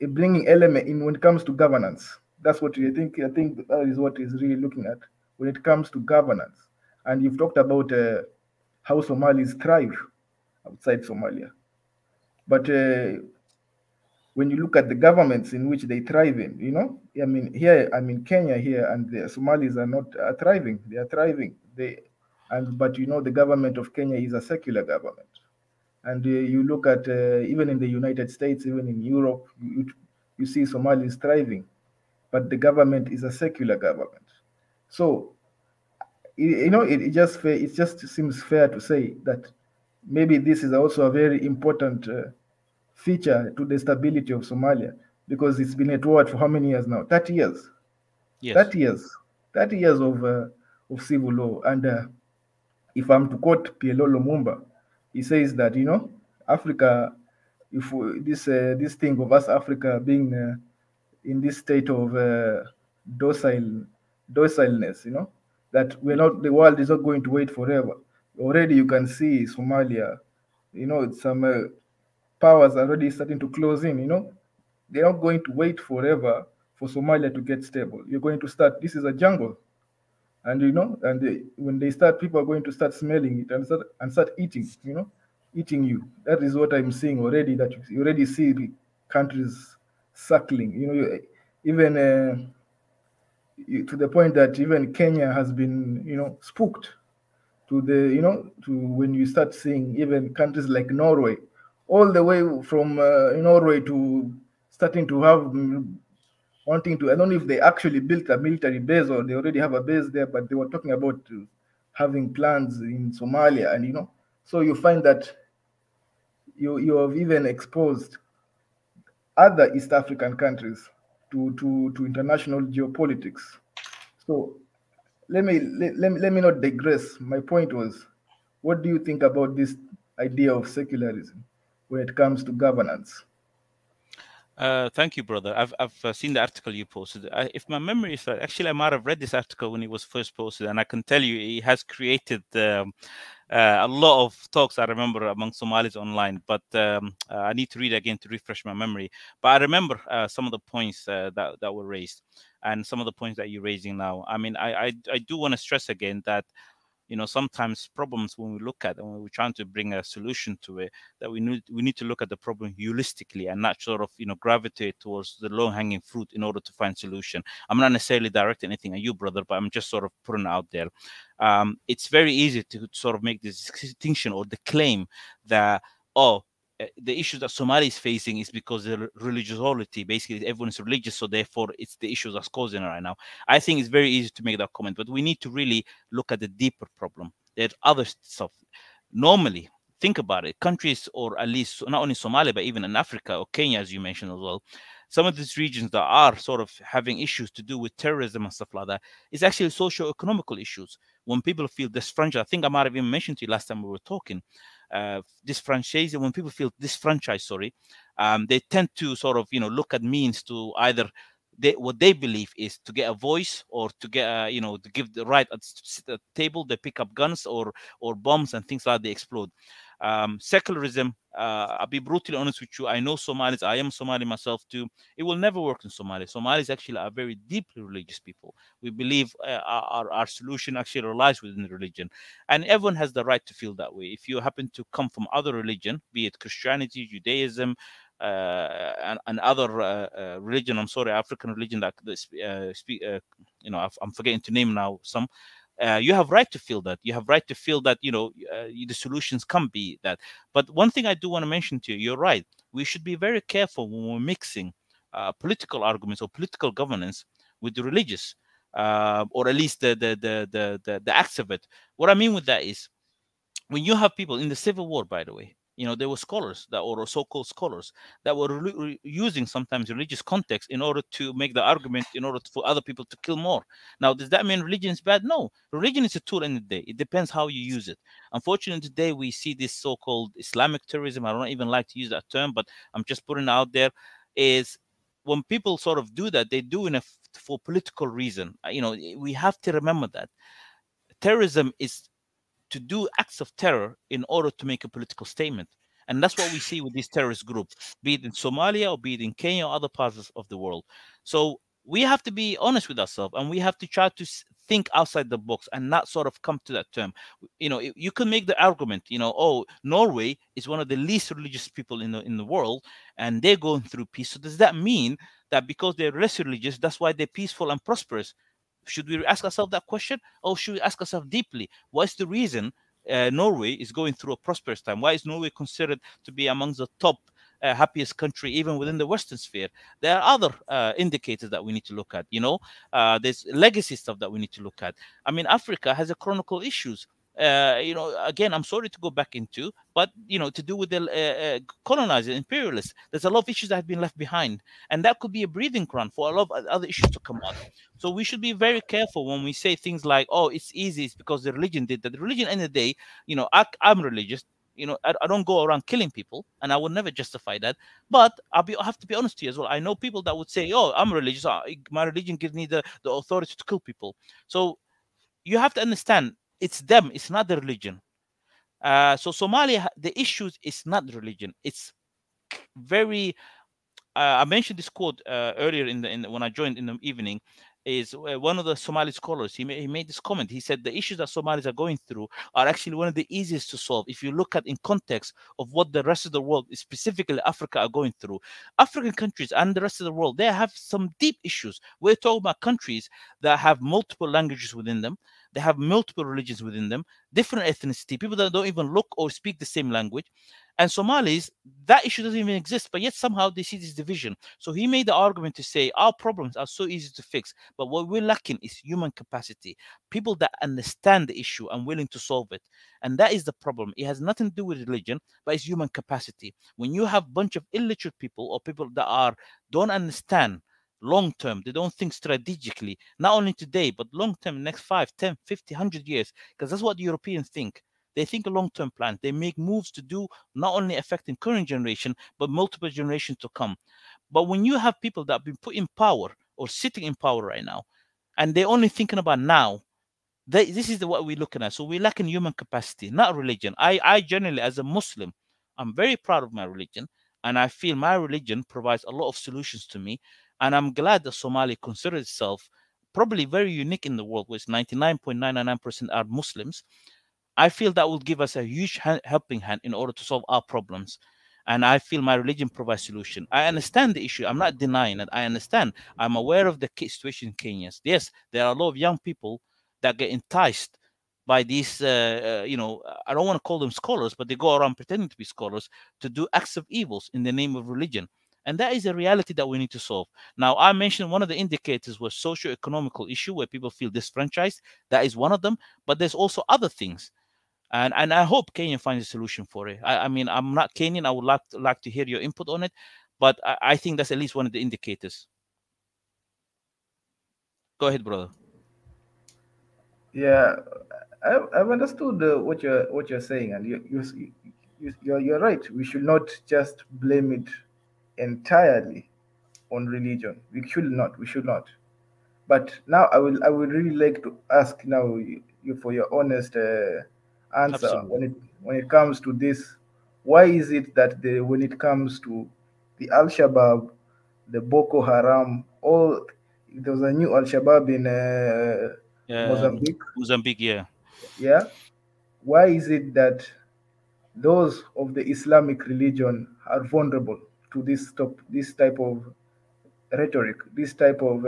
bringing element in when it comes to governance. That's what I think that is what he's really looking at when it comes to governance. And you've talked about how Somalis thrive outside Somalia. But when you look at the governments in which they thrive in, I mean, Kenya here, and the Somalis are not thriving. They are thriving. But the government of Kenya is a secular government. And you look at even in the United States, even in Europe, you see Somalis thriving, but the government is a secular government. So it just seems fair to say that maybe this is also a very important feature to the stability of Somalia, because it's been at war for how many years now? 30 years. Yes. 30 years of civil law. And if I'm to quote PLO Lumumba, he says that Africa, if this thing of us Africa being in this state of docileness, that the world is not going to wait forever. Already you can see Somalia, some powers are already starting to close in. They're not going to wait forever for Somalia to get stable. You're going to start. This is a jungle, and when they start, people are going to start smelling it and start eating. Eating you. That is what I'm seeing already. That you already see the countries circling. Even to the point that even Kenya has been, spooked to to when you start seeing even countries like Norway, all the way from Norway to starting to have wanting to. I don't know if they actually built a military base or they already have a base there, but they were talking about having plans in Somalia, and so you find that you have even exposed other East African countries to international geopolitics. So let me not digress. My point was, what do you think about this idea of secularism when it comes to governance? Thank you, brother. I've seen the article you posted. If my memory is right, actually, I might have read this article when it was first posted, and I can tell you it has created a lot of talks, I remember, among Somalis online. But I need to read again to refresh my memory. But I remember some of the points that were raised, and some of the points that you're raising now. I mean, I do want to stress again that you know, sometimes problems when we look at and when we're trying to bring a solution to it, that we need to look at the problem holistically and not sort of, you know, gravitate towards the low-hanging fruit in order to find solution. I'm not necessarily directing anything at you, brother, but I'm just sort of putting it out there. It's very easy to sort of make this distinction or the claim that, oh, the issues that Somalia is facing is because of religiosity. Basically, everyone is religious, so therefore it's the issues that's causing it right now. I think it's very easy to make that comment, but we need to really look at the deeper problem. There's other stuff. Normally, think about it. Countries, or at least not only Somalia, but even in Africa or Kenya, as you mentioned as well, some of these regions that are sort of having issues to do with terrorism and stuff like that is actually socio-economical issues. When people feel disfranchised, I think I might have even mentioned to you last time we were talking, disfranchised. When people feel disfranchised, they tend to sort of, you know, look at means to either what they believe is to get a voice, or to get you know, to give the right at the table. They pick up guns or bombs and things like that. They explode. Secularism, I'll be brutally honest with you, I know Somalis, I am Somali myself too. It will never work in Somalia. Somalis actually are very deeply religious people. We believe our solution actually relies within the religion, and everyone has the right to feel that way. If you happen to come from other religion, be it Christianity, Judaism, and other religion, I'm sorry, African religion that speak, you know, I'm forgetting to name now some. You have right to feel that. You have right to feel that, you know, the solutions can be that. But one thing I do want to mention to you, you're right. We should be very careful when we're mixing political arguments or political governance with the religious, or at least the acts of it. What I mean with that is, when you have people in the Civil War, by the way, you know, there were scholars that, or so-called scholars, that were using sometimes religious context in order to make the argument, in order for other people to kill more. Now, does that mean religion is bad? No, religion is a tool in the day. It depends how you use it. Unfortunately, today we see this so-called Islamic terrorism. I don't even like to use that term, but I'm just putting it out there. Is when people sort of do that, they do it for political reason. You know, we have to remember that terrorism is to do acts of terror in order to make a political statement. And that's what we see with this terrorist group, be it in Somalia or be it in Kenya or other parts of the world. So we have to be honest with ourselves, and we have to try to think outside the box and not sort of come to that term. You know, you can make the argument, you know, oh, Norway is one of the least religious people in the world, and they're going through peace. So does that mean that because they're less religious, that's why they're peaceful and prosperous? Should we ask ourselves that question, or should we ask ourselves deeply, what's the reason Norway is going through a prosperous time? Why is Norway considered to be amongst the top happiest country even within the Western sphere? There are other indicators that we need to look at. You know, there's legacy stuff that we need to look at. I mean, Africa has a chronicle issues. You know, again, I'm sorry to go back into, but you know, to do with the colonizer, imperialists, there's a lot of issues that have been left behind, and that could be a breathing ground for a lot of other issues to come out. So we should be very careful when we say things like, "Oh, it's easy, it's because the religion did that." The religion, end of the day, you know, I'm religious. You know, I don't go around killing people, and I would never justify that. But I have to be honest to you as well. I know people that would say, "Oh, I'm religious. My religion gives me the authority to kill people." So you have to understand, it's them, it's not the religion. So Somalia, the issues is not the religion. It's very. I mentioned this quote earlier when I joined in the evening. Is one of the Somali scholars. He made this comment. He said the issues that Somalis are going through are actually one of the easiest to solve if you look at in context of what the rest of the world, specifically Africa, are going through. African countries and the rest of the world, they have some deep issues. We're talking about countries that have multiple languages within them. They have multiple religions within them, different ethnicity, people that don't even look or speak the same language. And Somalis, that issue doesn't even exist, but yet somehow they see this division. So he made the argument to say our problems are so easy to fix, but what we're lacking is human capacity, people that understand the issue and willing to solve it. And that is the problem. It has nothing to do with religion, but it's human capacity. When you have a bunch of illiterate people or people that don't understand long term, they don't think strategically, not only today, but long term, next 5, 10, 50, 100 years, because that's what the Europeans think. They think a long-term plan. They make moves to do not only affecting current generation, but multiple generations to come. But when you have people that have been put in power or sitting in power right now, and they're only thinking about now, this is what we're looking at. So we're lacking human capacity, not religion. I generally, as a Muslim, I'm very proud of my religion, and I feel my religion provides a lot of solutions to me. And I'm glad that Somalia considers itself probably very unique in the world, which 99.999% are Muslims, I feel that will give us a huge helping hand in order to solve our problems. And I feel my religion provides solution. I understand the issue. I'm not denying it. I understand. I'm aware of the situation in Kenya. Yes, there are a lot of young people that get enticed by these, you know, I don't want to call them scholars, but they go around pretending to be scholars to do acts of evils in the name of religion. And that is a reality that we need to solve. Now, I mentioned one of the indicators was socio-economical issue where people feel disfranchised. That is one of them. But there's also other things. And I hope Kenya finds a solution for it. I mean, I'm not Kenyan. I would like to hear your input on it. But I think that's at least one of the indicators. Go ahead, brother. Yeah, I've understood what you're saying, and you're right. We should not just blame it entirely on religion. We should not. We should not. But now I would really like to ask now you for your honest answer. Absolutely. When it comes to this, why is it that when it comes to the Al Shabaab, the Boko Haram, all there was a new Al Shabaab in Mozambique. Mozambique, yeah. Yeah. Why is it that those of the Islamic religion are vulnerable to this type of rhetoric, this type of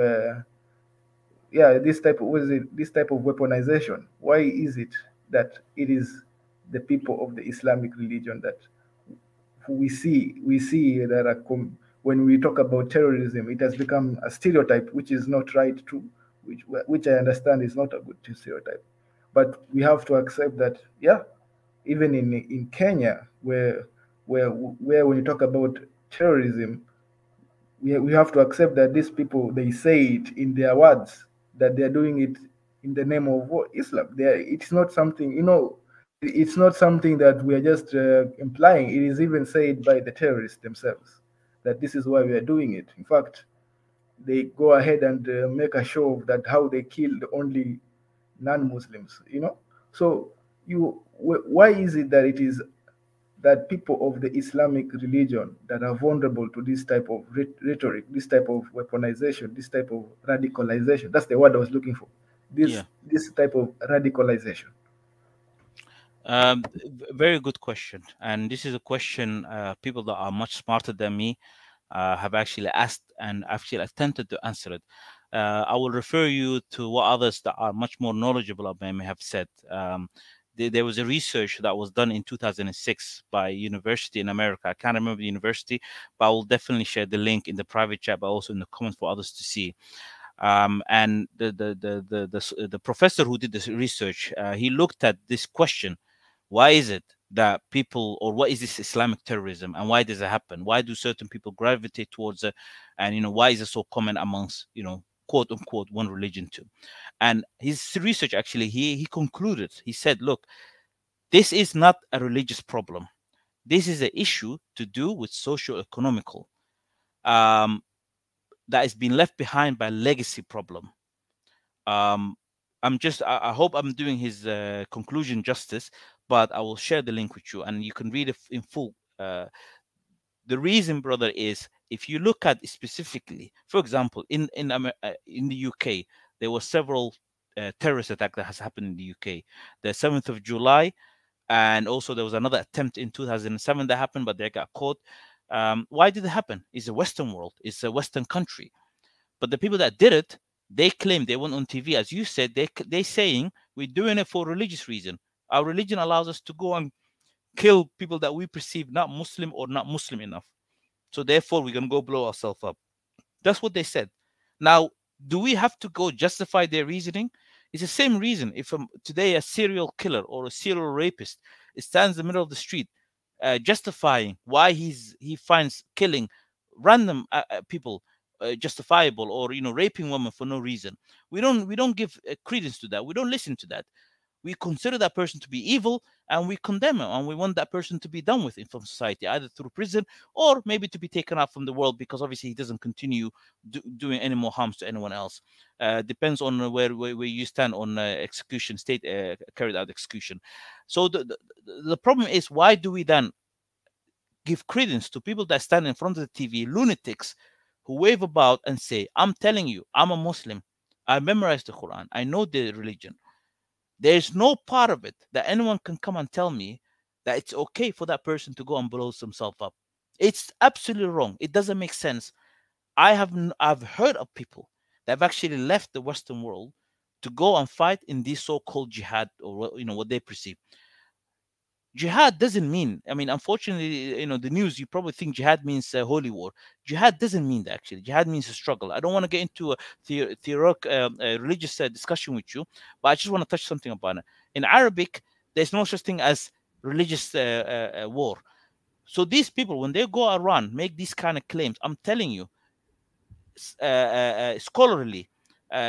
this type of weaponization? Why is it that it is the people of the Islamic religion that we see that when we talk about terrorism, it has become a stereotype which is not right, true, which I understand is not a good stereotype. But we have to accept that, yeah, even in Kenya, where when you talk about terrorism, we have to accept that these people, they say it in their words that they're doing it in the name of Islam. It's not something, it's not something that we are just implying. It is even said by the terrorists themselves that this is why we are doing it. In fact, they go ahead and make a show of that how they killed only non-Muslims. So why is it that it is that people of the Islamic religion that are vulnerable to this type of rhetoric, this type of weaponization, this type of radicalization? That's the word I was looking for. This type of radicalization. Very good question. And this is a question people that are much smarter than me have actually asked and actually attempted to answer it. I will refer you to what others that are much more knowledgeable about me have said. There was a research that was done in 2006 by a university in America. I can't remember the university, but I will definitely share the link in the private chat, but also in the comments for others to see. And the professor who did this research, he looked at this question: why is it that people, or what is this Islamic terrorism, and why does it happen? Why do certain people gravitate towards it? And why is it so common amongst quote unquote one religion too? And his research actually, he concluded, he said, look, this is not a religious problem. This is an issue to do with socio-economical that has been left behind by legacy problem. I hope I'm doing his conclusion justice, but I will share the link with you and you can read it in full. The reason, brother, is if you look at specifically, for example, in the UK, there were several terrorist attacks that has happened in the UK. The 7th of July, and also there was another attempt in 2007 that happened, but they got caught. Why did it happen? It's a Western world. It's a Western country. But the people that did it, they claim, they went on TV, as you said, they saying we're doing it for religious reason. Our religion allows us to go and kill people that we perceive not Muslim or not Muslim enough. So therefore, we're going to go blow ourselves up. That's what they said. Now, do we have to go justify their reasoning? It's the same reason. If today a serial killer or a serial rapist stands in the middle of the street justifying why he finds killing random people justifiable, or raping women for no reason, we don't give credence to that. We don't listen to that. We consider that person to be evil and we condemn him, and we want that person to be done with from society, either through prison or maybe to be taken out from the world, because obviously he doesn't continue doing any more harms to anyone else. Depends on where you stand on execution, state carried out execution. So the problem is, why do we then give credence to people that stand in front of the TV, lunatics who wave about and say, I'm telling you, I'm a Muslim. I memorized the Quran. I know the religion. There's no part of it that anyone can come and tell me that it's okay for that person to go and blow himself up. It's absolutely wrong. It doesn't make sense. I've heard of people that have actually left the Western world to go and fight in this so-called jihad, or what they perceive. Jihad doesn't mean, I mean, unfortunately, the news, you probably think jihad means holy war. Jihad doesn't mean that, actually. Jihad means a struggle. I don't want to get into a theoretical religious discussion with you, but I just want to touch something about it. In Arabic, there's no such thing as religious war. So these people, when they go around, make these kind of claims, I'm telling you, scholarly,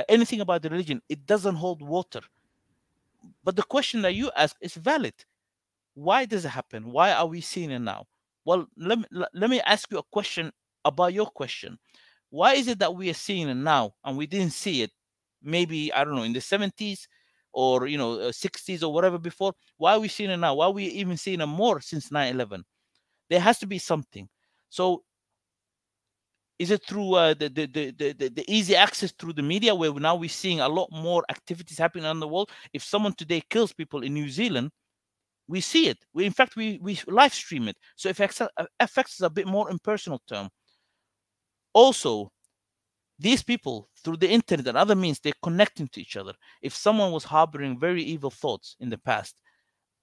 anything about the religion, it doesn't hold water. But the question that you ask is valid. Why does it happen? Why are we seeing it now? Well, let me ask you a question about your question. Why is it that we are seeing it now and we didn't see it maybe, I don't know, in the 70s or 60s or whatever before? Why are we seeing it now? Why are we even seeing it more since 9/11? There has to be something. So is it through the easy access through the media, where now we're seeing a lot more activities happening on the world? If someone today kills people in New Zealand, we see it. In fact, we live stream it. So it affects us a bit more in personal term. Also, these people, through the internet and other means, they're connecting to each other. If someone was harboring very evil thoughts in the past,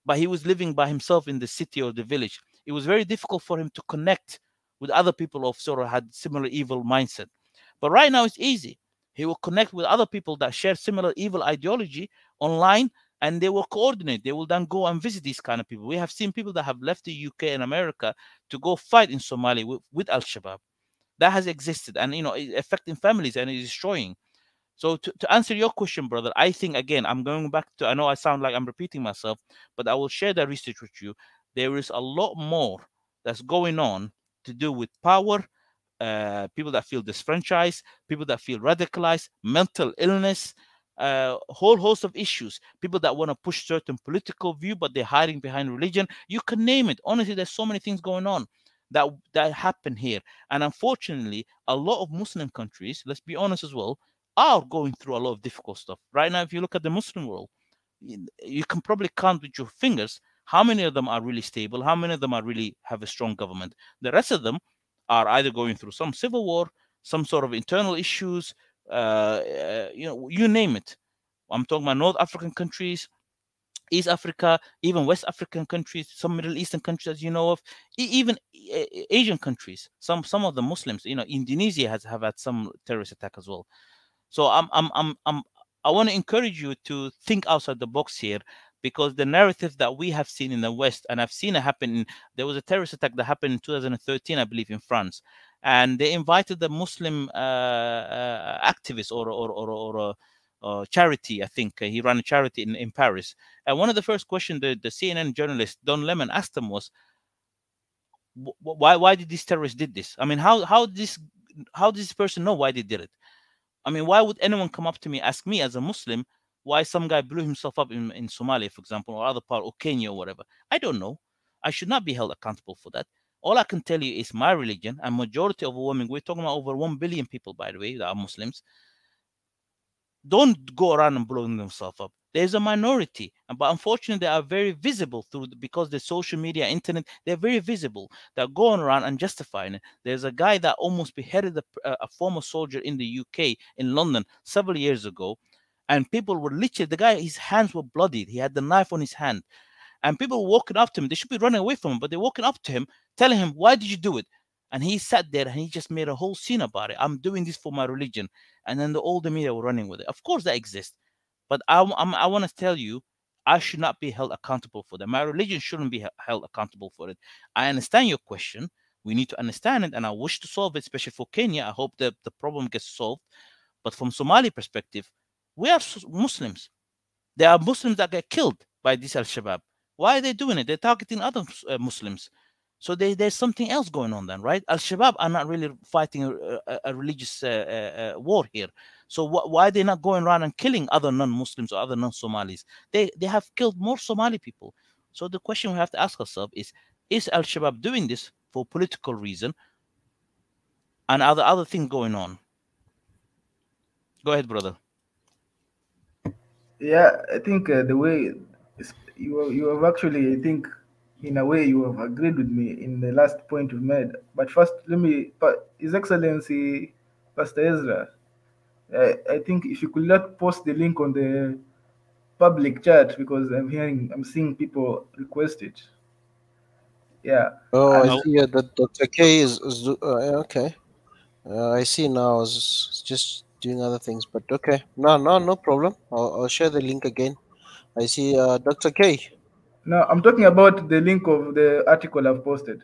but he was living by himself in the city or the village, it was very difficult for him to connect with other people of sort of had similar evil mindset. But right now it's easy. He will connect with other people that share similar evil ideology online, and they will coordinate. They will then go and visit these kind of people. We have seen people that have left the UK and America to go fight in Somalia with Al-Shabaab. That has existed, and it's affecting families and it's destroying. So to answer your question, brother, I think, again, I'm going back to, I know I sound like I'm repeating myself, but I will share that research with you. There is a lot more that's going on to do with power, people that feel disfranchised, people that feel radicalized, mental illness, a whole host of issues, people that want to push certain political view, but they're hiding behind religion. You can name it. Honestly, there's so many things going on that happen here. And unfortunately, a lot of Muslim countries, let's be honest as well, are going through a lot of difficult stuff. Right now, if you look at the Muslim world, you can probably count with your fingers how many of them are really stable, how many of them are really have a strong government. The rest of them are either going through some civil war, some sort of internal issues, you name it. I'm talking about North African countries, East Africa, even West African countries, some Middle Eastern countries, as you know of, even Asian countries. Some of the Muslims, Indonesia have had some terrorist attack as well. So I want to encourage you to think outside the box here, because the narrative that we have seen in the West, and I've seen it happen. There was a terrorist attack that happened in 2013, I believe, in France, and they invited the Muslim activist or charity. I think he ran a charity in Paris. And one of the first questions the CNN journalist Don Lemon asked him was, why did these terrorists did this? I mean, how does this person know why they did it? I mean, why would anyone come up to me, ask me as a Muslim, why some guy blew himself up in Somalia, for example, or other part, or Kenya or whatever? I don't know. I should not be held accountable for that. All I can tell you is my religion, and majority of women, we're talking about over 1 billion people, by the way, that are Muslims, don't go around and blowing themselves up. There's a minority, but unfortunately, they are very visible because the social media, internet, they're very visible. They're going around and justifying it. There's a guy that almost beheaded a former soldier in the UK, in London, several years ago, and people were literally, the guy, his hands were bloodied. He had the knife on his hand, and people were walking up to him. They should be running away from him, but they're walking up to him, telling him, "Why did you do it?" And he sat there and he just made a whole scene about it. I'm doing this for my religion. And then all the media were running with it. Of course, that exists. But I want to tell you, I should not be held accountable for that. My religion shouldn't be held accountable for it. I understand your question. We need to understand it. And I wish to solve it, especially for Kenya. I hope that the problem gets solved. But from Somali perspective, we are Muslims. There are Muslims that get killed by this Al-Shabaab. Why are they doing it? They're targeting other Muslims. So there's something else going on then, right? Al-Shabaab are not really fighting a religious war here. So why are they not going around and killing other non-Muslims or other non-Somalis? They have killed more Somali people. So the question we have to ask ourselves is Al-Shabaab doing this for political reason? And are there other things going on? Go ahead, brother. Yeah, I think the way you have actually, I think, in a way, you have agreed with me in the last point you made. But first, His Excellency Pastor Ezra, I think if you could not post the link on the public chat, because I'm seeing people request it. Yeah, Oh, I and Oh, see that Dr. K okay. I see now. I was just doing other things, but okay. No problem. I'll share the link again. I see Dr. K. now I'm talking about the link of the article I've posted.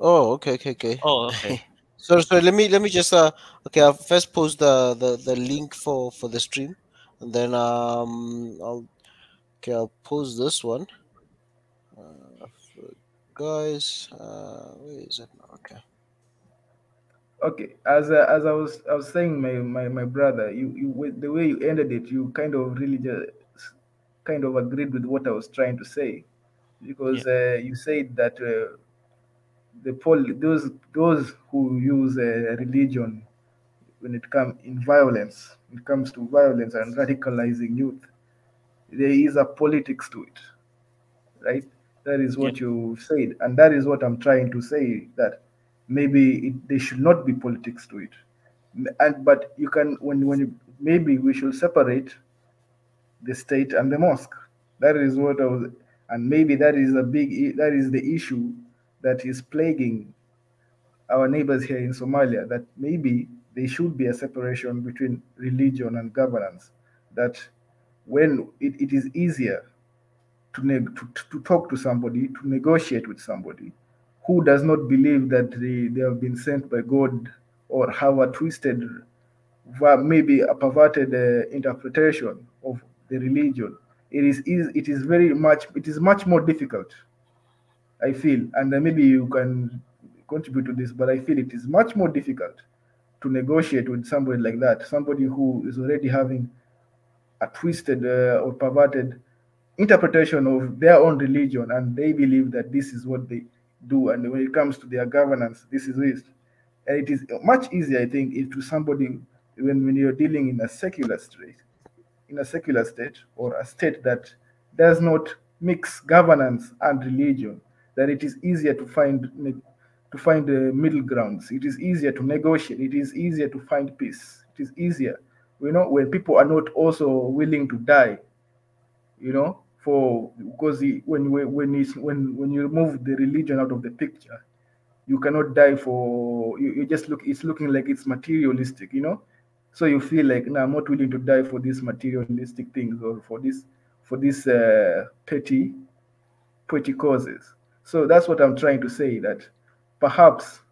Oh, okay. oh, okay. So let me just okay. I'll first post the link for the stream, and then I'll post this one. Guys, where is it now? Okay. Okay, as I was saying, my brother, with the way you ended it, you kind of really just kind of agreed with what I was trying to say, Yeah, because you said that those who use religion when it comes to violence and radicalizing youth, there is a politics to it, right? That is yeah, what you said, and that is what I'm trying to say, that maybe there should not be politics to it. And but you can when you, maybe we should separate the state and the mosque. That is what I was, and maybe that is the issue that is plaguing our neighbors here in Somalia. That maybe there should be a separation between religion and governance. That when it is easier to talk to somebody, to negotiate with somebody who does not believe that they have been sent by God, or have a twisted, maybe a perverted interpretation of the religion. It is much more difficult, I feel, and maybe you can contribute to this, but I feel it is much more difficult to negotiate with somebody like that, somebody who is already having a twisted or perverted interpretation of their own religion, and they believe that this is what they do, and when it comes to their governance, this is it. And it is much easier, I think, if to somebody, when you're dealing in a secular state, or a state that does not mix governance and religion, that it is easier to find the middle grounds. It is easier to negotiate. It is easier to find peace. It is easier, when people are not also willing to die, for because when you remove the religion out of the picture, you cannot die for you just look it's looking like it's materialistic. So you feel like, no, I'm not willing to die for these materialistic things, or for this petty causes. So that's what I'm trying to say, that perhaps,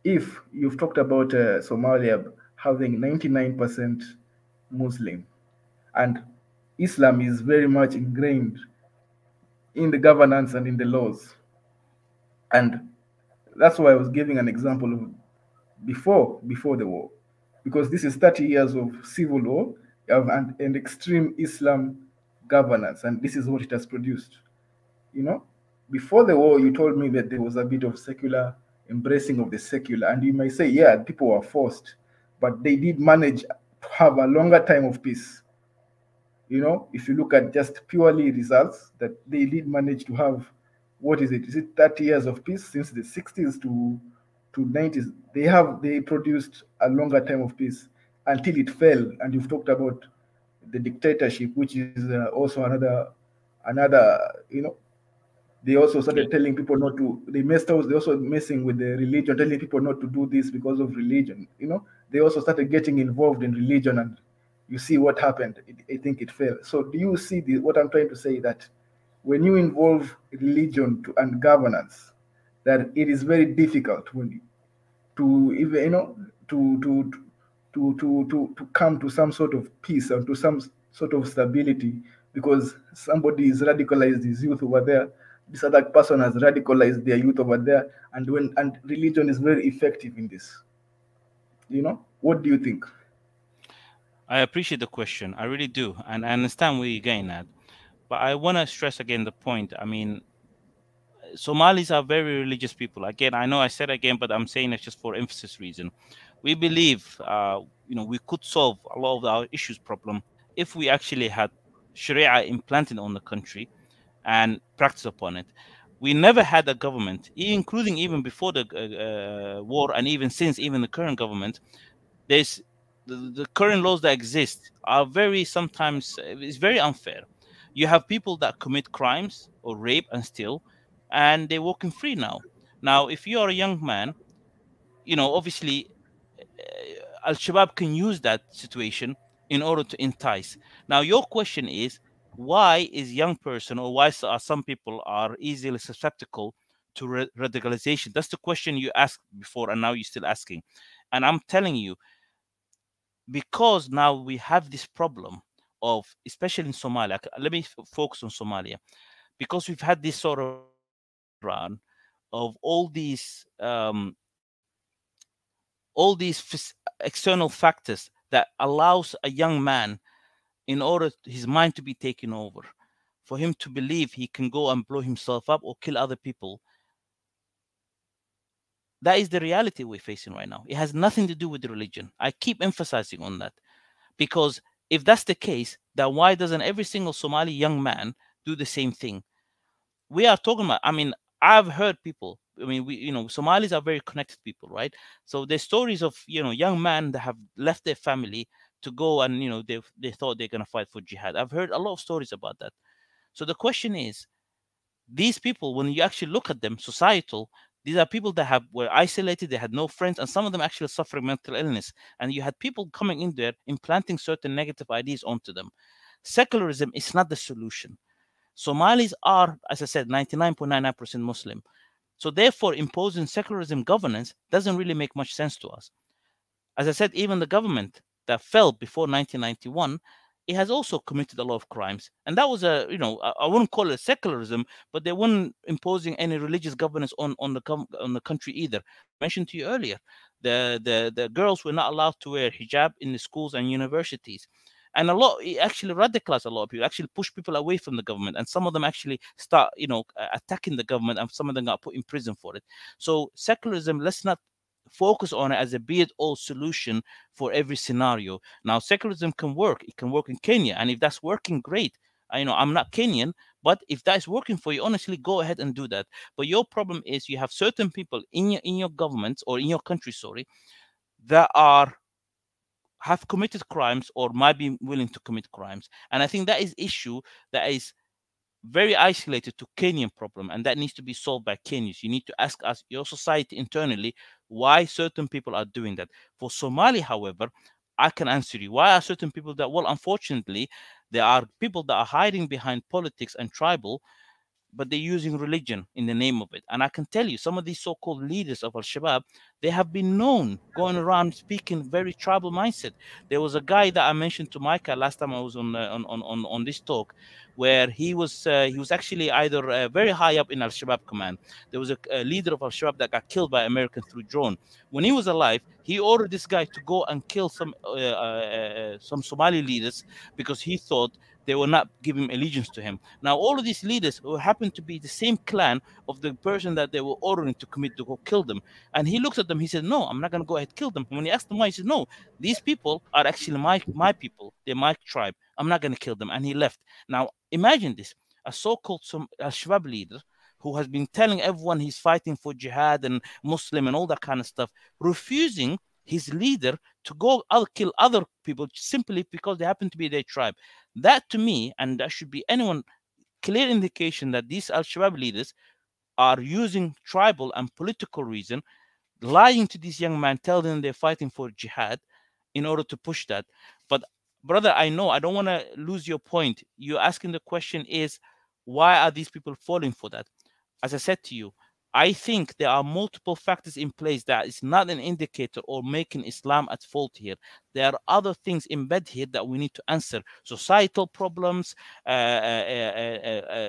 if you've talked about Somalia having 99% Muslim, and Islam is very much ingrained in the governance and in the laws. And that's why I was giving an example of before the war, because this is 30 years of civil war and extreme Islam governance, and this is what it has produced. You know, before the war, you told me that there was a bit of secular embracing of the secular, and you might say, yeah, people were forced, but they did manage to have a longer time of peace. If you look at just purely results, that they did manage to have, what is it? Is it 30 years of peace since the 60s to 90s? They produced a longer time of peace until it fell. And you've talked about the dictatorship, which is also another. They also yeah, started telling people not to. They also messing with the religion, telling people not to do this because of religion. They also started getting involved in religion, and you see what happened. I think it fell. So do you see what I'm trying to say? That when you involve religion and governance, that it is very difficult to even to come to some sort of peace and to some sort of stability, because somebody is radicalized his youth over there, this other person has radicalized their youth over there, and religion is very effective in this. What do you think? I appreciate the question. I really do, and I understand where you're getting at. But I want to stress again the point. I mean, Somalis are very religious people. Again, I know I said again, but I'm saying it just for emphasis reason. We believe, we could solve a lot of our issues problem if we actually had Sharia implanted on the country and practice upon it, we never had a government, including even before the war and even since even the current government. There's the current laws that exist are very sometimes it's very unfair. You have people that commit crimes or rape and steal, and they're walking free now. Now, if you are a young man, you know, obviously Al-Shabaab can use that situation in order to entice. Now, your question is, why is young person, or why are some people are easily susceptible to radicalization? That's the question you asked before, and now you're still asking. And I'm telling you, because now we have this problem of, especially in Somalia, let me focus on Somalia, because we've had this sort of run of all these external factors that allows a young man, in order his mind to be taken over, for him to believe he can go and blow himself up or kill other people. That is the reality we're facing right now. It has nothing to do with the religion. I keep emphasizing on that, because if that's the case, then why doesn't every single Somali young man do the same thing? We are talking about, I mean, I've heard people, I mean, we, you know, Somalis are very connected people, right? So there's stories of, you know, young men that have left their family to go and, you know, they thought they're going to fight for jihad. I've heard a lot of stories about that. So the question is, these people, when you actually look at them, societal, these are people that were isolated, they had no friends, and some of them actually suffering mental illness. And you had people coming in there, implanting certain negative ideas onto them. Secularism is not the solution. Somalis are, as I said, 99.99% Muslim. So therefore, imposing secularism governance doesn't really make much sense to us. As I said, even the government that fell before 1991, it has also committed a lot of crimes. And that was a, you know, I wouldn't call it secularism, but they weren't imposing any religious governance on the country either. I mentioned to you earlier, the girls were not allowed to wear hijab in the schools and universities. And it actually radicalized a lot of people, actually pushed people away from the government. And some of them actually start, you know, attacking the government, and some of them got put in prison for it. So secularism, let's not focus on it as a be-it-all solution for every scenario. Now, secularism can work. It can work in Kenya. And if that's working, great. You know, I'm not Kenyan, but if that is working for you, honestly, go ahead and do that. But your problem is you have certain people in your government, or in your country, sorry, that have committed crimes or might be willing to commit crimes. And I think that is issue that is very isolated to Kenyan problem, and that needs to be solved by Kenyans. You need to ask us, your society internally, why certain people are doing that. For Somali, however, I can answer you. Why are certain people that, well, unfortunately, there are people that are hiding behind politics and tribal, but they're using religion in the name of it. And I can tell you, some of these so-called leaders of Al-Shabaab, they have been known going around speaking very tribal mindset. There was a guy that I mentioned to Micah last time I was on this talk, where he was actually either very high up in Al-Shabaab command. There was a leader of Al-Shabaab that got killed by Americans through drone. When he was alive, he ordered this guy to go and kill some Somali leaders, because he thought they were not giving allegiance to him. Now, all of these leaders who happen to be the same clan of the person that they were ordering to go kill them. And he looks at them, he said, no, I'm not going to go ahead and kill them. And when he asked them why, he said, no, these people are actually my people. They're my tribe. I'm not going to kill them. And he left. Now, imagine this, a so-called Al-Shabaab leader who has been telling everyone he's fighting for jihad and Muslim and all that kind of stuff, refusing his leader to go kill other people simply because they happen to be their tribe. That, to me, and that should be anyone, clear indication that these Al-Shabaab leaders are using tribal and political reason, lying to these young men, telling them they're fighting for jihad in order to push that. But brother, I know, I don't want to lose your point. You're asking the question is, why are these people falling for that? As I said to you, I think there are multiple factors in place that is not an indicator or making Islam at fault here. There are other things embedded here that we need to answer. Societal problems,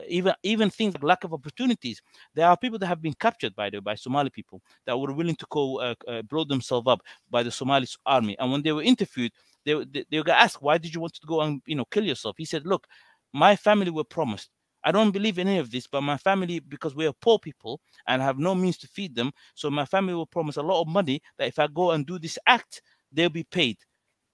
even things like lack of opportunities. There are people that have been captured, by Somali people that were willing to go blow themselves up by the Somali army. And when they were interviewed, they got asked, why did you want to go and kill yourself? He said, look, my family were promised. I don't believe in any of this, but my family, because we are poor people and have no means to feed them, so my family will promise a lot of money that if I go and do this act, they'll be paid.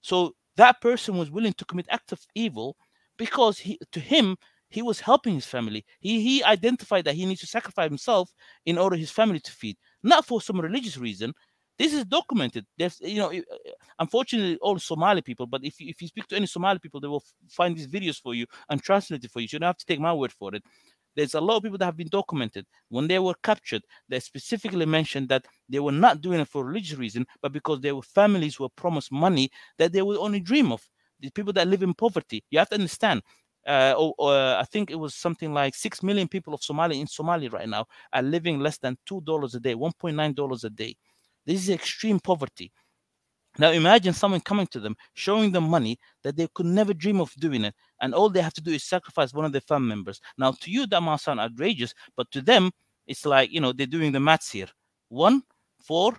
So that person was willing to commit acts of evil because to him, he was helping his family. He identified that he needs to sacrifice himself in order his family to feed, not for some religious reason. This is documented. There's, unfortunately, all Somali people, but if you speak to any Somali people, they will find these videos for you and translate it for you. So you don't have to take my word for it. There's a lot of people that have been documented. When they were captured, they specifically mentioned that they were not doing it for religious reason, but because their families were promised money that they would only dream of. The people that live in poverty, you have to understand. I think it was something like 6 million people of Somalia in Somalia right now are living less than $2 a day, $1.9 a day. This is extreme poverty. Now imagine someone coming to them, showing them money that they could never dream of doing it, and all they have to do is sacrifice one of their family members. Now to you that might sound outrageous, but to them it's like, they're doing the maths here. 1 for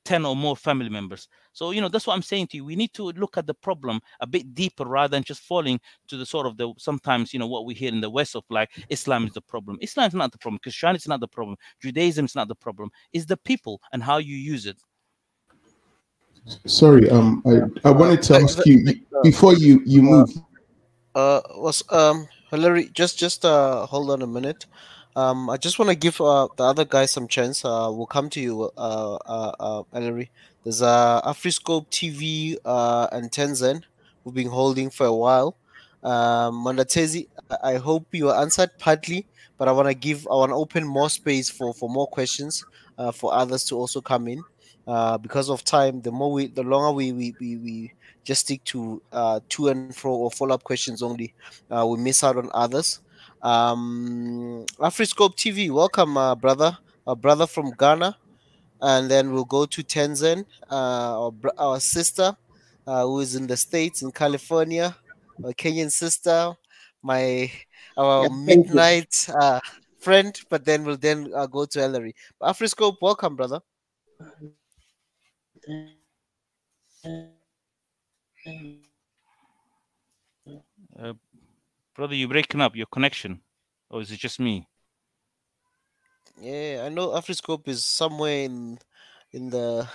10 or more family members. So that's what I'm saying to you. We need to look at the problem a bit deeper rather than just falling to the sort of the sometimes what we hear in the West of like Islam is the problem. Islam is not the problem. Christianity is not the problem. Judaism is not the problem. It's the people and how you use it. Sorry, I wanted to ask you before you move. Hillary, just hold on a minute. I just want to give the other guys some chance. We'll come to you, Hillary. There's Afriscope TV and Tenzin we've been holding for a while. Mandatezi, I hope you answered partly, but I want to open more space for more questions for others to also come in. Because of time, the longer we just stick to to and fro or follow-up questions only, we miss out on others. Afriscope TV, welcome, brother, a brother from Ghana, and then we'll go to Tenzin, our sister, who is in the States, in California, our Kenyan sister, our midnight friend, but then we'll go to Hillary. Afriscope, welcome, brother. Brother, you're breaking up your connection, or is it just me? Yeah, I know Afriscope is somewhere in the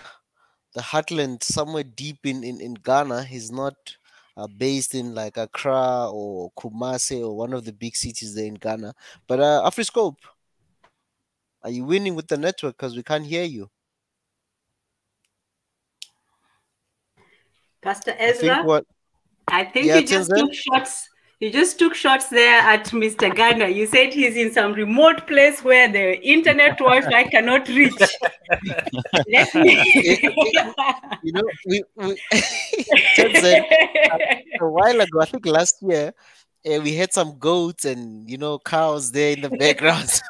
heartland, somewhere deep in Ghana. He's not based in like Accra or Kumasi or one of the big cities there in Ghana. But Afriscope, are you winning with the network? Because we can't hear you. Pastor Ezra, I think you just took shots. You just took shots there at Mr. Ghana. You said he's in some remote place where the internet Wi-Fi cannot reach. Let me. We a while ago, I think last year, we had some goats and cows there in the background.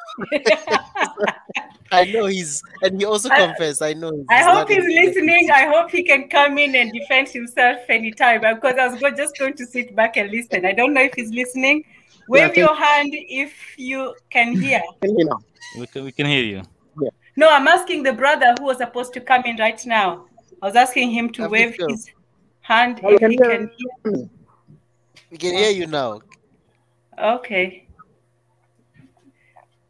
I know he also confessed. I know. I hope he's listening. I hope he can come in and defend himself anytime, because I was just going to sit back and listen. I don't know if he's listening. Wave your hand if you can hear. We can hear you. Yeah. No, I'm asking the brother who was supposed to come in right now. I was asking him to wave his hand if he can hear me. We can hear you now. Okay.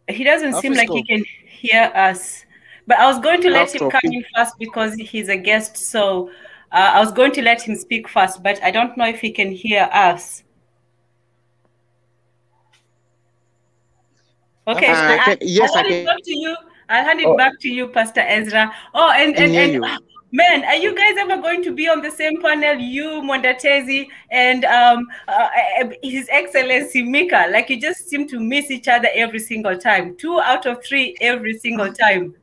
He doesn't seem like he can hear us, but I was going to let him come in first because he's a guest. So I was going to let him speak first, but I don't know if he can hear us. Okay, yes, I'll hand it back to you. I'll hand it back to you, Pastor Ezra. Oh, and man, are you guys ever going to be on the same panel, you, Mondatezi, and His Excellency Mika? Like, you just seem to miss each other every single time. 2 out of 3 every single time.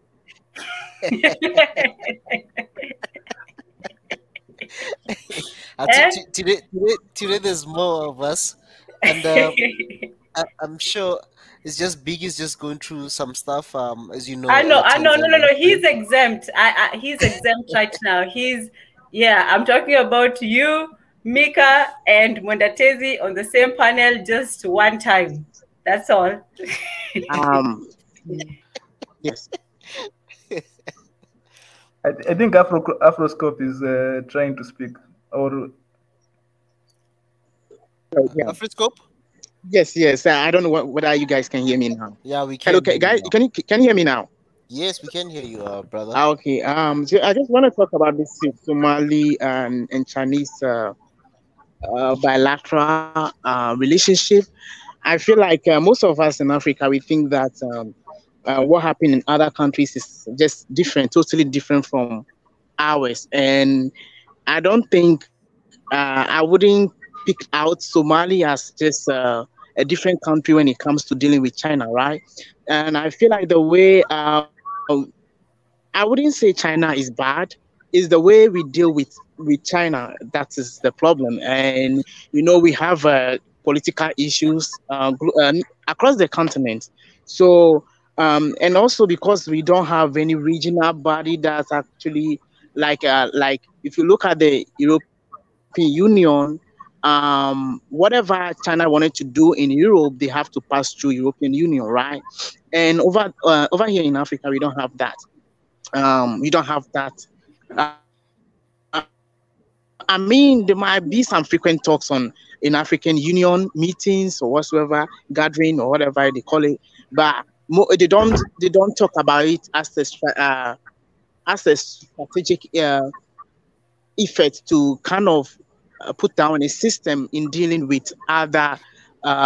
Today there's more of us, and I'm sure it's just Biggie's just going through some stuff. As you know, I know. No. He's exempt. He's exempt right now. I'm talking about you, Mika, and Mondatezi on the same panel just one time. That's all. Yes. I think Afroscope is trying to speak. Or Afroscope? Yes. I don't know whether you guys can hear me now. Yeah, we can. Okay, guys, can you hear me now? Yes, we can hear you, brother. Okay. So I just want to talk about this Somali and Chinese bilateral relationship. I feel like most of us in Africa, we think that what happened in other countries is just different, totally different from ours. And I don't think I wouldn't pick out Somalia as just a different country when it comes to dealing with China, right? And I feel like the way I wouldn't say China is bad. Is the way we deal with China that is the problem. And we have political issues across the continent. So and also because we don't have any regional body that's actually like if you look at the European Union, whatever China wanted to do in Europe, they have to pass through European Union, right? And over here in Africa, we don't have that. We don't have that. I mean, there might be some frequent talks in African Union meetings or whatsoever, gathering or whatever they call it, but they don't talk about it as a strategic effort to kind of put down a system in dealing with other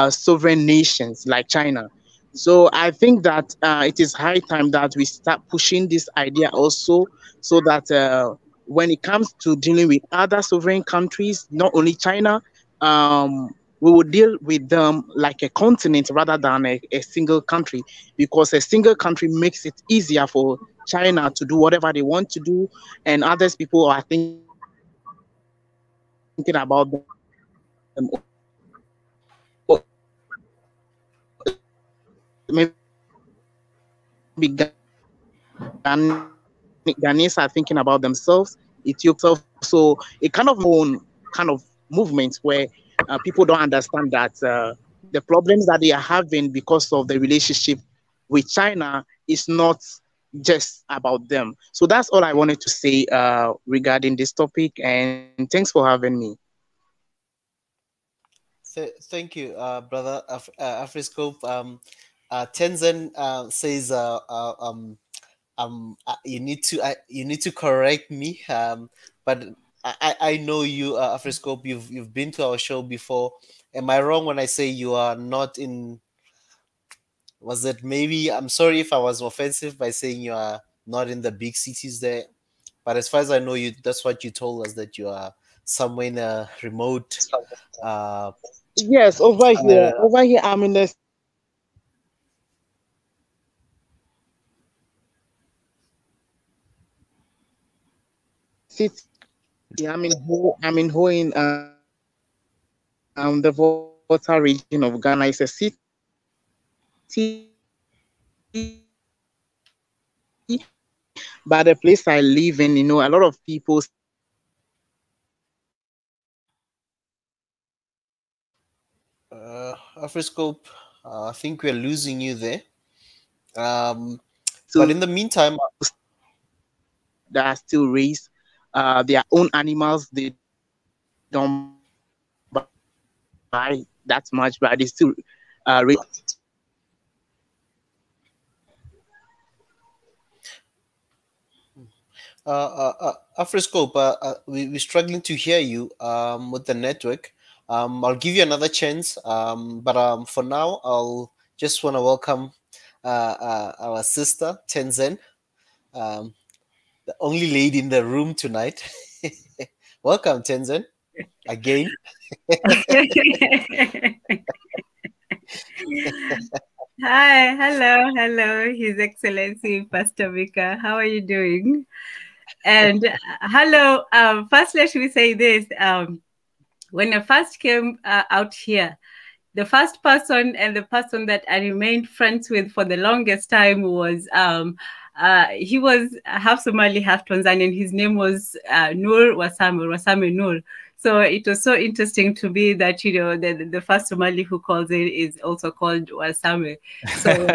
sovereign nations like China. So I think that it is high time that we start pushing this idea also, so that when it comes to dealing with other sovereign countries, not only China, we will deal with them like a continent rather than a single country, because a single country makes it easier for China to do whatever they want to do, and others people are thinking about them. Maybe Ghanaians are thinking about themselves, Ethiopia. So it kind of movement where people don't understand that the problems that they are having because of the relationship with China is not just about them. So that's all I wanted to say regarding this topic, and thanks for having me. Thank you, brother Afriscope. Tenzin says you need to correct me, but I know you, Afriscope. You've been to our show before. Am I wrong when I say you are not in? Was it maybe? I'm sorry if I was offensive by saying you are not in the big cities there, but as far as I know, that's what you told us, that you are somewhere in a remote. Yes, over here, I'm in the city. I'm in Ho in the Volta region of Ghana. It's a city, but the place I live in, a lot of people. Afriscope, I think we're losing you there. But in the meantime, that are still raise their own animals. They don't buy that much, but they still raise. Afriscope, we're struggling to hear you with the network. I'll give you another chance, but for now, I'll just want to welcome our sister, Tenzin, the only lady in the room tonight. Welcome, Tenzin, again. Hi, hello, His Excellency Pastor Vika. How are you doing? And hello. First, let me say this. When I first came out here, the first person and the person that I remained friends with for the longest time was he was half Somali, half Tanzanian. His name was Nur Wasame Nur. So it was so interesting to me that, the first Somali who calls it is also called Wasame. So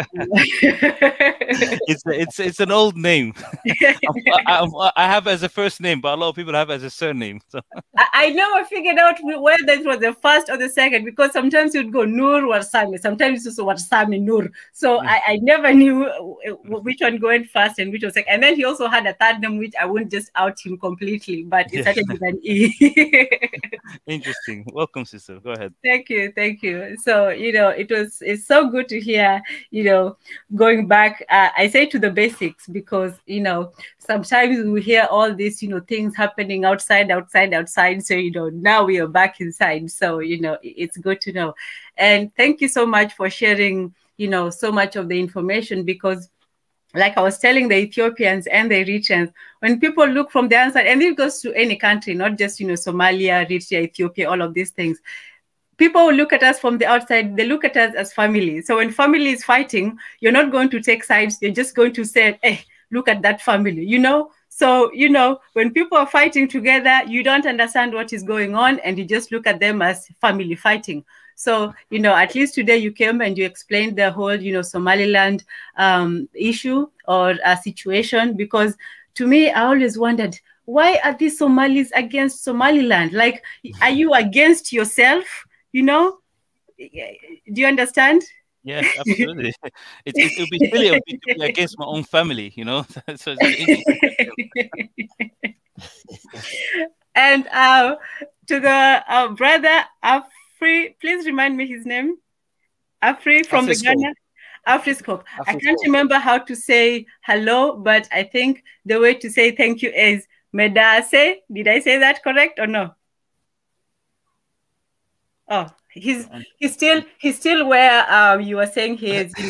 it's an old name. I have as a first name, but a lot of people have as a surname. So. I never figured out whether it was the first or the second, because sometimes you'd go Nur Wasame, sometimes it's also Wasame Nur. So I never knew which one going first and which was second. And then he also had a third name, which I wouldn't just out him completely, but it started with an E. Interesting. Welcome, sister. Go ahead. Thank you, thank you. So it's so good to hear. Going back, I say to the basics because sometimes we hear all these things happening outside. So now we are back inside. So it's good to know. And thank you so much for sharing so much of the information, because like I was telling the Ethiopians and the Eritreans, when people look from the outside, and it goes to any country, not just, Somalia, Eritrea, Ethiopia, all of these things, people will look at us from the outside, they look at us as family. So when family is fighting, you're not going to take sides, you're just going to say, hey, look at that family, So, when people are fighting together, you don't understand what is going on, and you just look at them as family fighting. So, at least today you came and you explained the whole, Somaliland issue or situation, because to me, I always wondered, why are these Somalis against Somaliland? Like, are you against yourself? Do you understand? Yes, absolutely. It would be silly of me to be against my own family, So And to the brother Afri, please remind me his name. Afri from the Ghana. Afriscope. I can't remember how to say hello, but I think the way to say thank you is Medase. Did I say that correct or no? Oh, he's still where you were saying he is, He's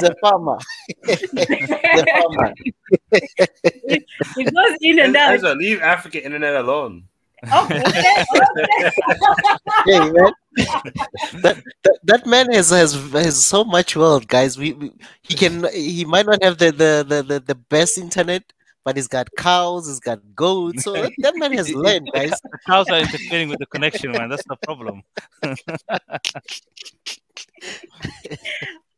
a farmer. It goes in and out. Leave African internet alone. Okay. Hey, man. That man has so much wealth, guys. He might not have the best internet, but he's got cows, he's got goats. So that man has land, guys. The cows are interfering with the connection, man. That's the problem.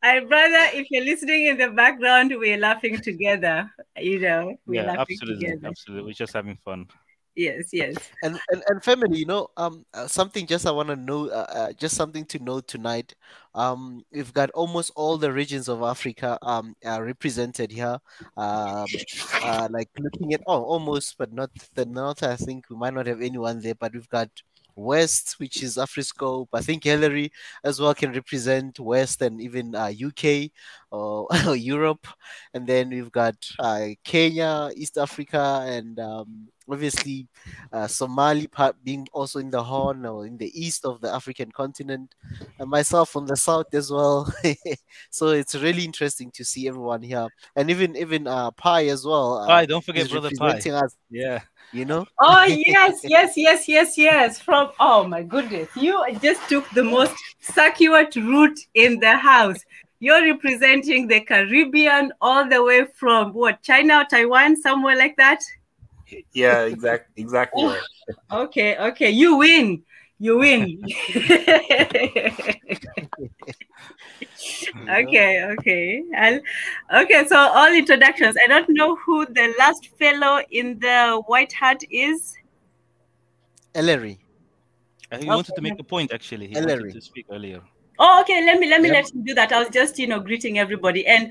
Brother, if you're listening in the background, we're laughing together. We're laughing together. Absolutely. We're just having fun. Yes. And family, something just I want to know, just something to know tonight. We've got almost all the regions of Africa represented here. Like looking at almost, but not the north. I think we might not have anyone there, but we've got West, which is Afriscope. I think Hillary as well can represent West and even UK or Europe. And then we've got Kenya, East Africa, and obviously Somali part being also in the Horn or in the east of the African continent, and myself from the south as well. So it's really interesting to see everyone here, and even Pi as well. Pi, don't forget brother Pi. Us, yeah. Oh yes. From my goodness, you just took the most circuitous route in the house. You're representing the Caribbean all the way from China or Taiwan, somewhere like that. Yeah, exactly right. Okay. You win. Okay. So all introductions. I don't know who the last fellow in the white hat is. Ellery. He wanted to make a point, actually. He wanted to speak earlier. Oh, okay. Let me let him do that. I was just greeting everybody. And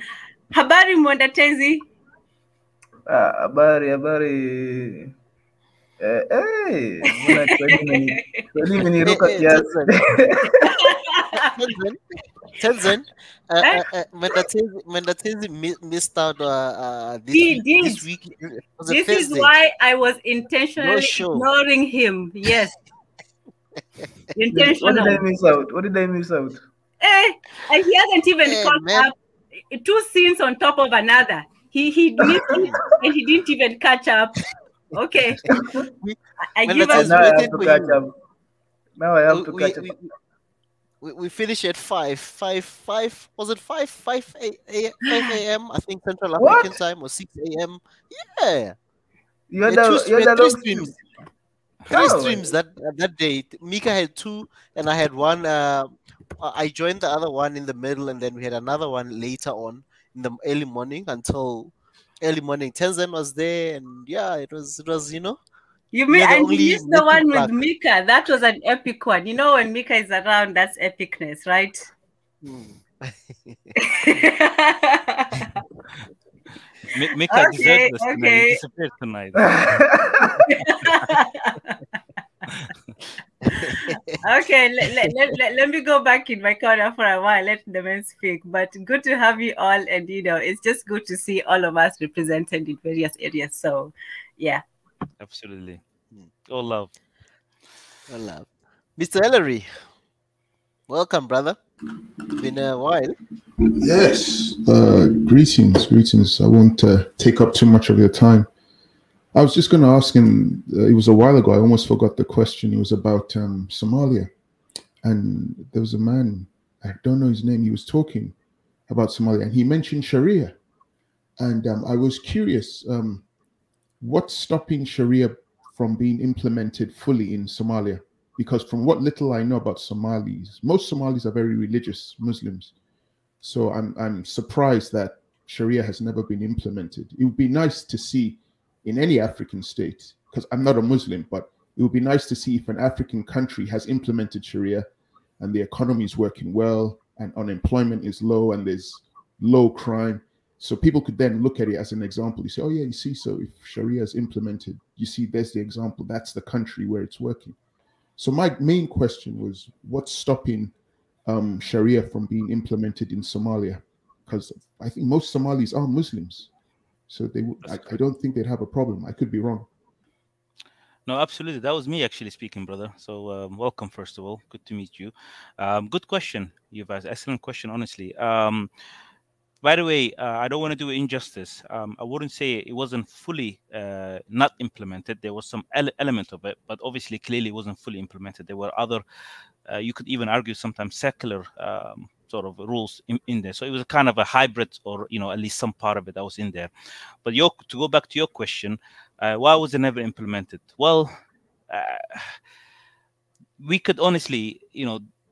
habari Mwandatezi. Habari. Tenzin, Mendatezi missed out this week. This is why I was intentionally ignoring him. Yes. Intentional. What did I miss out? He hasn't even caught up. 2 scenes on top of another. He missed it and he didn't even catch up. Okay. I give us. Now I have to catch up. Now I have to catch up. We finish at 5. Was it 5 a.m. I think Central African time, or 6 a.m. Yeah. You're the 3 streams. 3 streams that day. Mika had 2, and I had 1. I joined the other one in the middle, and then we had another one later on in the early morning until early morning. Tenzin was there, and yeah, it was You mean and you used the one with Mika? That was an epic one. When Mika is around, that's epicness, right? Mika deserves this tonight. He disappeared tonight. Okay, let me go back in my corner for a while, let the men speak. But good to have you all, and it's just good to see all of us represented in various areas. So yeah. Absolutely. All love. All love. Mr. Ellery, welcome, brother. It's been a while. Yes. Greetings. I won't take up too much of your time. I was just going to ask him, it was a while ago, I almost forgot the question. It was about Somalia. And there was a man, I don't know his name, he was talking about Somalia, and he mentioned Sharia. And I was curious, what's stopping Sharia from being implemented fully in Somalia? Because from what little I know about Somalis, most Somalis are very religious Muslims. So I'm surprised that Sharia has never been implemented. It would be nice to see in any African state, because I'm not a Muslim, but it would be nice to see if an African country has implemented Sharia and the economy is working well and unemployment is low and there's low crime. So people could then look at it as an example. You say, oh yeah, you see, so if Sharia is implemented, you see, there's the example. That's the country where it's working. So my main question was, what's stopping Sharia from being implemented in Somalia? Because I think most Somalis are Muslims. So I don't think they'd have a problem. I could be wrong. No, absolutely. That was me actually speaking, brother. So welcome, first of all. Good to meet you. Good question. You've asked excellent question, honestly. By the way, I don't want to do injustice. I wouldn't say it wasn't fully not implemented. There was some element of it, but obviously, clearly, it wasn't fully implemented. There were other, you could even argue sometimes secular sort of rules in there. So it was a kind of a hybrid, or at least some part of it that was in there. But to go back to your question, why was it never implemented? Well, we could honestly,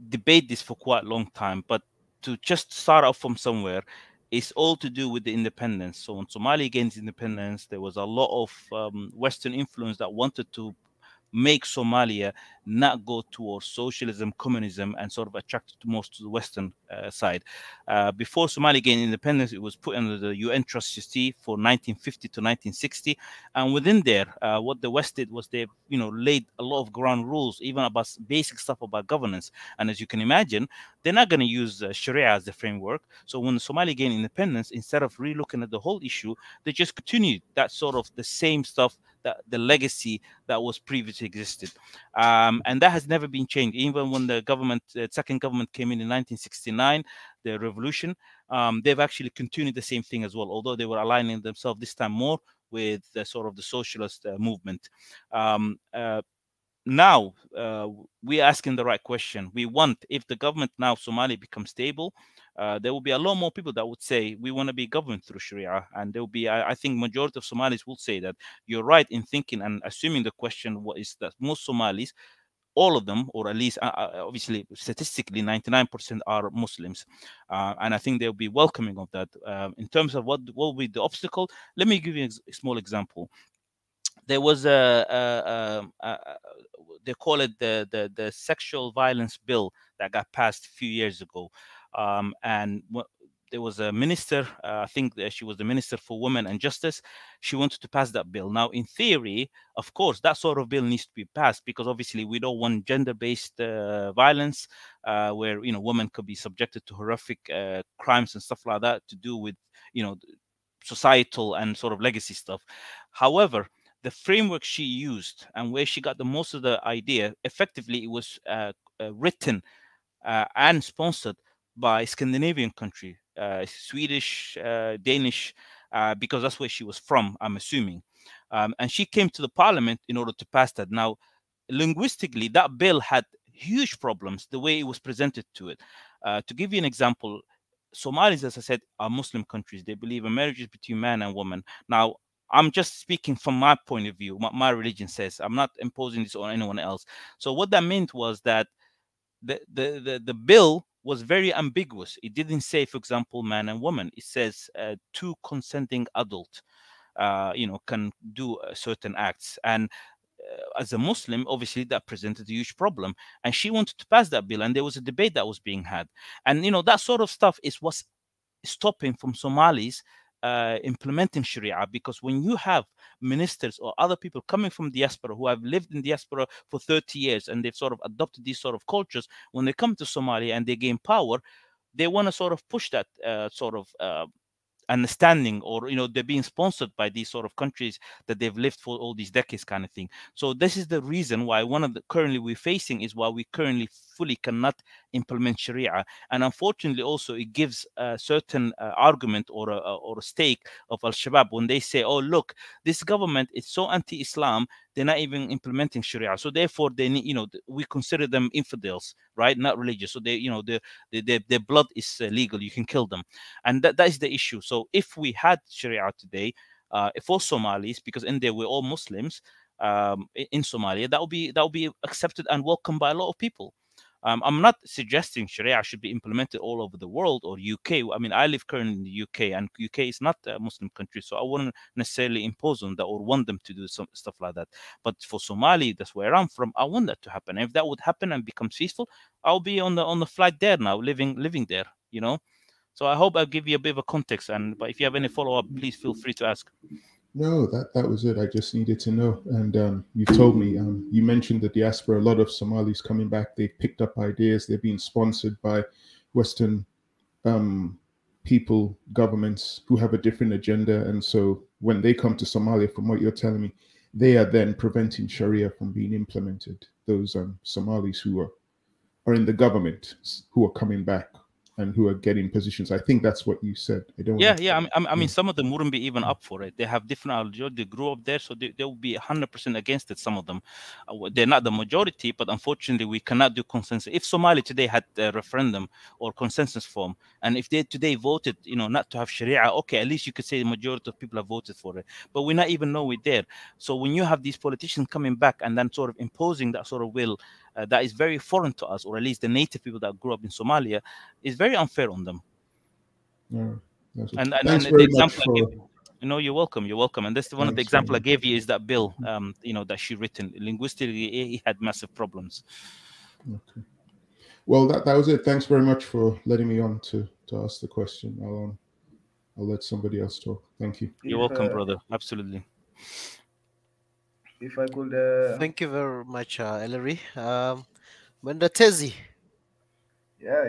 debate this for quite a long time. But to just start off from somewhere, it's all to do with the independence. So when Somalia gained independence, there was a lot of Western influence that wanted to make Somalia not go towards socialism, communism, and sort of attract most to the Western side. Before Somalia gained independence, it was put under the UN Trustee for 1950 to 1960. And within there, what the West did was they, laid a lot of ground rules, even about basic stuff about governance. And as you can imagine, they're not going to use Sharia as the framework. So when Somalia gained independence, instead of relooking at the whole issue, they just continued that sort of the same stuff, that the legacy that was previously existed. And that has never been changed. Even when the government, second government came in 1969, the revolution, they've actually continued the same thing as well, although they were aligning themselves this time more with the sort of the socialist movement. Now, we're asking the right question. We want, if the government now, Somalia, becomes stable, there will be a lot more people that would say we want to be governed through Sharia, and there will be, I think, majority of Somalis will say that. You're right in thinking and assuming the question what is that most Somalis, all of them, or at least obviously statistically 99% are Muslims, and I think they'll be welcoming of that. In terms of what will be the obstacle, let me give you a small example. There was they call it the sexual violence bill that got passed a few years ago, and there was a minister, I think she was the Minister for Women and Justice. She wanted to pass that bill. Now, in theory, of course, that sort of bill needs to be passed, because obviously we don't want gender-based violence, where women could be subjected to horrific crimes and stuff like that to do with societal and sort of legacy stuff. However, the framework she used and where she got the most of the idea, effectively, it was written and sponsored by Scandinavian country, Swedish, Danish, because that's where she was from, I'm assuming. And she came to the parliament in order to pass that. Now, linguistically, that bill had huge problems, the way it was presented to it. To give you an example, Somalis, as I said, are Muslim countries. They believe in marriages between man and woman. Now, I'm just speaking from my point of view, what my religion says. I'm not imposing this on anyone else. So what that meant was that the bill was very ambiguous. It didn't say, for example, man and woman. It says two consenting adults, can do certain acts. And as a Muslim, obviously that presented a huge problem. And she wanted to pass that bill, and there was a debate that was being had. And that sort of stuff is what's stopping from Somalis implementing Sharia, because when you have ministers or other people coming from diaspora who have lived in diaspora for 30 years and they've sort of adopted these sort of cultures, when they come to Somalia and they gain power, they want to sort of push that understanding, or they're being sponsored by these sort of countries that they've lived for all these decades, kind of thing. So this is the reason why one of the currently we're facing is why we currently fully cannot implement Sharia. And unfortunately also it gives a certain argument or a stake of Al-Shabaab when they say, oh look, this government is so anti-Islam, they're not even implementing Sharia, so therefore they need, we consider them infidels, right? Not religious. So they, their blood is legal, you can kill them. And that is the issue. So if we had Sharia today for Somalis, because in there we're all Muslims, in Somalia, that will be accepted and welcomed by a lot of people. I'm not suggesting Sharia should be implemented all over the world or UK. I mean, I live currently in the UK, and UK is not a Muslim country, so I wouldn't necessarily impose on that or want them to do some stuff like that. But for Somali, that's where I'm from, I want that to happen. If that would happen and become peaceful, I'll be on the flight there now, living there, So I hope I'll give you a bit of a context. But if you have any follow-up, please feel free to ask. No, that was it. I just needed to know. And you told me, you mentioned the diaspora, a lot of Somalis coming back, they picked up ideas, they're being sponsored by Western people, governments who have a different agenda. And so when they come to Somalia, from what you're telling me, they are then preventing Sharia from being implemented. Those Somalis who are in the government, who are coming back and who are getting positions. I think that's what you said. I don't. I mean, some of them wouldn't be even up for it. They have different ideology. They grew up there, so they will be 100% against it. Some of them, they're not the majority, but unfortunately, we cannot do consensus. If Somalia today had a referendum or consensus form, and if they today voted, not to have Sharia, okay, at least you could say the majority of people have voted for it. But we not even know it there. So when you have these politicians coming back and then sort of imposing that sort of will, that is very foreign to us, or at least the native people that grew up in Somalia, is very unfair on them. And the example I gave, you're welcome. You're welcome. And that's one of the example I gave you is that bill, that she written. Linguistically, he had massive problems. Okay. Well, that was it. Thanks very much for letting me on to ask the question. I'll let somebody else talk. Thank you. You're welcome, brother. Absolutely. If I could, thank you very much, Ellery. Mwendatezi. Yeah.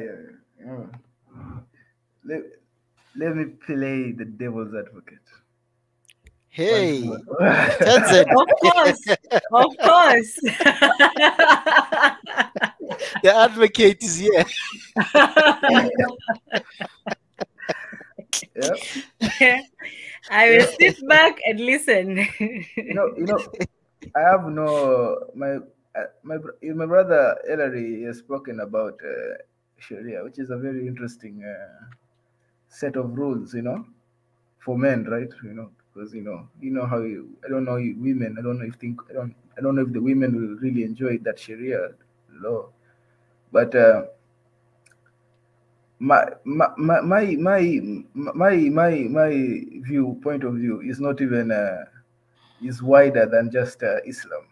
Let me play the devil's advocate. Hey, of course. The advocate is here. Yeah. I will sit back and listen. I have my brother Ellery has spoken about Sharia, which is a very interesting set of rules, for men, right? Because how I don't know women. I don't know if the women will really enjoy that Sharia law, but my point of view is not even is wider than just Islam.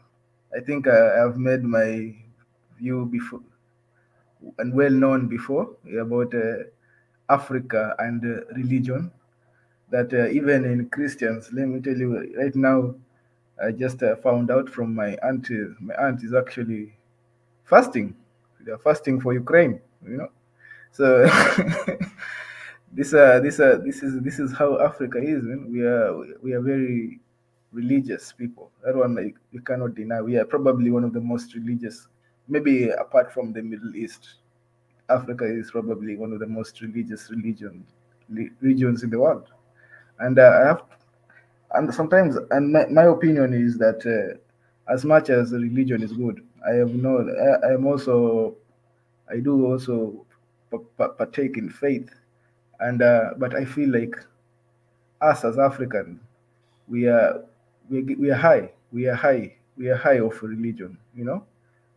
I think I have made my view before and well known before about Africa and religion. That even in Christians, let me tell you right now, I just found out from my aunt. My aunt is actually fasting. They're fasting for Ukraine. So this is how Africa is. We are very religious people. That one you cannot deny. We are probably one of the most religious, maybe apart from the Middle East. Africa is probably one of the most religious regions in the world. And sometimes my opinion is that as much as religion is good, I do also partake in faith, and but I feel like us as African, we are high of religion.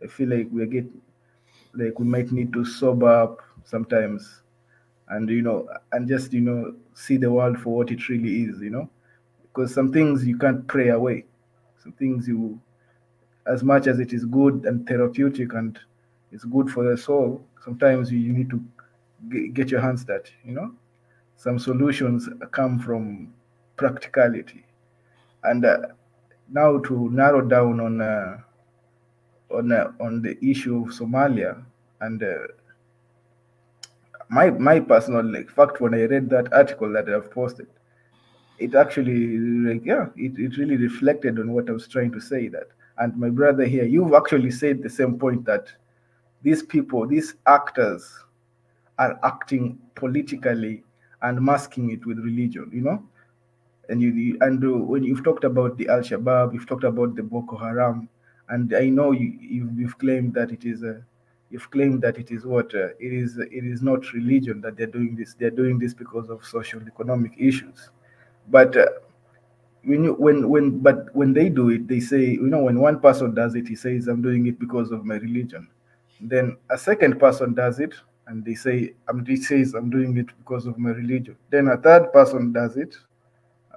I feel like we might need to sober up sometimes, and and just see the world for what it really is. Because some things you can't pray away. Some things as much as it is good and therapeutic and it's good for the soul, sometimes you need to get your hands dirty. some solutions come from practicality. And now to narrow down on the issue of Somalia, and my personal fact, when I read that article that I've posted, it actually it really reflected on what I was trying to say. That, and my brother here, you've actually said the same point, that these people, these actors, are acting politically and masking it with religion, and when you've talked about the Al-Shabaab, you've talked about the Boko Haram, and I know you've claimed that it is what it is not religion that they're doing this. They're doing this because of social economic issues. But when they do it, they say, when one person does it, he says, I'm doing it because of my religion. Then a second person does it, and he says, I'm doing it because of my religion. Then a third person does it,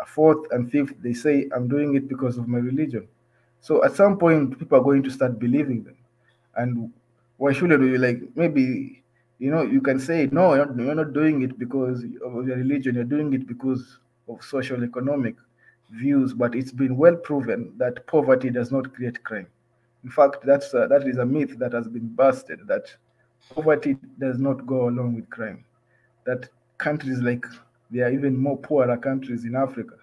a fourth and fifth, they say, I'm doing it because of my religion. So at some point, people are going to start believing them. And why shouldn't we? Maybe, you can say, no, you're not doing it because of your religion. You're doing it because of social economic views. But it's been well proven that poverty does not create crime. In fact, that is a myth that has been busted, that poverty does not go along with crime. That countries there are even more poorer countries in Africa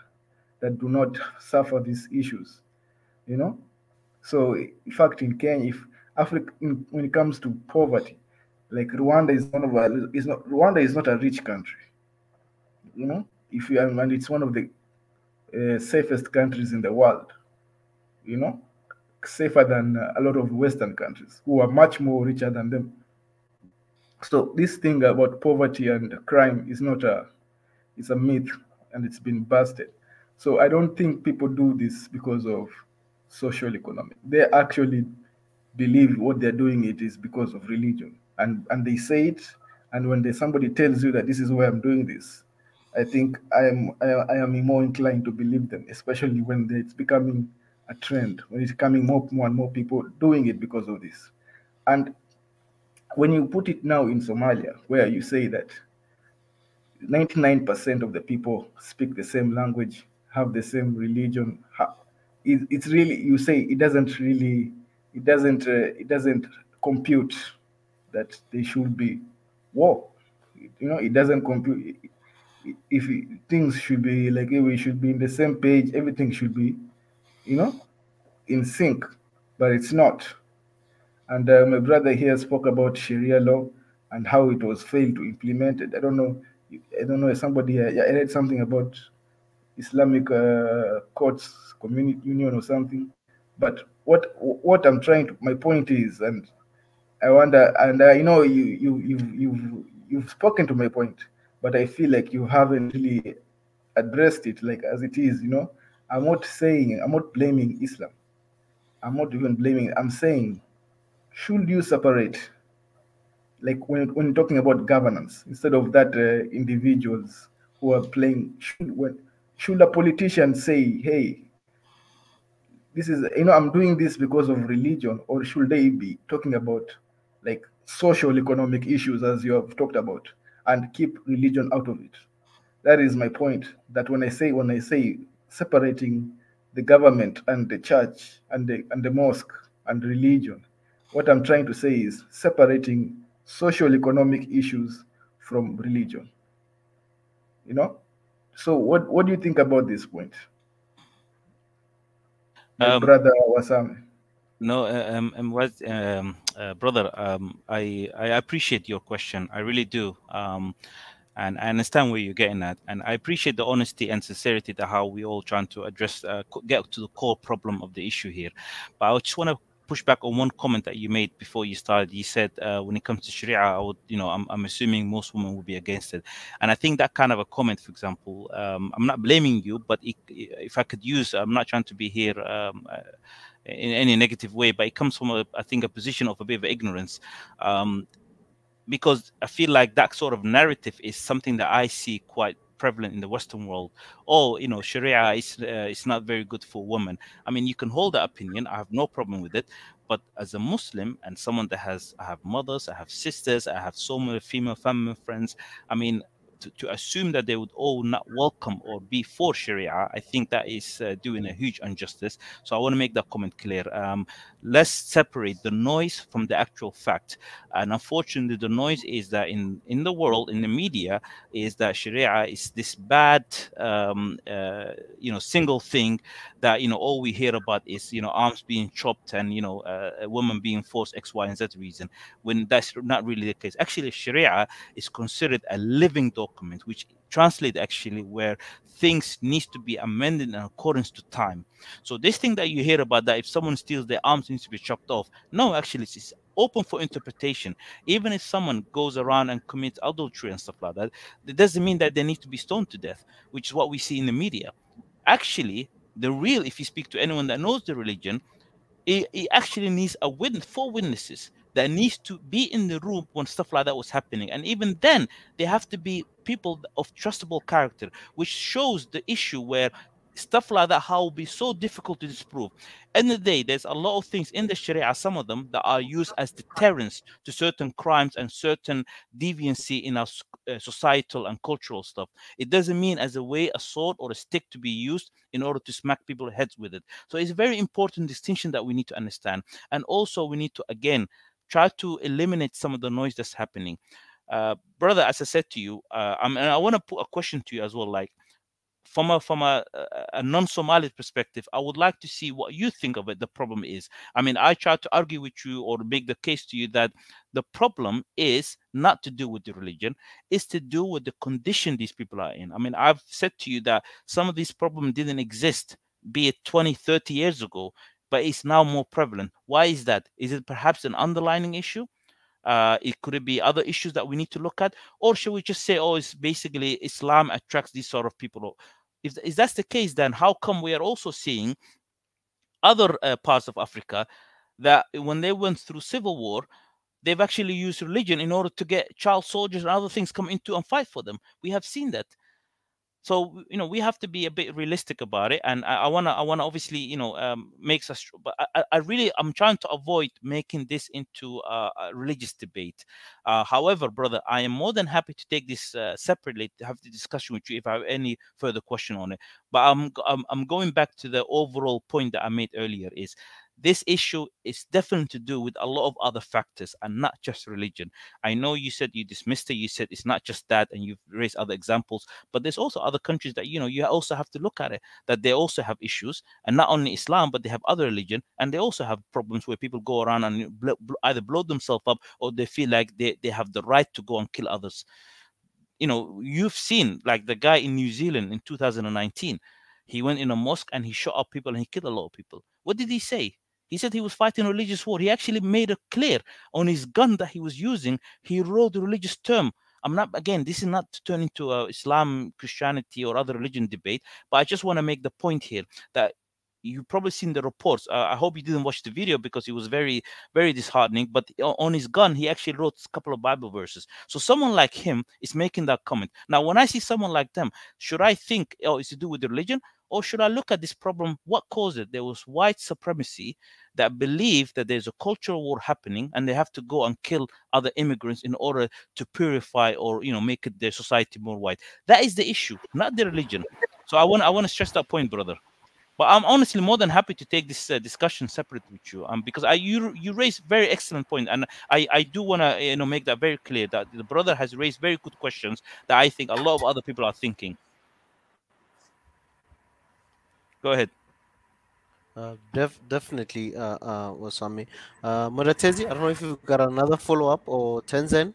that do not suffer these issues, So, in fact, in Kenya, if Africa, when it comes to poverty, Rwanda Rwanda is not a rich country, and it's one of the safest countries in the world, safer than a lot of Western countries who are much more richer than them. So this thing about poverty and crime is not it's a myth, and it's been busted. So I don't think people do this because of social economic. They actually believe what they're doing it is because of religion, and they say it. And when somebody tells you that this is why I'm doing this, I think I am more inclined to believe them, especially when it's becoming a trend, when it's becoming more and more people doing it because of this. And when you put it now in Somalia, where you say that 99% of the people speak the same language, have the same religion, it's really, you say it doesn't compute that there should be war. It doesn't compute. If things should be we should be in the same page, everything should be, in sync, but it's not. And my brother here spoke about Sharia law and how it was failed to implement it. I don't know if somebody, I read something about Islamic courts, community union or something. But what I'm trying to, my point is, and I wonder, and I know you've spoken to my point, but I feel like you haven't really addressed it as it is. I'm not blaming Islam. I'm not even blaming. I'm saying, should you separate, when you're talking about governance, instead of that individuals who are playing, should a politician say, hey, this is, I'm doing this because of religion, or should they be talking about social economic issues, as you have talked about, and keep religion out of it? That is my point. That when I say separating the government and the church and the mosque and religion, what I'm trying to say is separating social economic issues from religion. So what do you think about this point, my brother Wasame? No, brother, I appreciate your question. I really do. And I understand where you're getting at, and I appreciate the honesty and sincerity that how we all trying to address, get to the core problem of the issue here. But I just want to push back on one comment that you made before you started. You said when it comes to Sharia, I would, I'm assuming most women would be against it, and I think that kind of a comment, for example, I'm not blaming you, but if I could use, I'm not trying to be here in any negative way, but it comes from I think a position of a bit of ignorance. Because I feel like that sort of narrative is something that I see quite prevalent in the Western world. Oh, Sharia is not very good for women. I mean, you can hold that opinion. I have no problem with it. But as a Muslim and someone that I have mothers, I have sisters, I have so many female family friends. I mean, to assume that they would all not welcome or be for Sharia, I think that is doing a huge injustice. So I want to make that comment clear. Let's separate the noise from the actual fact. And unfortunately, the noise is that in the world, in the media, is that Sharia is this bad, single thing that, all we hear about is, arms being chopped and, a woman being forced X, Y, and Z reason, when that's not really the case. Actually, Sharia is considered a living document, which translates actually where things needs to be amended in accordance to time. So this thing that you hear about, that if someone steals their arms needs to be chopped off, no, actually it's open for interpretation. Even if someone goes around and commits adultery and stuff like that, it doesn't mean that they need to be stoned to death, which is what we see in the media. Actually, if you speak to anyone that knows the religion, it actually needs four witnesses that needs to be in the room when stuff like that was happening. And even then, they have to be people of trustable character, which shows the issue where stuff like that, how it will be so difficult to disprove. End of the day, there's a lot of things in the Sharia, some of them that are used as deterrence to certain crimes and certain deviancy in our societal and cultural stuff. It doesn't mean as a way, a sword or a stick to be used in order to smack people's heads with it. So it's a very important distinction that we need to understand. And also we need to, again, try to eliminate some of the noise that's happening. Brother, as I said to you, and I want to put a question to you as well, like, from a non-Somali perspective, I would like to see what you think of it. The problem is, I mean, I try to argue with you or make the case to you that the problem is not to do with the religion, it's to do with the condition these people are in. I mean, I've said to you that some of these problems didn't exist, be it 20, 30 years ago, but it's now more prevalent. Why is that? Is it perhaps an underlying issue? It could be other issues that we need to look at, or should we just say, oh, it's basically Islam attracts these sort of people? If that's the case, then how come we are also seeing other parts of Africa that when they went through civil war, they've actually used religion in order to get child soldiers and other things come into and fight for them? We have seen that. So we have to be a bit realistic about it, and I wanna obviously makes us. But I'm trying to avoid making this into a religious debate. However, brother, I am more than happy to take this separately to have the discussion with you if I have any further question on it. But I'm going back to the overall point that I made earlier. Is this issue is definitely to do with a lot of other factors and not just religion. I know you said you dismissed it. You said it's not just that, and you've raised other examples. But there's also other countries that you also have to look at it, that they also have issues, and not only Islam, but they have other religion, and they also have problems where people go around and either blow themselves up or they feel like they have the right to go and kill others. You've seen like the guy in New Zealand in 2019. He went in a mosque and he shot up people and he killed a lot of people. What did he say? He said he was fighting a religious war. He actually made it clear on his gun that he was using. He wrote the religious term. This is not to turn into a Islam, Christianity, or other religion debate, but I just want to make the point here that you've probably seen the reports. I hope you didn't watch the video because it was very, very disheartening. But on his gun, he actually wrote a couple of Bible verses. So someone like him is making that comment. Now, when I see someone like them, should I think, oh, it's to do with the religion? Or should I look at this problem? What caused it? There was white supremacy that believe that there's a cultural war happening and they have to go and kill other immigrants in order to purify or make their society more white. That is the issue, not the religion. So I want to stress that point, brother. But I'm honestly more than happy to take this discussion separate with you, because you raised very excellent point, and I do want to make that very clear that the brother has raised very good questions that I think a lot of other people are thinking. Go ahead. Definitely, Wasami. Muratezi, I don't know if you've got another follow-up, or Tenzin.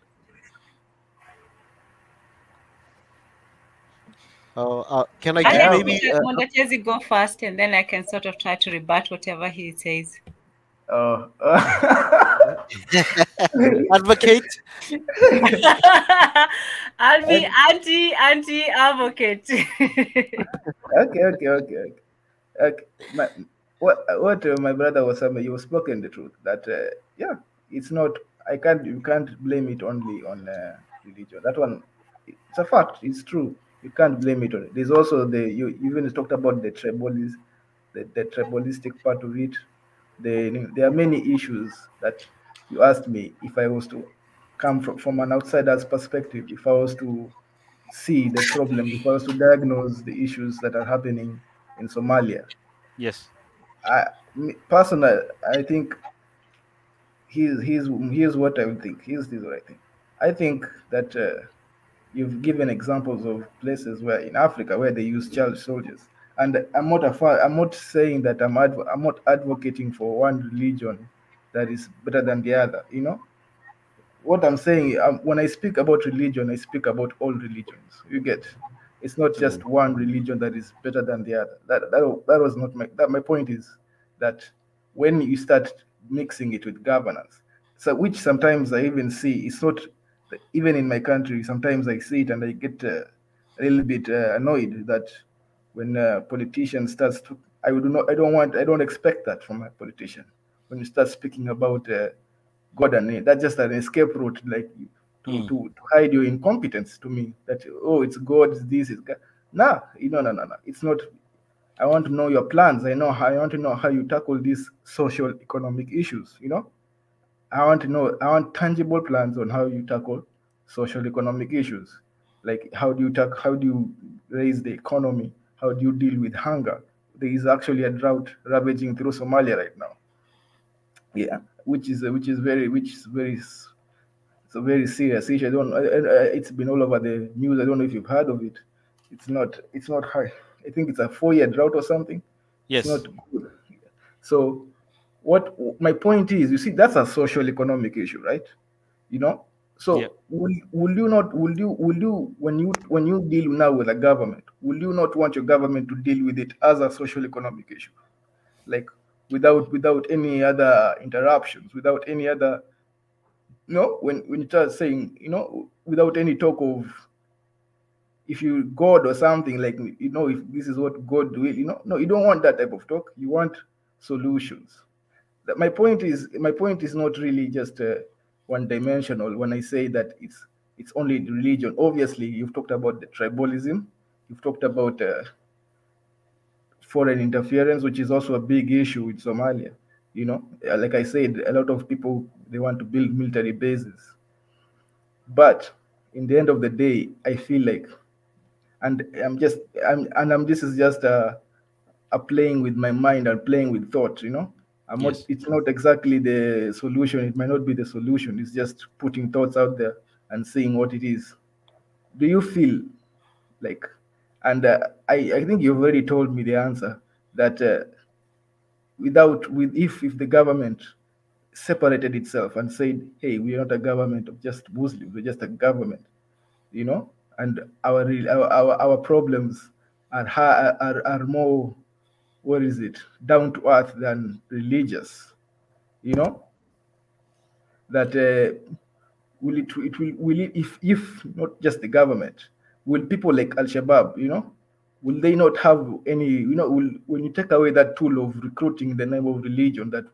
Can I get maybe Muratezi go first, and then I can sort of try to rebut whatever he says. Advocate. I'll be anti-advocate. Okay. What my brother was saying, you spoken the truth. That it's not. You can't blame it only on religion. That one, it's a fact. It's true. You can't blame it on it. There's also you even talked about the tribalistic part of it. There are many issues that you asked me if I was to come from an outsider's perspective. If I was to see the problem, if I was to diagnose the issues that are happening in Somalia, Yes. Personally, I think here's what I would think. Here's what I think. I think that you've given examples of places where in Africa where they use child soldiers, and I'm not saying that I'm not advocating for one religion that is better than the other. You know, what I'm saying, when I speak about religion, I speak about all religions. You get, it's not just one religion that is better than the other. That was not my point is that when you start mixing it with governance, so which sometimes I even see, it's not even in my country. Sometimes I see it and I get a little bit annoyed that when politicians starts to, I don't expect that from a politician. When you start speaking about God and that's just an escape route, like to hide your incompetence to me. That it's God, this is God. No. It's not. I want to know your plans. I want to know how you tackle these social economic issues. You know, I want tangible plans on how you tackle social economic issues. Like how do you raise the economy? How do you deal with hunger? There is actually a drought ravaging through Somalia right now. Yeah, which is very, it's a very serious issue. It's been all over the news. I don't know if you've heard of it. It's not high. I think it's a 4-year drought or something. Yes. It's not good. So what my point is, you see, that's a social economic issue, right? You know. So yeah. will you when you deal now with a government, will you not want your government to deal with it as a social economic issue, like without any other interruptions, without any other, when you start saying, without any talk of if you God or something, like, if this is what God will, no, you don't want that type of talk. You want solutions. My point is not really just one dimensional when I say that it's only religion. Obviously, you've talked about the tribalism, you've talked about foreign interference, which is also a big issue with Somalia. Like I said, a lot of people, they want to build military bases. But in the end of the day, I feel like, this is just a playing with my mind and playing with thought, Yes. It's not exactly the solution. It might not be the solution. It's just putting thoughts out there and seeing what it is. Do you feel like, and I think you've already told me the answer, that if the government separated itself and said, hey, we are not a government of just Muslims, we're just a government, and our problems are more, what is it, down to earth than religious, that will it, if not just the government, will people like Al-Shabaab, will they not have any, when you take away that tool of recruiting in the name of religion, that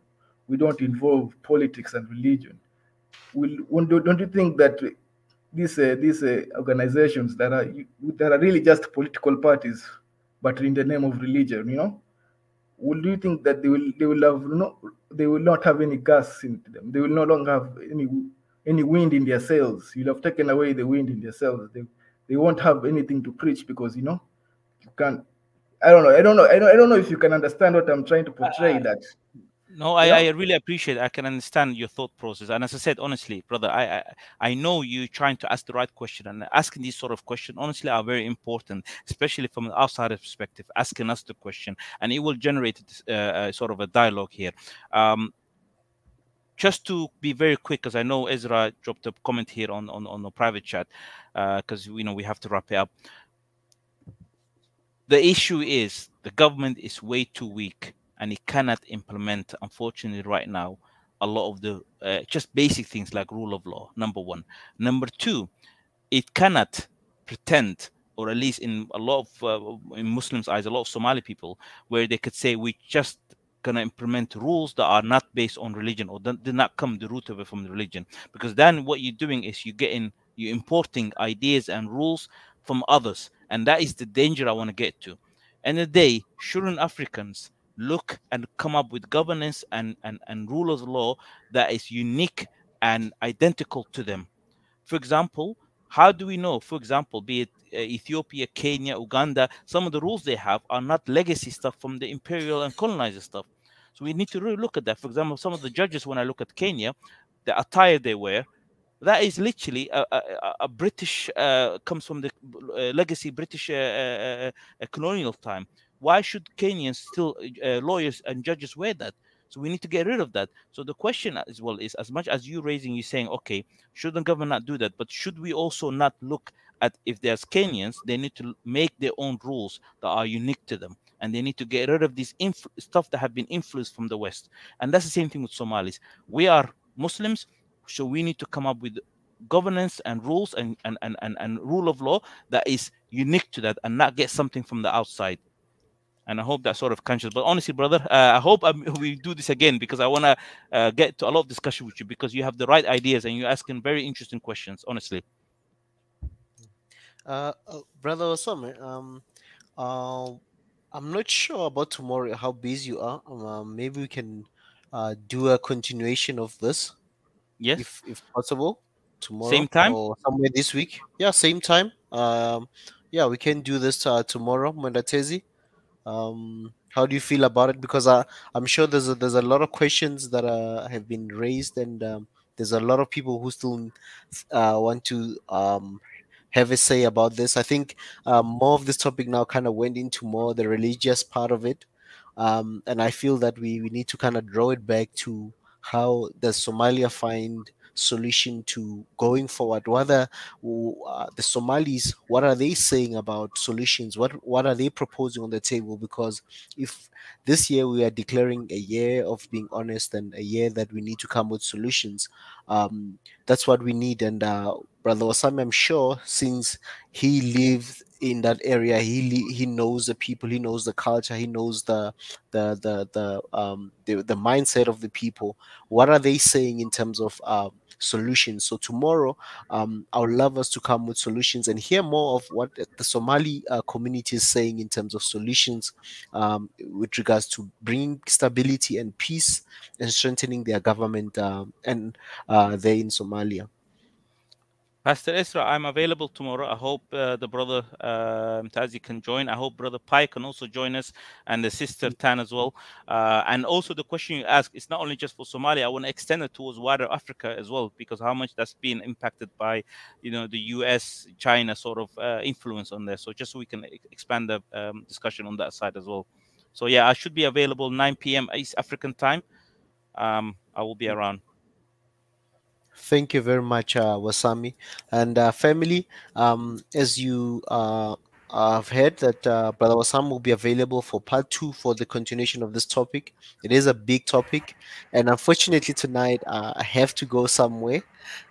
we don't involve politics and religion, don't you think that these organizations that are really just political parties, but in the name of religion, do you think that they will not have any gas in them? They will no longer have any wind in their sails. You'll have taken away the wind in their sails. They won't have anything to preach because you can't. I don't know if you can understand what I'm trying to portray. That. No, I really appreciate it. I can understand your thought process. And as I said, honestly, brother, I know you're trying to ask the right question, and asking these sort of questions, honestly, are very important, especially from an outsider perspective, asking us the question, and it will generate sort of a dialogue here. Just to be very quick, because I know Ezra dropped a comment here on the private chat, because we have to wrap it up. The issue is the government is way too weak, and it cannot implement, unfortunately, right now, a lot of the just basic things like rule of law, number one. Number two, it cannot pretend, or at least in a lot of in Muslims' eyes, a lot of Somali people, where they could say we just gonna implement rules that are not based on religion, or did not come the root of it from the religion. Because then what you're doing is you're importing ideas and rules from others, and that is the danger I want to get to. And the day, shouldn't Africans look and come up with governance and rule of law that is unique and identical to them? For example, how do we know, for example, be it Ethiopia, Kenya, Uganda, some of the rules they have are not legacy stuff from the imperial and colonizer stuff. So we need to really look at that. For example, some of the judges, when I look at Kenya, the attire they wear, that is literally a British, comes from the legacy British colonial time. Why should Kenyans still, lawyers and judges wear that? So we need to get rid of that. So the question as well is, as much as you saying, okay, should the government not do that? But should we also not look at, if there's Kenyans, they need to make their own rules that are unique to them. And they need to get rid of this stuff that have been influenced from the West. And that's the same thing with Somalis. We are Muslims, so we need to come up with governance and rules and rule of law that is unique to that, and not get something from the outside. And I hope that sort of conscious. But honestly, brother, I hope we do this again, because I want to get to a lot of discussion with you, because you have the right ideas and you're asking very interesting questions, honestly. Brother Osame, I'm not sure about tomorrow, how busy you are. Maybe we can do a continuation of this. Yes. If possible, tomorrow. Same time? Or somewhere this week. Yeah, same time. Yeah, we can do this tomorrow, Mandatezi. How do you feel about it? Because I'm sure there's a lot of questions that have been raised, and there's a lot of people who still want to have a say about this. I think more of this topic now kind of went into more the religious part of it, and I feel that we need to kind of draw it back to how does Somalia find solution to going forward. Whether the Somalis, what are they saying about solutions? What are they proposing on the table? Because if this year we are declaring a year of being honest and a year that we need to come with solutions, that's what we need. And Brother Osame, I'm sure, since he lived in that area, he knows the people, he knows the culture, he knows the mindset of the people. What are they saying in terms of solutions? So tomorrow, I would love us to come with solutions and hear more of what the Somali community is saying in terms of solutions with regards to bringing stability and peace and strengthening their government and there in Somalia. Pastor Esra, I'm available tomorrow. I hope the brother Tazi can join. I hope brother Pai can also join us, and the sister Tan as well. And also the question you ask is not only just for Somalia. I want to extend it towards wider Africa as well, because how much that's been impacted by, the US, China sort of influence on there. So just so we can expand the discussion on that side as well. So yeah, I should be available 9 p.m. East African time. I will be around. Thank you very much, Wasami. And family, as you have heard that Brother Wasam will be available for part 2 for the continuation of this topic. It is a big topic. And unfortunately tonight, I have to go somewhere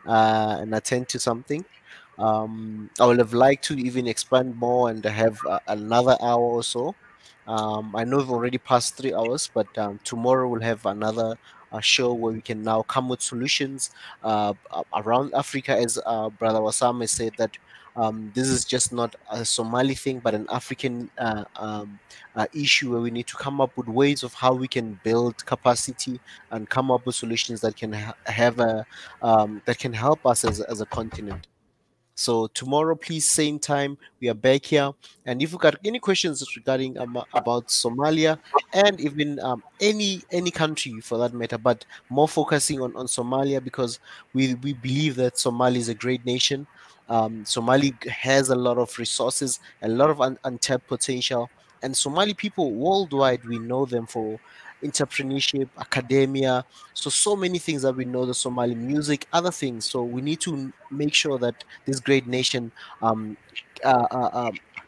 and attend to something. I would have liked to even expand more and have another hour or so. I know we've already passed 3 hours, but tomorrow we'll have another show where we can now come with solutions around Africa, as Brother Wasame said, that this is just not a Somali thing, but an African issue where we need to come up with ways of how we can build capacity and come up with solutions that can have a that can help us as a continent. So tomorrow, please, same time, we are back here. And if you got any questions regarding about Somalia and even any country for that matter, but more focusing on Somalia, because we believe that Somalia is a great nation. Somalia has a lot of resources, a lot of untapped potential, and Somali people worldwide, we know them for entrepreneurship, academia, so many things that we know, the Somali music, other things. So we need to make sure that this great nation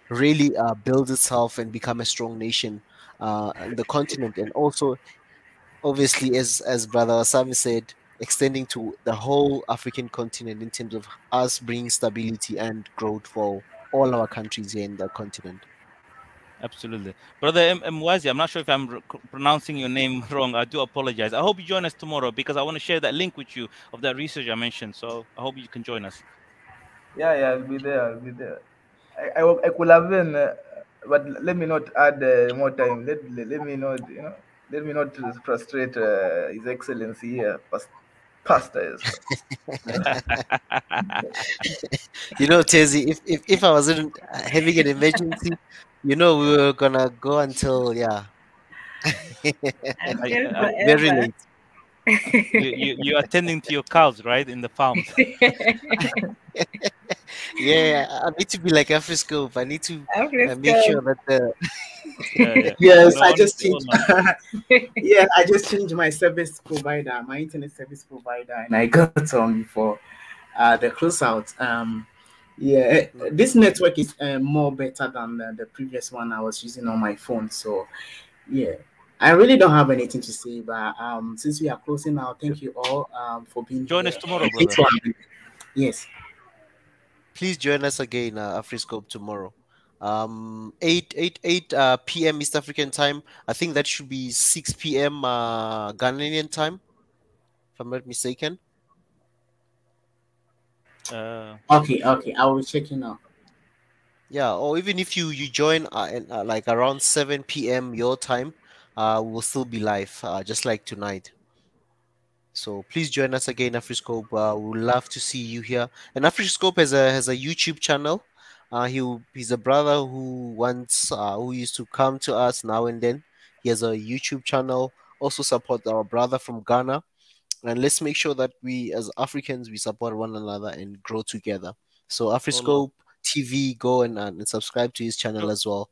really builds itself and become a strong nation on the continent, and also obviously, as Brother Asami said, extending to the whole African continent in terms of us bringing stability and growth for all our countries here in the continent. Absolutely. Brother Mwazi, I'm not sure if I'm pronouncing your name wrong. I do apologize. I hope you join us tomorrow, because I want to share that link with you of that research I mentioned. So I hope you can join us. Yeah, I'll be there. I could have been, but let me not add more time. Let me not, let me not frustrate His Excellency here, Pastor. You know, Tezi, if I wasn't having an emergency, we were gonna go until Until very forever. late. You're attending to your cows, right, in the farms. Yeah, I need to be like Afriscope. I need to make Afriscope. sure that the Yes, No, I just honestly, all changed. love. Yeah, I just changed my service provider, my internet service provider, and I got on before the close out. Yeah, this network is more better than the previous one I was using on my phone. So, yeah, I really don't have anything to say. But since we are closing now, thank you all for being Join here. us tomorrow, Thanks brother. for having me. Yes. please join us again, Afriscope, tomorrow. 8 p.m. East African time. I think that should be 6 p.m. Ghanaian time, if I'm not mistaken. Okay, I will check you out. Yeah, or even if you join like around 7 p.m. your time, we'll still be live, just like tonight. So please join us again, Afriscope. We'd love to see you here. And Afriscope has a YouTube channel. He's a brother who used to come to us now and then. He has a YouTube channel. Also support our brother from Ghana. And let's make sure that we as Africans we support one another and grow together. So Afriscope TV, go and subscribe to his channel as well.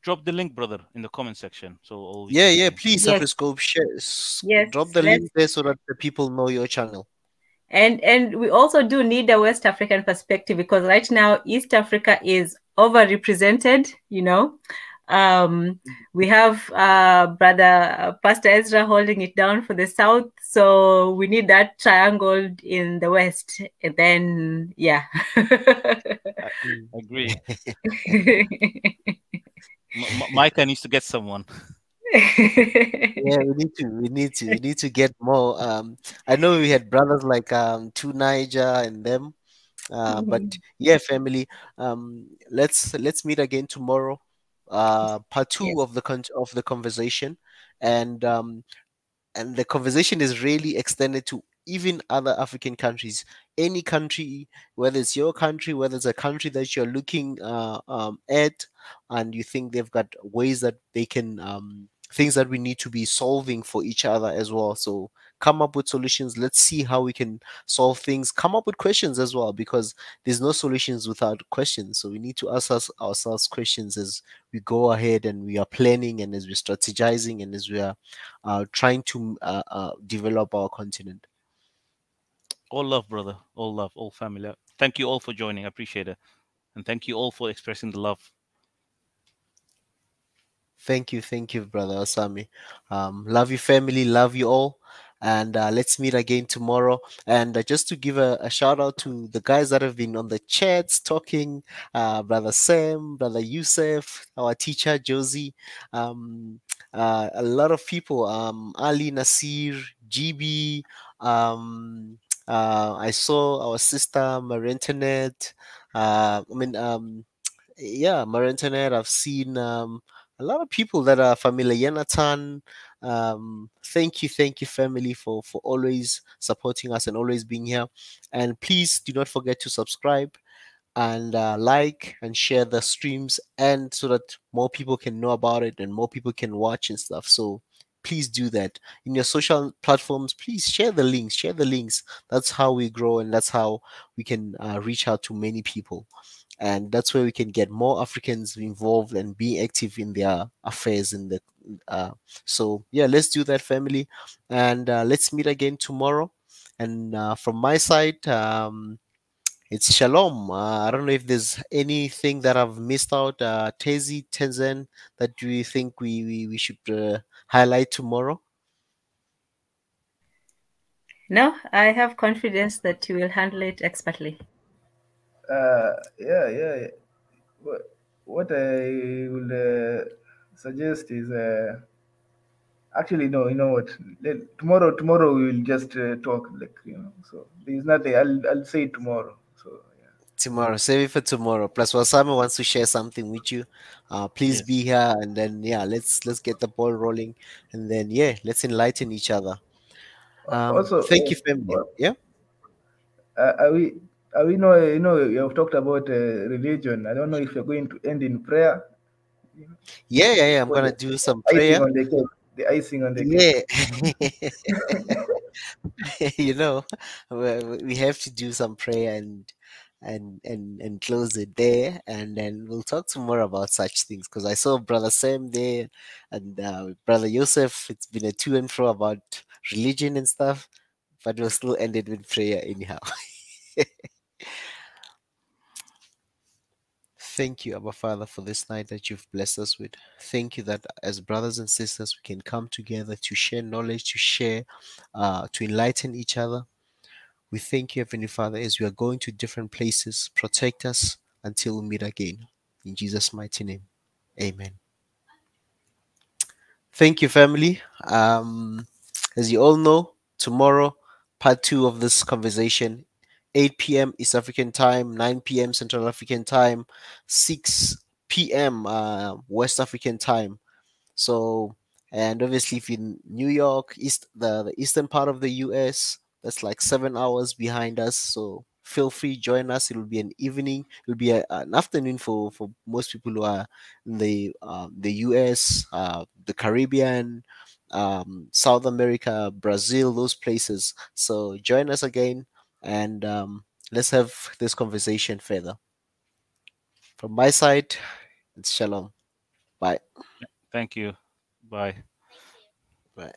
Drop the link, brother, in the comment section. So all please, Yes. Afriscope, Yes, drop the link there so that the people know your channel. And we also do need a West African perspective, because right now East Africa is overrepresented. We have brother Pastor Ezra holding it down for the South, so we need that triangle in the West. And then I agree. Micah needs to get someone. Yeah, we need to get more. I know we had brothers like Two Niger and them, but yeah, family. Let's meet again tomorrow. Part 2 of the conversation, and the conversation is really extended to even other African countries. Any country, whether it's your country, whether it's a country that you're looking at, and you think they've got ways that they can things that we need to be solving for each other as well. So come up with solutions. Let's see how we can solve things. Come up with questions as well, because there's no solutions without questions. So we need to ask ourselves questions as we go ahead and we are planning and as we're strategizing and as we are trying to develop our continent. All love, brother. All love, all family. Thank you all for joining. I appreciate it. And thank you all for expressing the love. Thank you, brother Asami. Love you, family. Love you all. And let's meet again tomorrow. And just to give a shout out to the guys that have been on the chats talking, brother Sam, brother Yusuf, our teacher Josie, a lot of people, Ali, Nasir, GB. I saw our sister Marinternet. Marinternet. I've seen a lot of people that are familiar. Yanatan, thank you, family, for always supporting us and always being here. And please do not forget to subscribe and like and share the streams, and so that more people can know about it and more people can watch and stuff. So please do that in your social platforms. Please share the links. That's how we grow, and that's how we can reach out to many people. And that's where we can get more Africans involved and be active in their affairs in the so yeah, let's do that, family. And let's meet again tomorrow. And from my side, it's shalom. I don't know if there's anything that I've missed out, Tezi, Tenzen, that you think we should highlight tomorrow. No, I have confidence that you will handle it expertly. Yeah. What I will suggest is actually no. You know what? Tomorrow we will just talk, So there's nothing. I'll say it tomorrow. So yeah. Tomorrow, save it for tomorrow. Plus, Wasami wants to share something with you. Please be here, and then let's get the ball rolling, and then let's enlighten each other. Also, thank you, family. You have talked about religion. I don't know if you're going to end in prayer. Yeah. I'm gonna do some Icing prayer. on the cake. The icing on the cake. Yeah. We have to do some prayer and close it there, and then we'll talk some more about such things, because I saw Brother Sam there and Brother Joseph. It's been a to and fro about religion and stuff, but we'll still end it with prayer anyhow. Thank you, Abba Father, for this night that you've blessed us with. Thank you that as brothers and sisters, we can come together to share knowledge, to enlighten each other. We thank you, Heavenly Father, as we are going to different places. Protect us until we meet again. In Jesus' mighty name, amen. Thank you, family. As you all know, tomorrow, part 2 of this conversation, 8 p.m. East African time, 9 p.m. Central African time, 6 p.m. West African time. So, and obviously, if in New York, the eastern part of the US, that's like 7 hours behind us. So feel free, join us. It will be an evening. It will be an afternoon for most people who are in the US, the Caribbean, South America, Brazil, those places. So join us again, and let's have this conversation further. From my side, it's shalom. Bye. Thank you. Bye. Bye.